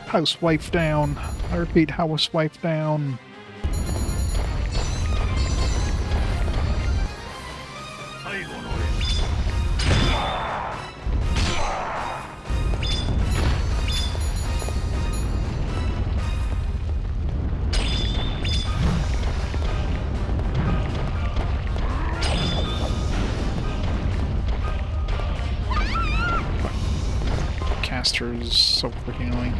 Housewife down. I repeat, housewife down. Caster is so freaking annoying.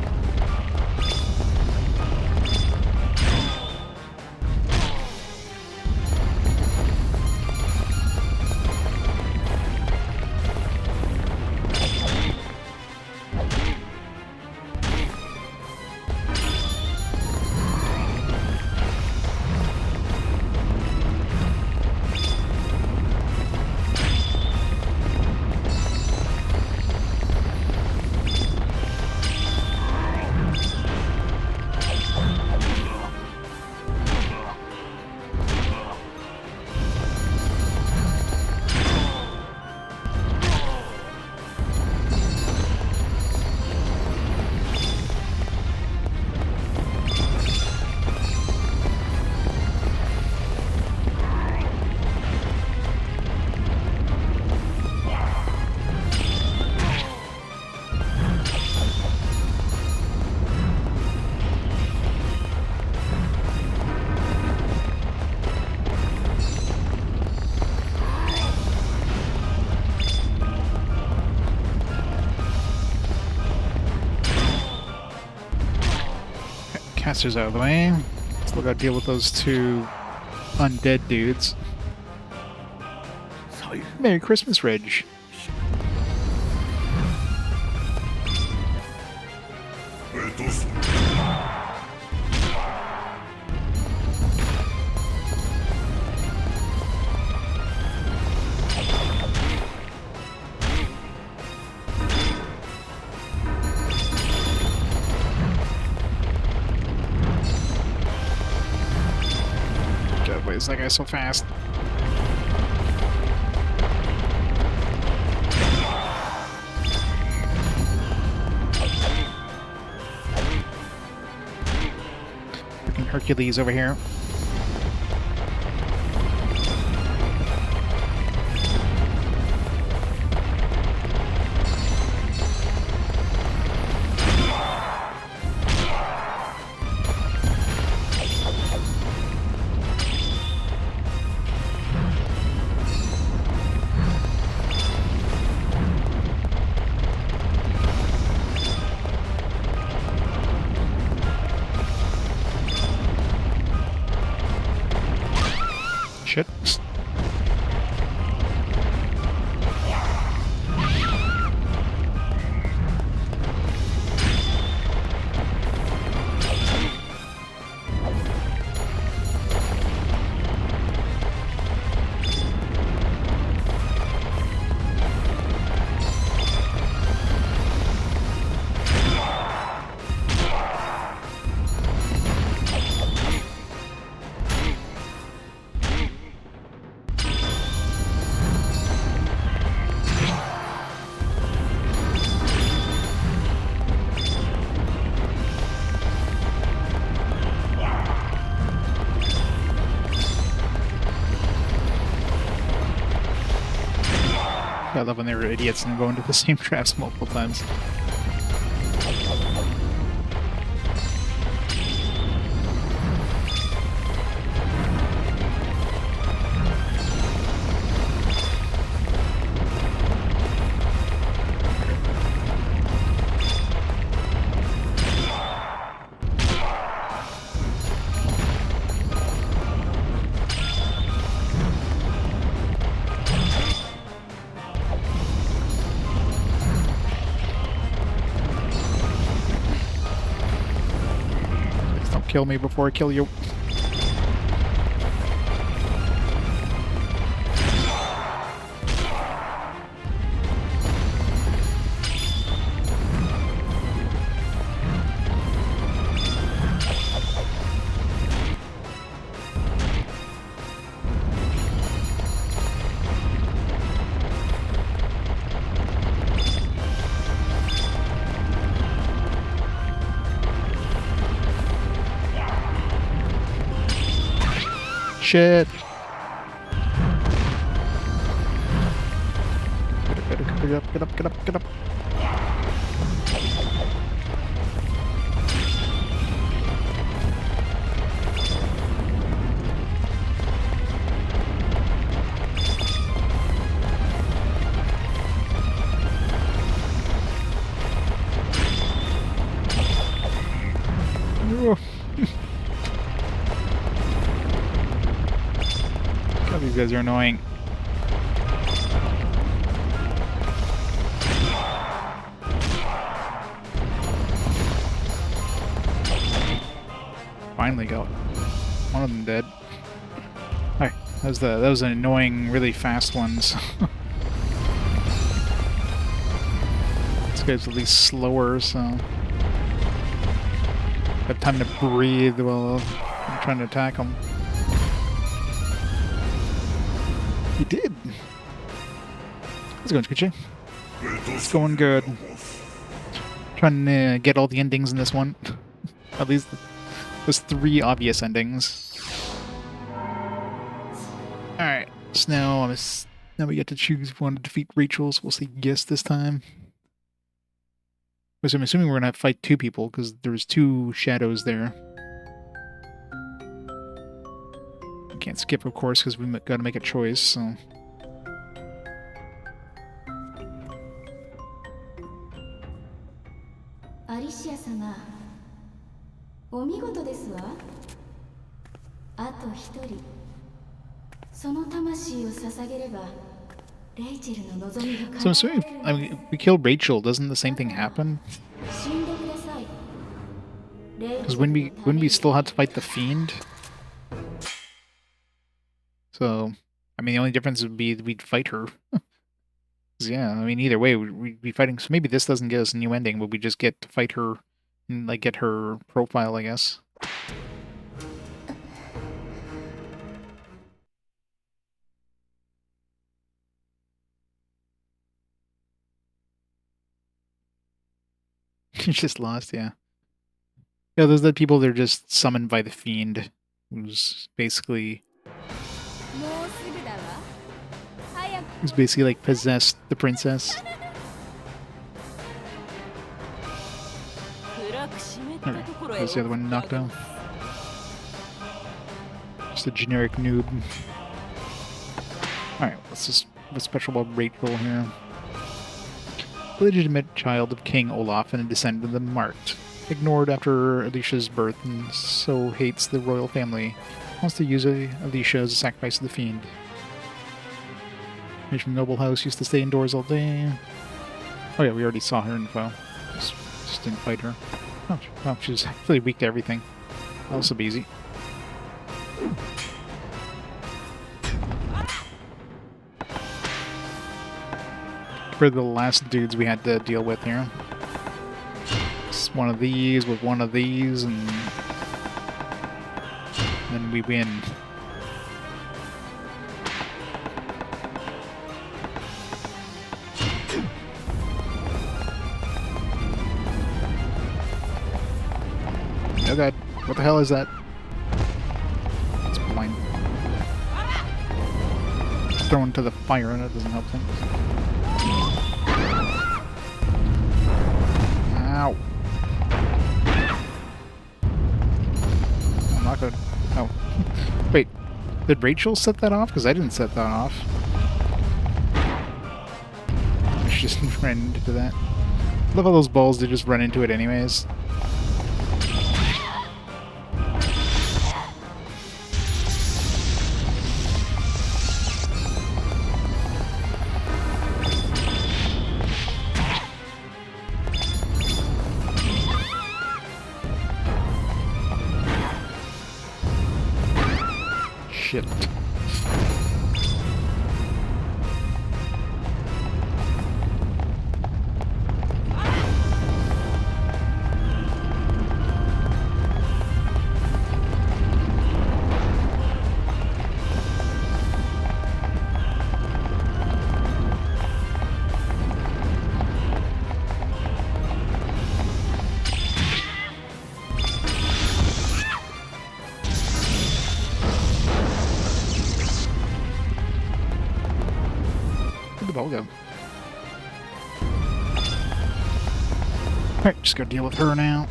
Caster's out of the way. Still gotta deal with those 2 undead dudes. Merry Christmas, Reg. Why is that guy so fast? Freaking Hercules over here. Shit. I love when they were idiots and go into the same traps multiple times. Kill me before I kill you. Shit. Get up, get up, get up, get up. God, these guys are annoying. Finally got one of them dead. Alright, that was an annoying, really fast ones. This guy's at least slower, so I have time to breathe while I'm trying to attack him. You did. How's it going, Scoochie? It's going good. Trying to get all the endings in this one. At least there's 3 obvious endings. Alright, so now we get to choose if we want to defeat Rachel, so we'll say yes this time. So I'm assuming we're going to fight 2 people, because there's 2 shadows there. We can't skip, of course, because we've got to make a choice, so... Alicia 様、お見事ですわ。あと1人。その魂を捧げれば、レイチェルの望みが叶えられるのです。 So I'm assuming if we kill Rachel, doesn't the same thing happen? 死んでください。 Because when we still had to fight the Fiend? So, I mean, the only difference would be we'd fight her. Yeah, I mean, either way, we'd be fighting. So maybe this doesn't get us a new ending, but we just get to fight her and, like, get her profile, I guess. You just lost, yeah. Yeah, those are the people that are just summoned by the fiend, who's basically like possessed the princess. Alright, there's the other one knocked out. Just a generic noob. Alright, what's special about Rachel here? Illegitimate child of King Olaf and a descendant of the Marked. Ignored after Alicia's birth and so hates the royal family. Wants to use Alicia as a sacrifice to the fiend. Mage from noble house, used to stay indoors all day. Oh yeah, we already saw her info. Just didn't fight her. Oh, she's really weak to everything. That'll also be easy. For the last dudes we had to deal with here. It's one of these with one of these, and then we win. Oh god, what the hell is that? It's blind. Thrown to the fire and it doesn't help things. Ow. I'm not gonna... Oh. Wait, did Rachel set that off? Because I didn't set that off. She just ran into that. I love how those balls, they just run into it anyways. Shit. Where'd the ball go? Alright, just gotta deal with her now.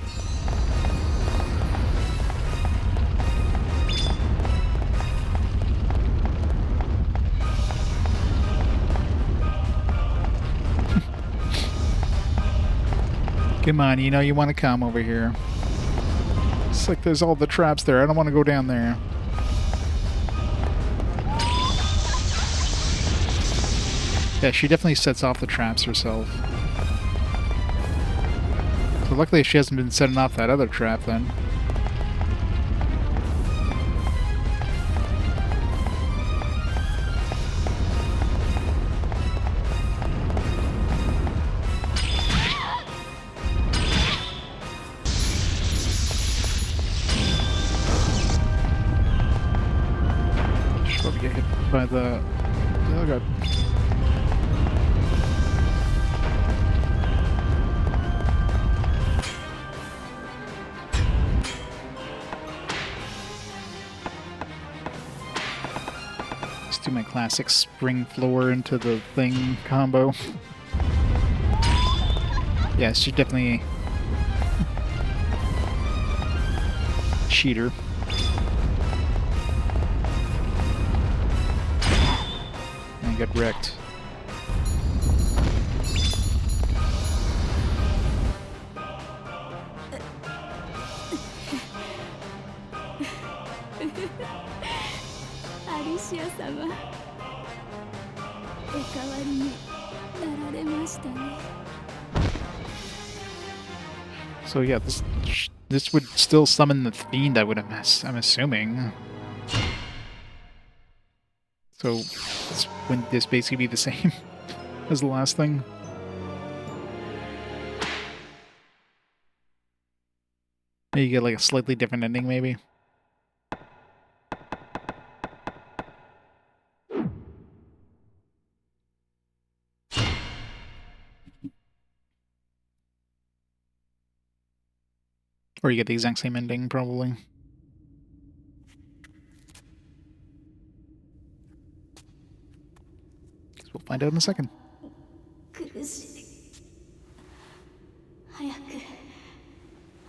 Come on, you know you want to come over here. It's like there's all the traps there. I don't want to go down there. Yeah, she definitely sets off the traps herself. So luckily she hasn't been setting off that other trap then. Should probably get hit by the... Oh god. Do my classic spring floor into the thing combo. Yeah, she's definitely cheater. And get wrecked. Alicia 様、お代わりになられましたね。 So yeah, this would still summon the fiend, I'm assuming. So wouldn't this basically be the same as the last thing? Maybe you get like a slightly different ending, maybe. Or you get the exact same ending, probably. Guess we'll find out in a second. 苦しい。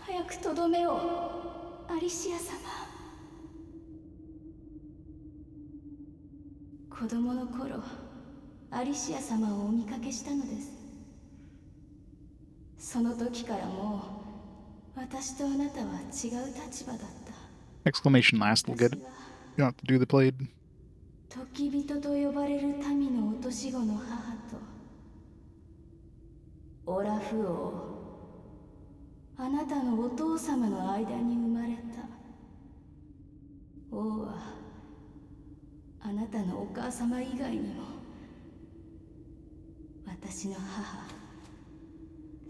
早くとどめを、アリシア様。子供の頃、アリシア様をお見かけしたのです。その時からもう、私とあなたは違う立場だった。Exclamation last will get it. You don't have to do the played. 時人と呼ばれる民の落とし子の母とオラフ王、あなたのお父様の間に生まれた。王はあなたのお母様以外にも私の母、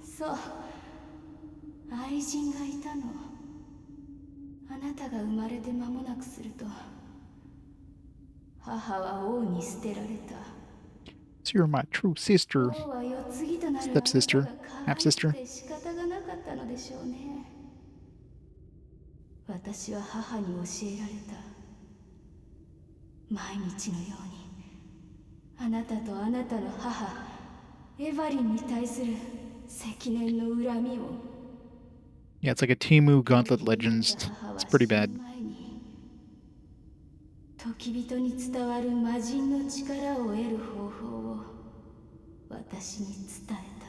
そう愛人がいたの。あなたが生まれて間もなくすると母は王に捨てられた。 So you're my true sister, stepsister, half-sister. 仕方がなかったのでしょうね。私は母に教えられた。毎日のようにあなたとあなたの母エヴァリンに対する積年の恨みを。 Yeah, it's like a Temu Gauntlet Legends. It's pretty bad. 時人に伝わる魔人の力を得る方法を私に伝えた。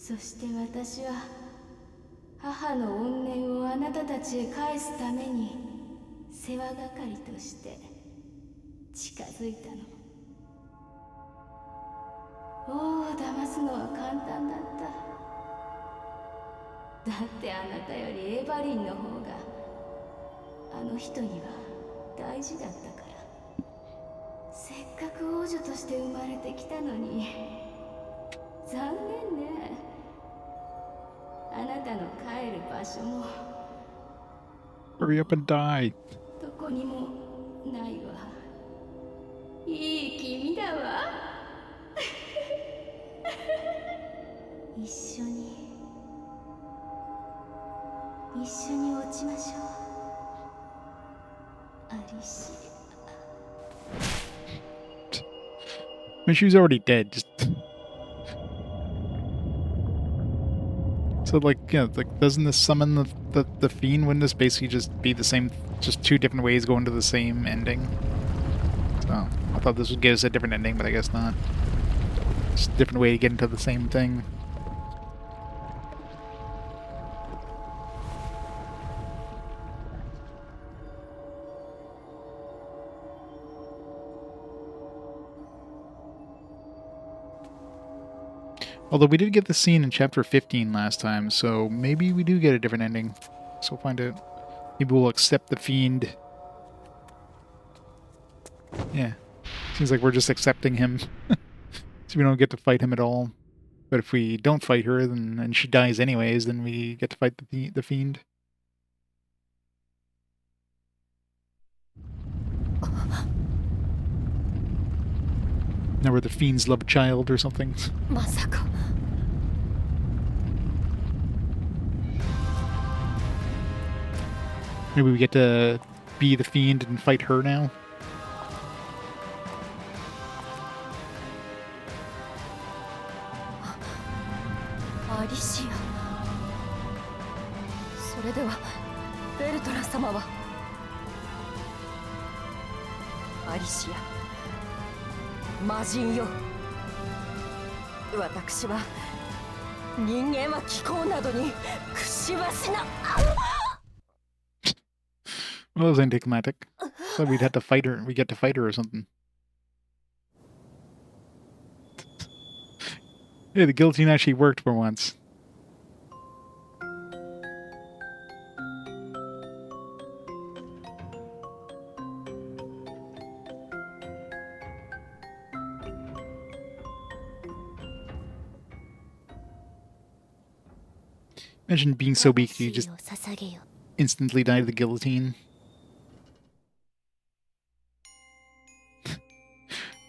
そして私は母の怨念をあなたたちへ返すために世話係として近づいたの。王を騙すのは簡単だった。だってあなたよりエヴァリンの方があの人には大事だったから。せっかく王女として生まれてきたのに残念ね。あなたの帰る場所も Hurry up and die. どこにもないわ。いい君だわ。一緒に落ちましょう、アリシア。 I mean, she's already dead. Just so, like, yeah, like, doesn't this summon the fiend? Wouldn't this basically just be the same, just two different ways going to the same ending? So I thought this would give us a different ending, but I guess not. Just a different way to get into the same thing. Although we did get the scene in chapter 15 last time, so maybe we do get a different ending. So we'll find out. Maybe we'll accept the fiend. Yeah. Seems like we're just accepting him. So we don't get to fight him at all. But if we don't fight her, then and she dies anyways, then we get to fight the fiend. Now we're the fiend's love child or something. まさか Maybe we get to be the fiend and fight her now. アリシア。それではベルトラ様は。アリシア、魔人よ。私は人間は気候などに屈しはしな。 Well, that was anticlimactic. Thought we'd have to fight her. We get to fight her or something. Hey, the guillotine actually worked for once. Imagine being so weak you just instantly die to the guillotine.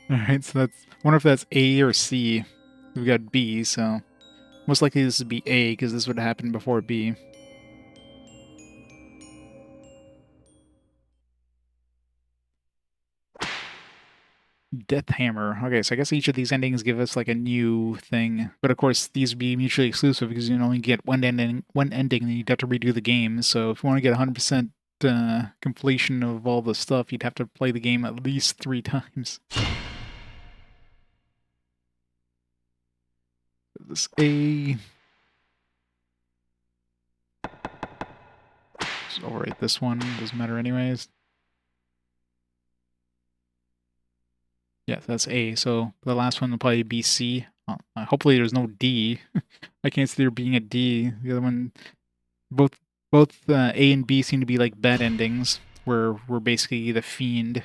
Alright, so that's... I wonder if that's A or C. We've got B, so... Most likely this would be A, because this would happen before B. Death Hammer. Okay, so I guess each of these endings give us like a new thing. But of course, these would be mutually exclusive because you can only get one ending, and then you'd have to redo the game. So if you want to get 100% completion of all the stuff, you'd have to play the game at least 3 times. This A. Just overwrite this one. Doesn't matter anyways. Yeah, that's A. So the last one will probably be C. Hopefully there's no D. I can't see there being a D. The other one, both A and B seem to be like bad endings, where we're basically the fiend.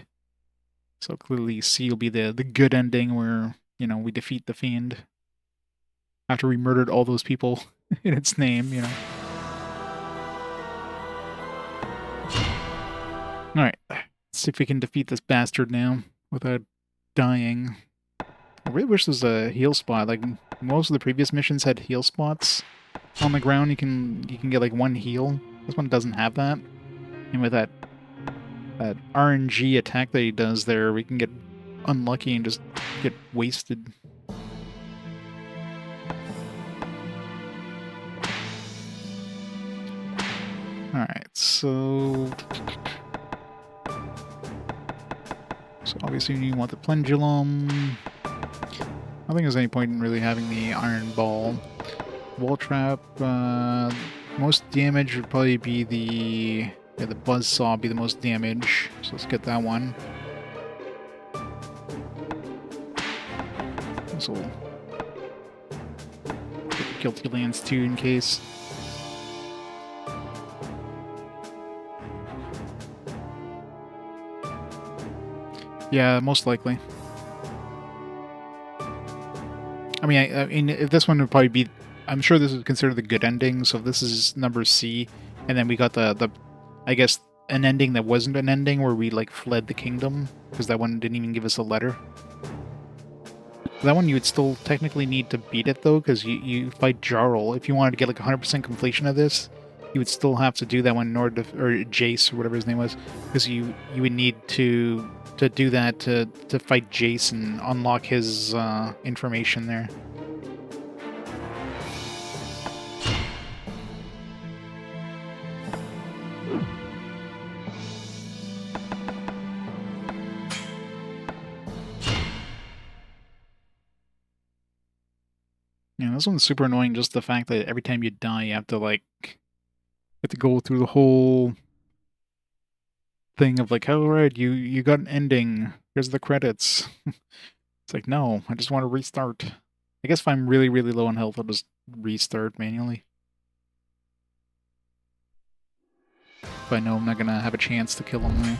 So clearly C will be the good ending, where we defeat the fiend after we murdered all those people in its name. All right, let's see if we can defeat this bastard now without dying. I really wish there was a heal spot. Like most of the previous missions had heal spots on the ground. You can get like 1 heal. This one doesn't have that. And with that RNG attack that he does there, we can get unlucky and just get wasted. Alright, so obviously you want the pendulum. I don't think there's any point in really having the iron ball. Wall trap, most damage would probably be the buzzsaw would be the most damage. So let's get that one. This will guilty lands too in case. Yeah, most likely. I mean, if this one would probably be, I'm sure this is considered the good ending. So this is number C, and then we got the I guess an ending that wasn't an ending where we like fled the kingdom because that one didn't even give us a letter. That one you would still technically need to beat it though, because you fight Jarl. If you wanted to get like 100% completion of this, you would still have to do that one in order to, or Jace or whatever his name was, because you would need to do that to fight Jace and unlock his information there. Yeah, this one's super annoying, just the fact that every time you die you have to go through the whole thing of like, oh right, you got an ending, here's the credits. It's like, no, I just want to restart. I guess if I'm really, really low on health, I'll just restart manually. If I know I'm not gonna have a chance to kill him there.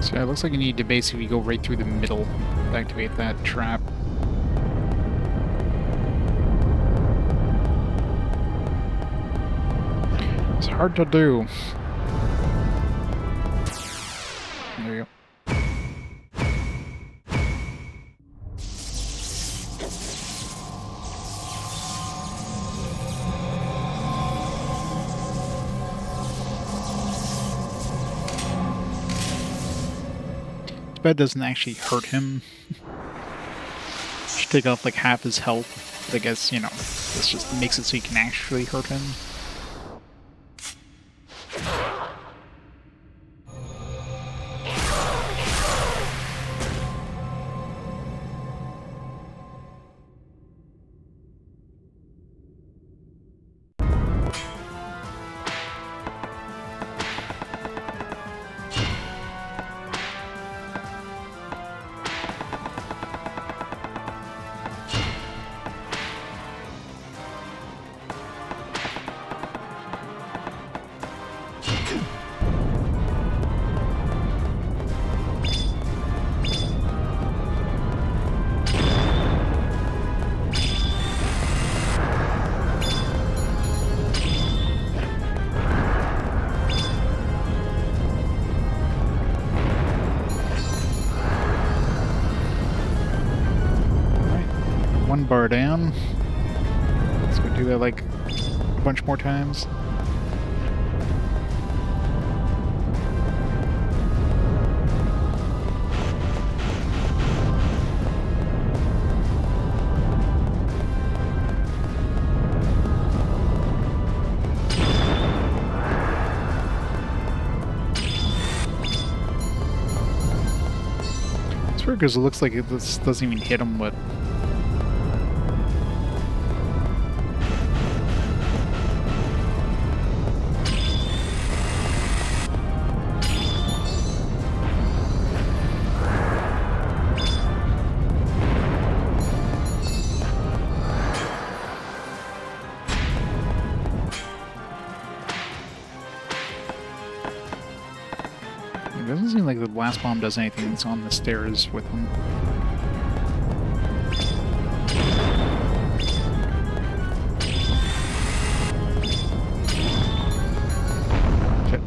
So it looks like you need to basically go right through the middle to activate that trap. It's hard to do. There you go. Bed doesn't actually hurt him. Should take off like half his health, but I guess, this just makes it so you can actually hurt him. one bar down. Let's go do that like a bunch more times. It's weird because it looks like this doesn't even hit him, but it doesn't seem like the blast bomb does anything that's on the stairs with him. Shit.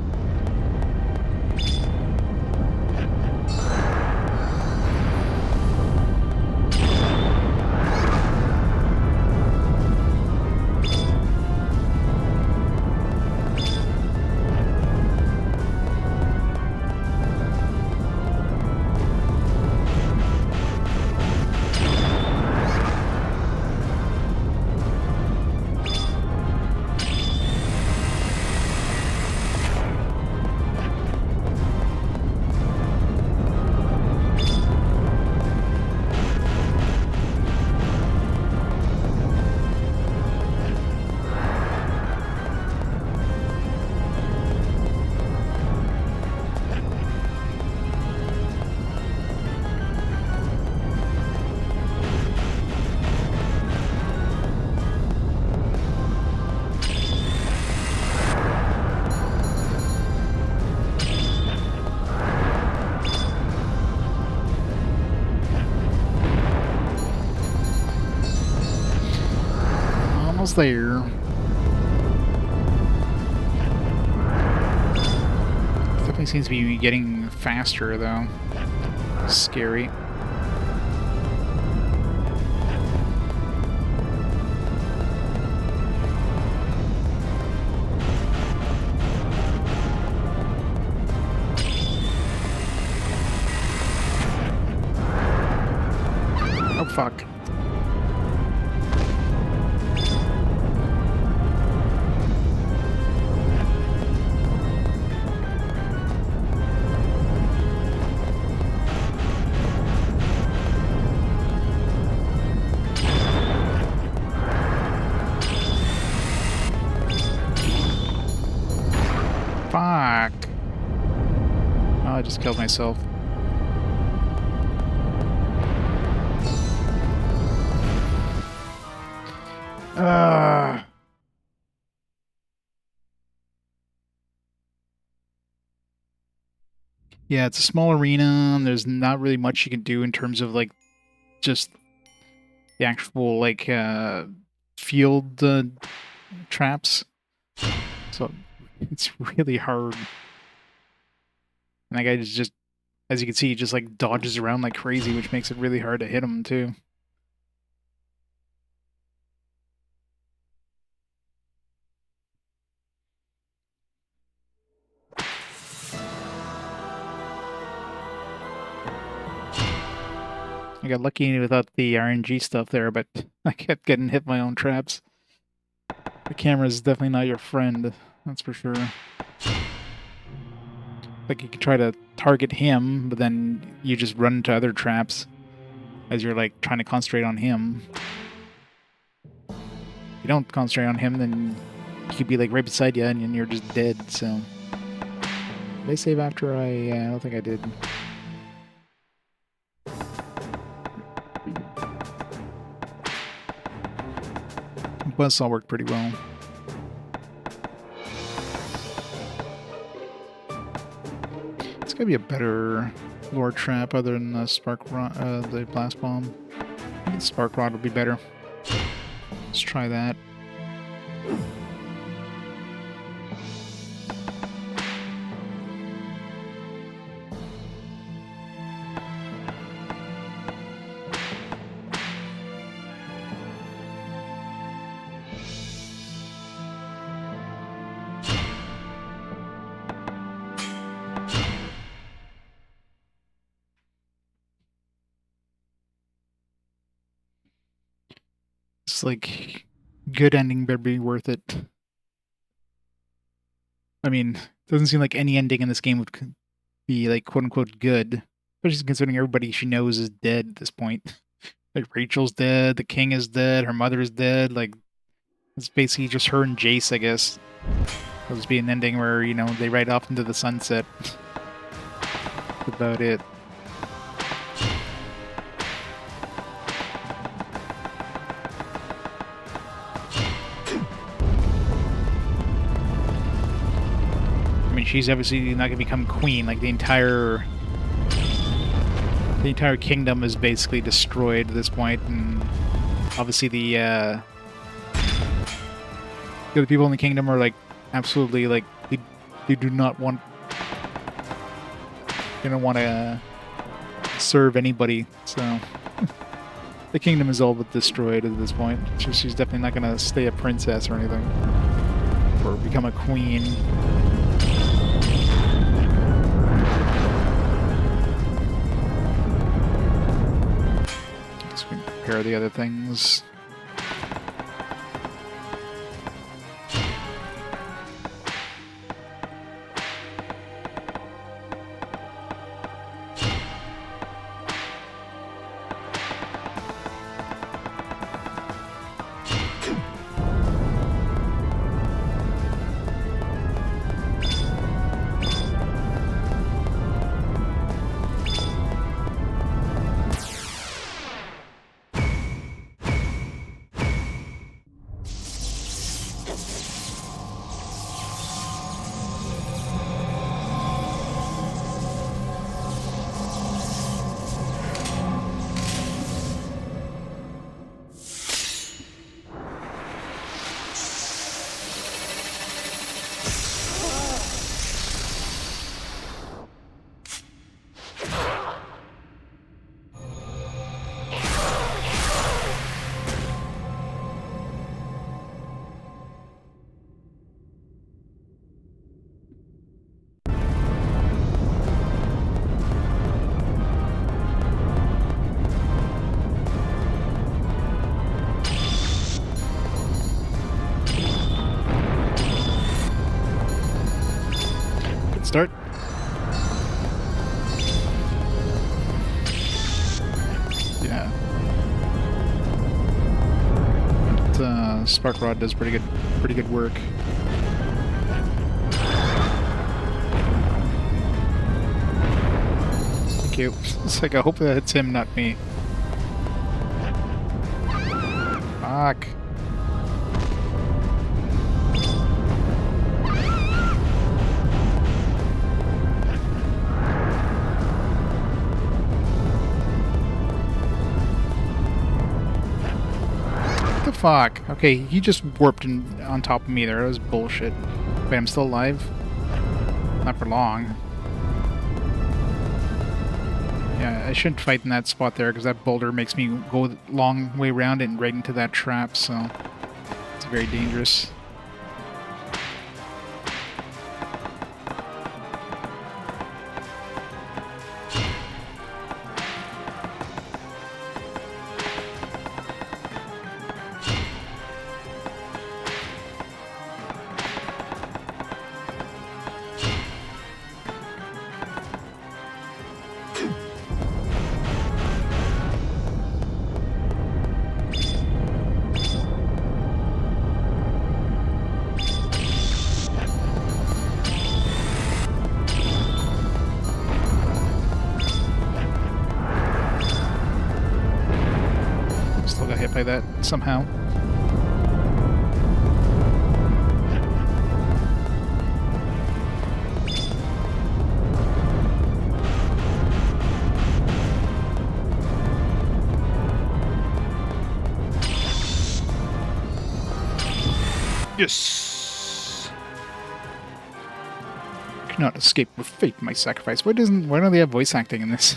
Almost there. Definitely seems to be getting faster though. Scary. Oh fuck. Fuck. Oh, I just killed myself. Yeah, it's a small arena, and there's not really much you can do in terms of like just the actual like field traps. So it's really hard. And that guy just, as you can see, he just like dodges around like crazy, which makes it really hard to hit him too. I got lucky without the RNG stuff there, but I kept getting hit by my own traps. The camera is definitely not your friend, that's for sure. Like you can try to target him, but then you just run into other traps as you're like trying to concentrate on him. If you don't concentrate on him, then he could be like right beside you and you're just dead, so. Did I save after I don't think I did. Buzzsaw worked pretty well. It's gotta be a better lore trap other than the the blast bomb. I think the spark rod would be better. Let's try that. It's like, good ending better be worth it. I mean, it doesn't seem like any ending in this game would be like quote unquote good, especially considering everybody she knows is dead at this point. Like Rachel's dead, the king is dead, her mother is dead. Like it's basically just her and Jace, I guess. It'll just be an ending where, you know, they ride off into the sunset. That's about it. I mean, she's obviously not gonna become queen. Like the entire kingdom is basically destroyed at this point, and obviously the other people in the kingdom are like absolutely like they do not want, they don't want to serve anybody. So the kingdom is all but destroyed at this point. So she's definitely not gonna stay a princess or anything, or become a queen. Let's compare the other things. Start. Yeah. But, Spark Rod does pretty good work. Thank you. It's like I hope that it's him, not me. Fuck. Fuck. Okay, he just warped on top of me there. That was bullshit. Wait, I'm still alive? Not for long. Yeah, I shouldn't fight in that spot there because that boulder makes me go the long way around and right into that trap, so it's very dangerous. By that somehow. Yes. Cannot escape with fate, my sacrifice. Why don't they have voice acting in this?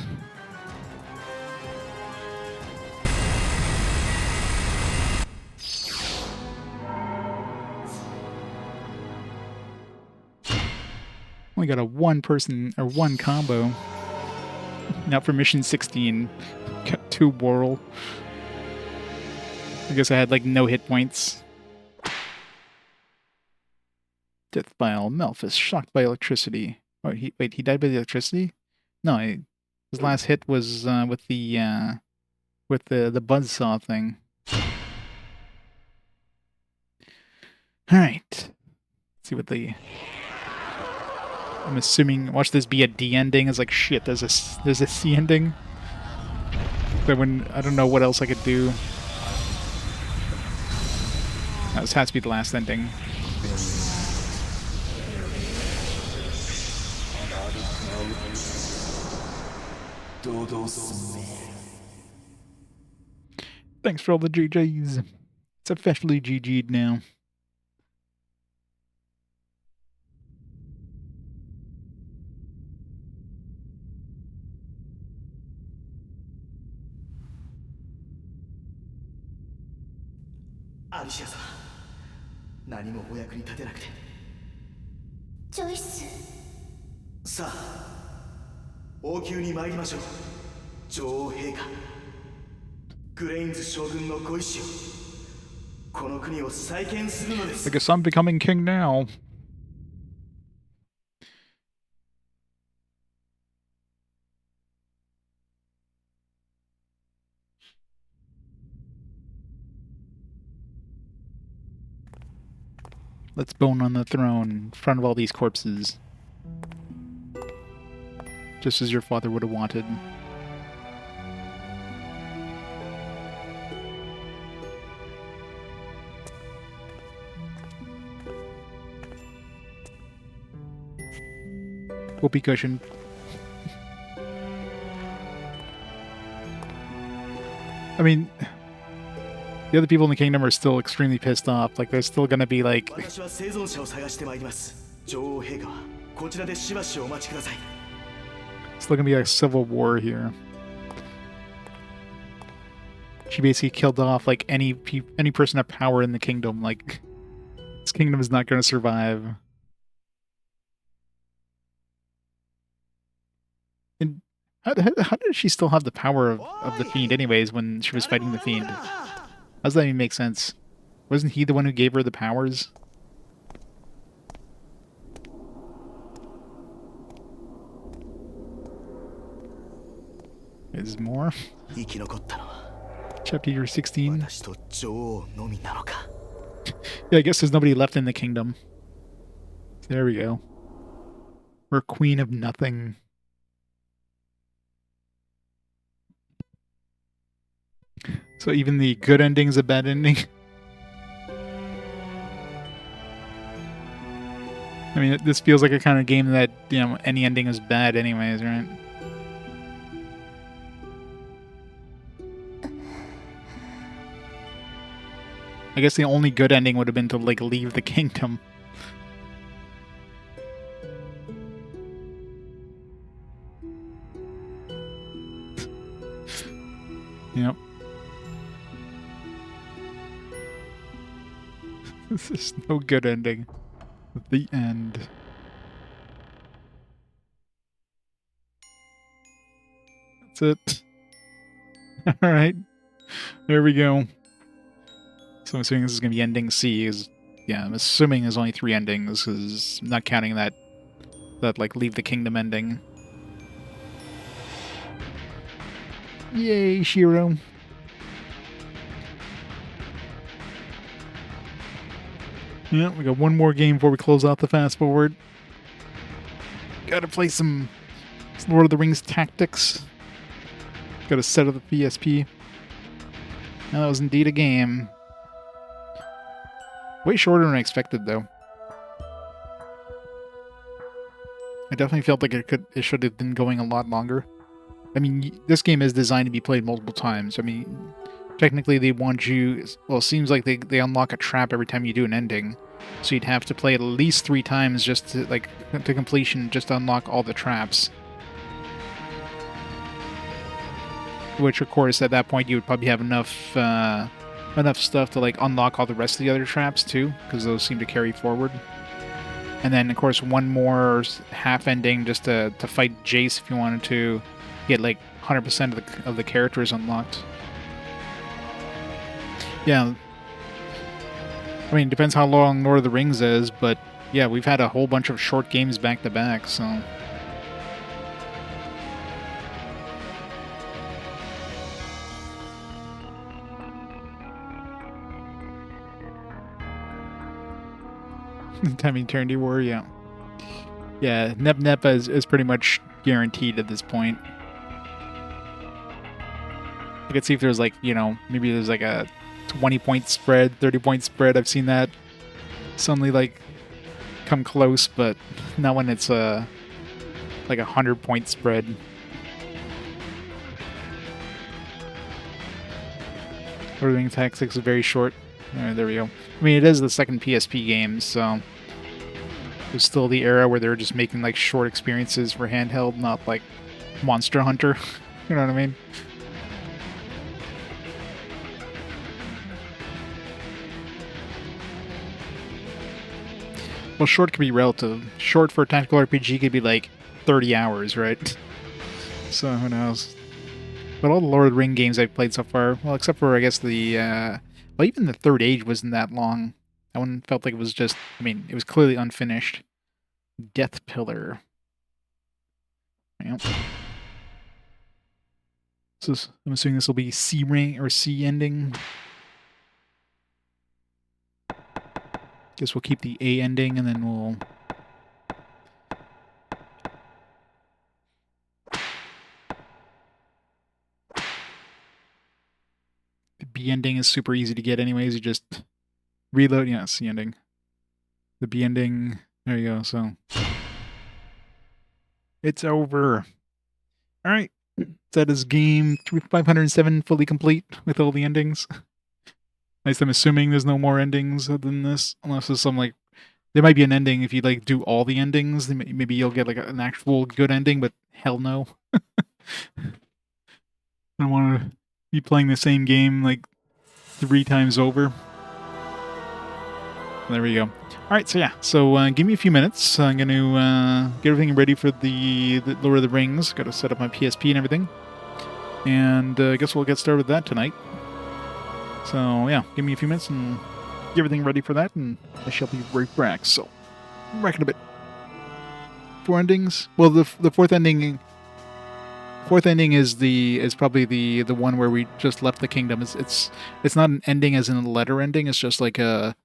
Only got a one person or one combo. Now for mission 16, got 2 Boral. I guess I had like no hit points. Death by Malphus, shocked by electricity. Oh, he died by the electricity? No, his last hit was with the buzzsaw thing. All right. Let's see what the. I'm assuming. Watch this be a D ending. It's like shit. There's a C ending. But when I don't know what else I could do. This has to be the last ending. Thanks for all the GGs. It's officially GG'd now. Alicia 様、何もお役に立てなくて。チョイス。さあ、王宮に参りましょう。女王陛下、グレインズ将軍のご意志を、この国を再建するのです。I guess I'm becoming king now. Let's bone on the throne in front of all these corpses. Just as your father would have wanted. Whoopee cushion. I mean, the other people in the kingdom are still extremely pissed off. Like, they're still gonna be like... Still gonna be a civil war here. She basically killed off, like, any person of power in the kingdom. Like, this kingdom is not gonna survive. And how did she still have the power of the Fiend anyways when she was fighting the Fiend? How does that even make sense? Wasn't he the one who gave her the powers? Is more? Chapter 16. Yeah, I guess there's nobody left in the kingdom. There we go. We're queen of nothing. So even the good ending's a bad ending? I mean, this feels like a kind of game that, you know, any ending is bad anyways, right? I guess the only good ending would have been to, like, leave the kingdom. Yep. This is no good ending. The end. That's it. Alright. There we go. So I'm assuming this is going to be ending C. Yeah, I'm assuming there's only 3 endings, because I'm not counting that like, leave the kingdom ending. Yay, Shiro. Yeah, we got one more game before we close out the fast forward. Gotta play some Lord of the Rings Tactics. Got a set of the PSP. And that was indeed a game. Way shorter than I expected, though. I definitely felt like it should have been going a lot longer. I mean, this game is designed to be played multiple times. I mean, technically they want you... Well, it seems like they unlock a trap every time you do an ending. So you'd have to play at least 3 times just to, like, to completion, just to unlock all the traps. Which, of course, at that point you would probably have enough stuff to, like, unlock all the rest of the other traps, too, because those seem to carry forward. And then, of course, one more half ending just to fight Jace if you wanted to get, like, 100% of the characters unlocked. Yeah. I mean, it depends how long Lord of the Rings is, but yeah, we've had a whole bunch of short games back to back, so. Time Eternity War, yeah. Yeah, Nep is pretty much guaranteed at this point. I could see if there's like, maybe there's like a 20-point spread, 30-point spread. I've seen that suddenly like come close, but not when it's like a 100-point spread. Lord of the Rings Tactics is very short. Alright, there we go. I mean, it is the second PSP game, so it was still the era where they were just making like short experiences for handheld, not like Monster Hunter. You know what I mean? Well, short could be relative. Short for a tactical RPG could be like 30 hours, right? So who knows? But all the Lord of the Ring games I've played so far, well, except for I guess the, well, even the Third Age wasn't that long. That one felt like it was just, I mean, it was clearly unfinished. Death Pillar. Yep. So I'm assuming this will be C rank or C ending. Guess we'll keep the A ending and then we'll. The B ending is super easy to get, anyways. You just reload. Yeah, C ending. The B ending. There you go. So it's over. All right. That is game 507 fully complete with all the endings. At least I'm assuming there's no more endings other than this, unless there's some like, there might be an ending if you like do all the endings. Then maybe you'll get like an actual good ending, but hell no. I don't want to be playing the same game like 3 times over. There we go. All right, so yeah, so give me a few minutes. I'm going to get everything ready for the Lord of the Rings. Got to set up my PSP and everything. And I guess we'll get started with that tonight. So yeah, give me a few minutes and get everything ready for that, and I shall be right back. So, back in a bit. 4 endings. Well, the fourth ending. Fourth ending is probably the one where we just left the kingdom. It's not an ending as in a letter ending. It's just like a,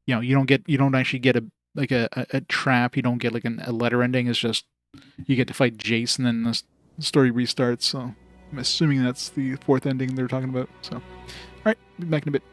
you don't actually get a trap. You don't get like a letter ending. It's just you get to fight Jace and then the story restarts. So I'm assuming that's the fourth ending they're talking about. So, all right, be back in a bit.